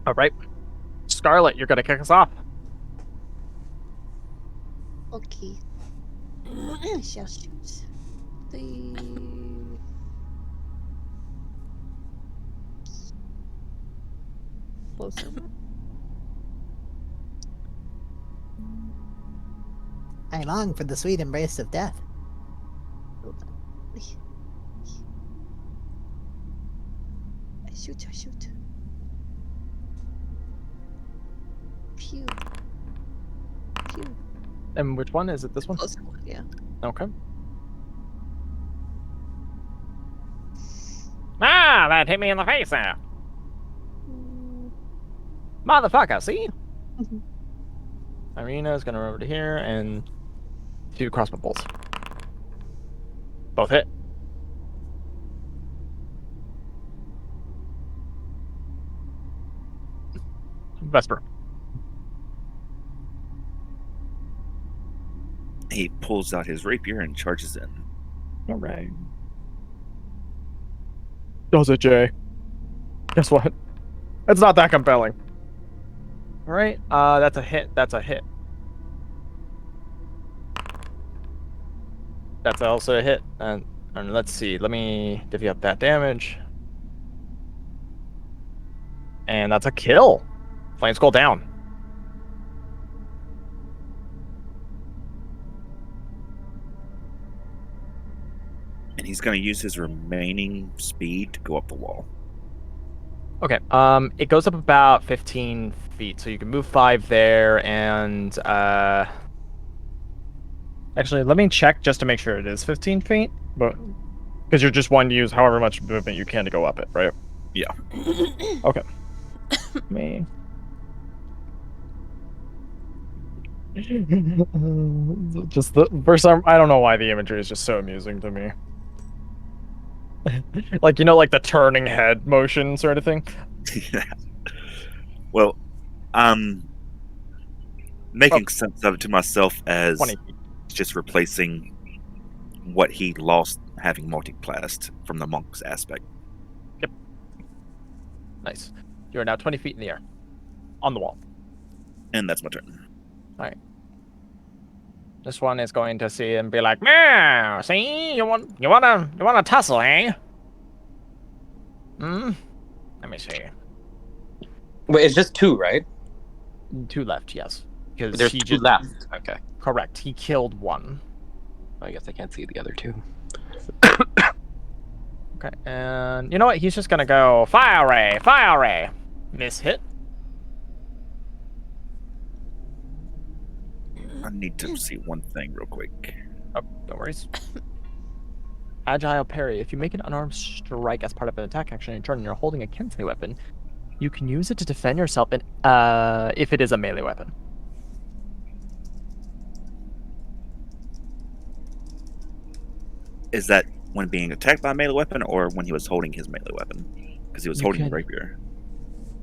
All right. Scarlet, you're going to kick us off. Okay. Shall shoot. The... Closer. I long for the sweet embrace of death. I shoot. Pew. Pew. And which one? Is it this one? Closer one, yeah. Okay. Ah, that hit me in the face there. Motherfucker, see? Irina's gonna run over to here and 2 crossbow bolts. Both hit. Vesper. He pulls out his rapier and charges in. All right. Does it, Jay? Guess what? It's not that compelling. All right. That's a hit. That's a hit. That's also a hit. And let's see. Let me divvy up that damage. And that's a kill. Flame skull down. And he's going to use his remaining speed to go up the wall. Okay. It goes up about 15 feet, so you can move 5 there, and actually, let me check just to make sure it is 15 feet, but because you're just wanting to use however much movement you can to go up it, right? Yeah. Okay. Me. Just the first time, I don't know why the imagery is just so amusing to me. Like, you know, like the turning head motion sort of thing. Yeah. Well, I'm making sense of it to myself as 20 feet. just replacing what he lost having multiclassed from the monk's aspect. nice. You are now 20 feet in the air, on the wall. And that's my turn. This one is going to see and be like, "Meow, see, you wanna tussle, eh? Let me see. Wait, it's just 2, right? 2 left, yes. Because There's he 2 just left. Okay. correct. He killed 1. I guess I can't see the other 2. Okay, and you know what? He's just gonna go fire ray. Miss hit. I need to see one thing real quick. Oh, no worries. Agile parry. If you make an unarmed strike as part of an attack action and turn and you're holding a kensei weapon, you can use it to defend yourself if it is a melee weapon. Is that when being attacked by a melee weapon or when he was holding his melee weapon? Because he was holding the rapier.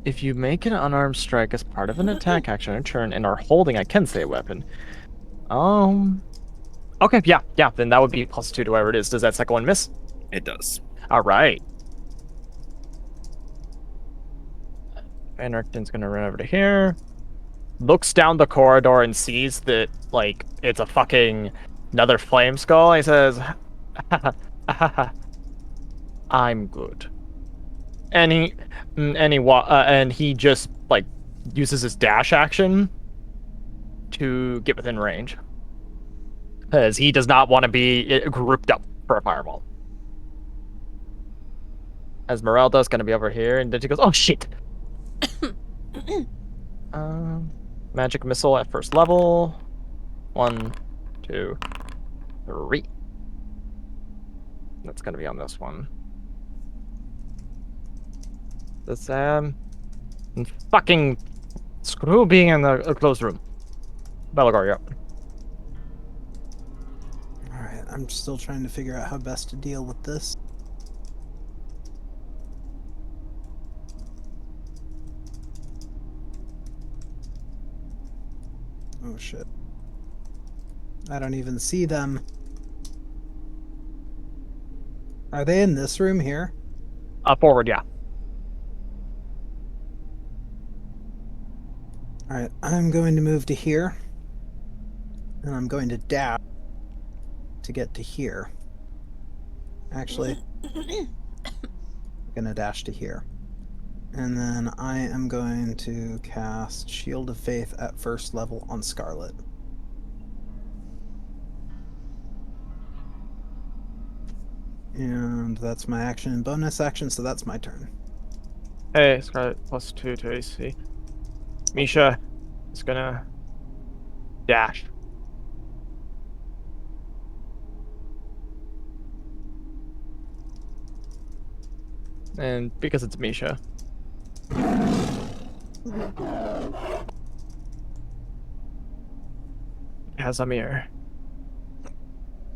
If you make an unarmed strike as part of an attack action or turn and are holding a kensei weapon, okay, yeah, then that would be +2 to whatever it is. Does that second one miss? It does. All right. Van Erkton's gonna run over to here, looks down the corridor and sees that, like, it's a fucking another flame skull. He says, I'm good. And he just, like, uses his dash action to get within range. Because he does not want to be grouped up for a fireball. Esmeralda's gonna be over here, and then she goes, oh shit! Magic missile at first level. 1, 2, 3. That's gonna be on this one. This fucking screw being in the closed room. Belagor, you're up. Alright, I'm still trying to figure out how best to deal with this. Oh shit. I don't even see them. Are they in this room here? Forward, yeah. Alright, I'm going to move to here. And I'm going to dash to get to here. Actually, I'm gonna dash to here. And then I am going to cast Shield of Faith at first level on Scarlet. And that's my action and bonus action, so that's my turn. Hey, Scarlet, +2 to AC. Misha is gonna dash. And because it's Misha. Casimir.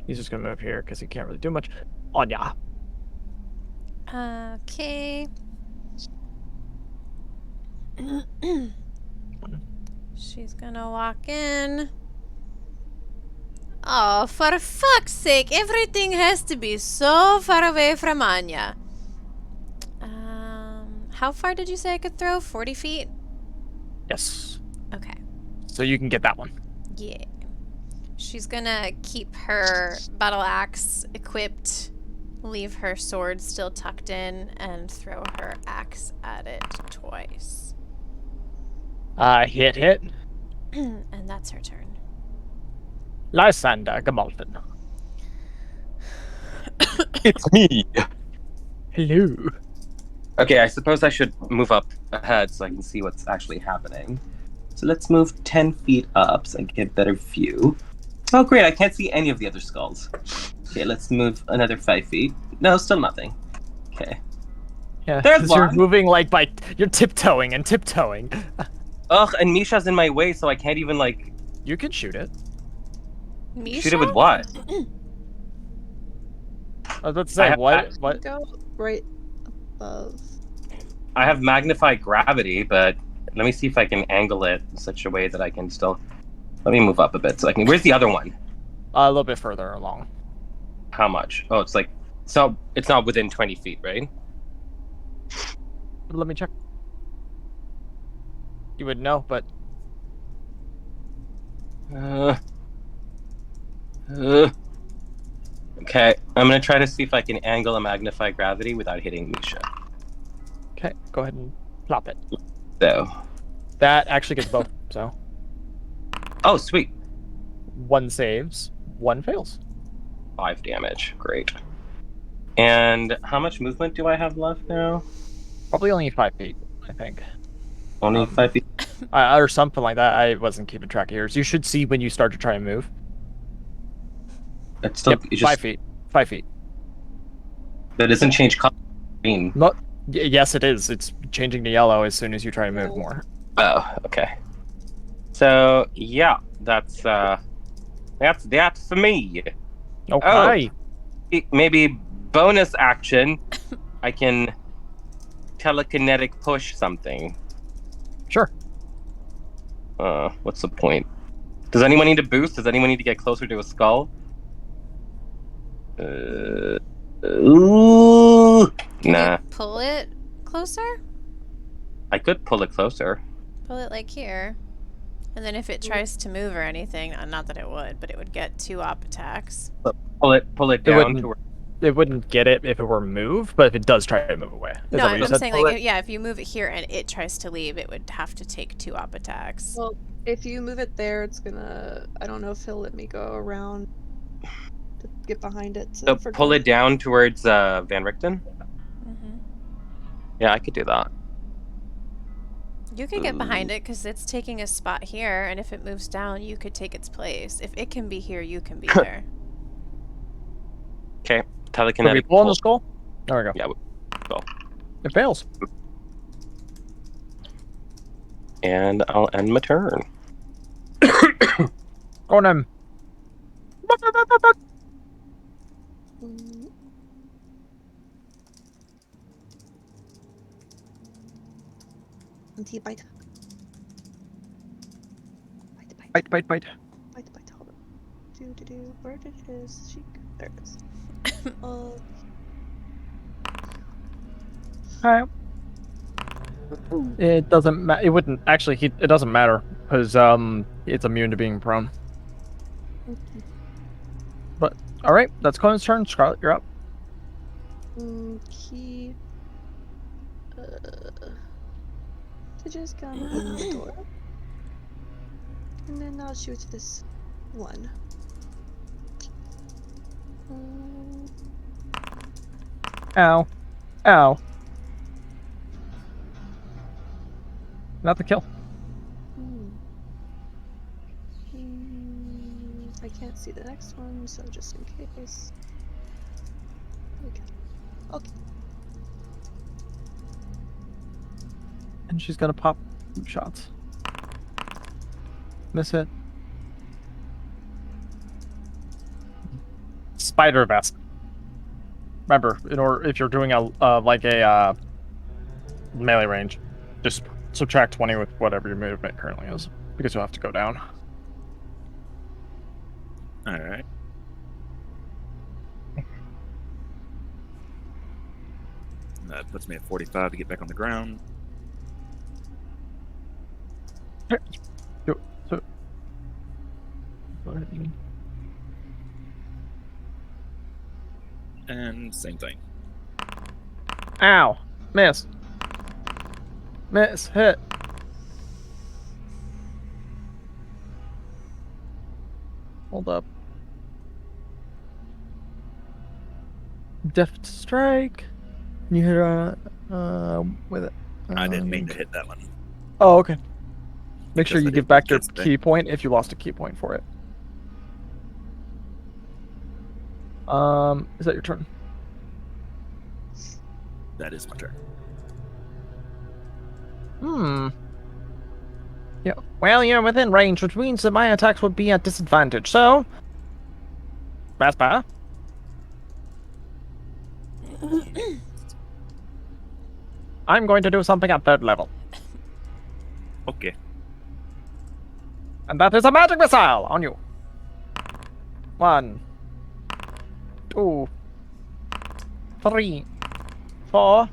He's just gonna move here because he can't really do much. Anya. Okay. She's gonna walk in. Oh, for fuck's sake, everything has to be so far away from Anya. How far did you say I could throw? 40 feet? Yes. Okay. So you can get that one. Yeah. She's gonna keep her battle axe equipped, leave her sword still tucked in, and throw her axe at it twice. Hit. And that's her turn. Lysander Gamalfin. It's me. Hello. Okay, I suppose I should move up ahead so I can see what's actually happening. So let's move 10 feet up so I can get a better view. Oh, great, I can't see any of the other skulls. Okay, let's move another 5 feet. No, still nothing. Okay. Yeah, There's 'cause you're one. moving like you're tiptoeing and tiptoeing. Ugh, and Misha's in my way, so I can't even, like... You can shoot it. Misha? Shoot it with what? I was about to say, what? Go right above. I have magnified gravity, but let me see if I can angle it in such a way that I can still... Let me move up a bit so I can... Where's the other one? A little bit further along. How much? Oh, it's like... It's not within 20 feet, right? Let me check. You would know, but... Okay, I'm gonna try to see if I can angle a magnify gravity without hitting Misha. Okay, go ahead and plop it. So... That actually gets both, so... Oh, sweet. 1 saves, 1 fails. 5 damage. Great. And how much movement do I have left now? Probably only 5 feet, I think. Only 5 feet? Or something like that. I wasn't keeping track of yours. You should see when you start to try and move. It's still... Yep, it's just... 5 feet. 5 feet. That doesn't change color. Green. Not. Yes, it is. It's changing to yellow as soon as you try to move more. Oh, okay. So yeah, that's that for me. Okay. Maybe bonus action. I can telekinetic push something. Sure. What's the point? Does anyone need a boost? Does anyone need to get closer to a skull? Ooh, Can nah. you pull it closer? I could pull it closer. Pull it like here. And then if it tries to move or anything, not that it would, but it would get 2 op attacks. Pull it down to where. It wouldn't get it if it were moved, but if it does try to move away. Is No, that what you I'm said? saying like, yeah, if you move it here and it tries to leave, it would have to take 2 op attacks. Well, if you move it there, it's gonna. I don't know if he'll let me go around to get behind it. So pull it down towards Van Richten. Mm-hmm. Yeah, I could do that. You could get behind it because it's taking a spot here, and if it moves down, you could take its place. If it can be here, you can be there. Okay, Can we telekinetic. pull on the skull? There we go. Yeah, go. It fails. And I'll end my turn. Go on him. Anti-bite. Bite, bite, bite. Bite. Hold on. Do. Where did his cheek? There it is. Alright. It doesn't matter. It wouldn't actually. It doesn't matter because it's immune to being prone. But all right, that's Conan's turn. Scarlet, you're up. He to just come in the door, and then I'll shoot this one. Ow, ow. Not the kill. I can't see the next one, so just in case. Okay. And she's gonna pop 2 shots. Miss it. Spider vest. Remember, if you're doing a melee range, just subtract 20 with whatever your movement currently is, because you'll have to go down. All right. That puts me at 45 to get back on the ground. Go ahead. And same thing. Ow! Miss. Miss. Hit. Hold up. Deft strike. You hit with it. I didn't mean to hit that one. Oh, okay. Make sure Because you I give didn't back your guess that. key point if you lost a key point for it. Is that your turn? That is my turn. Yeah. Well, you're within range, which means that my attacks would be at disadvantage. So, Raspa. I'm going to do something at 3rd level, Okay. and that is a magic missile on you. 1, 2, 3, 4,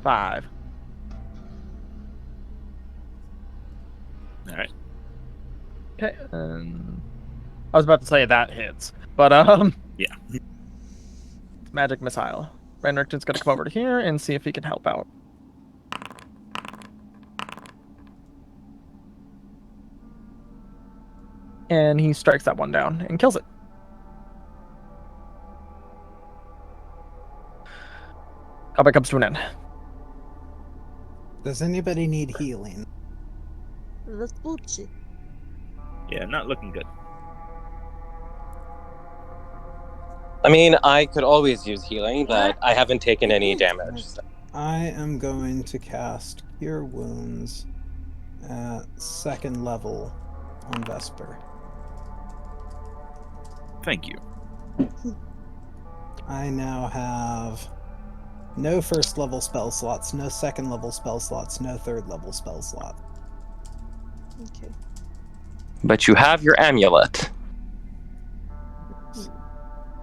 5. All right. Okay. I was about to say that hits, but Yeah. magic missile. Renrichton's gonna come over to here and see if he can help out. And he strikes that one down and kills it. Combat comes to an end. Does anybody need healing? That's bullshit. Yeah, not looking good. I mean, I could always use healing, but I haven't taken any damage. So. I am going to cast Cure Wounds at 2nd level on Vesper. Thank you. I now have no 1st level spell slots, no 2nd level spell slots, no 3rd level spell slot. Okay. But you have your amulet.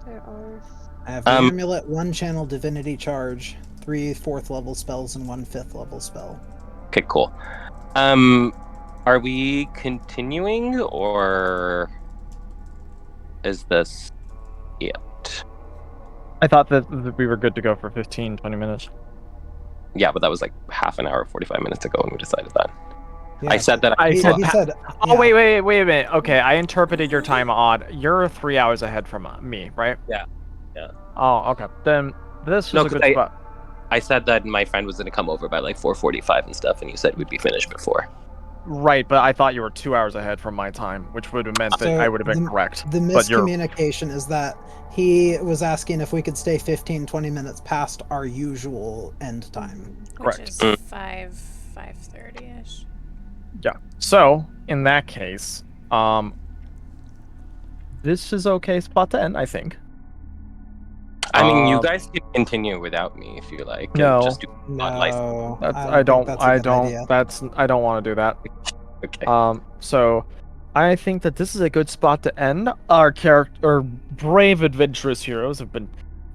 There are. I have the amulet, 1 channel divinity charge, 3 4th level spells, and 1 5th level spell. Okay, cool. Are we continuing, or is this it? I thought that we were good to go for 15, 20 minutes. Yeah, but that was like half an hour, 45 minutes ago when we decided that. Yeah, I said that. I he said, said, oh, wait a minute. Okay, I interpreted your time odd. You're 3 hours ahead from me, right? Yeah. Oh, okay. Then this is No, a good 'cause spot. I said that my friend was going to come over by like 4:45 and stuff, and you said we'd be finished before. Right, but I thought you were 2 hours ahead from my time, which would have meant that I would have been correct. The But you're miscommunication is that he was asking if we could stay 15-20 minutes past our usual end time. Which Correct. is 5:30ish. Yeah. So, in that case, this is okay spot to end, I think. I mean, you guys can continue without me if you like. No. And just do odd life. No, I don't. Think that's a good idea. I don't want to do that. Okay. So I think that this is a good spot to end. Our brave adventurous heroes have been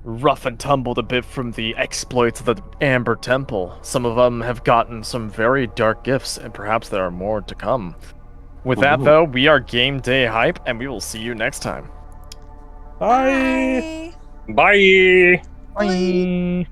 rough and tumbled a bit from the exploits of the Amber Temple. Some of them have gotten some very dark gifts, and perhaps there are more to come. With that, though, we are GameDayHype, and we will see you next time. Bye. Bye. Bye.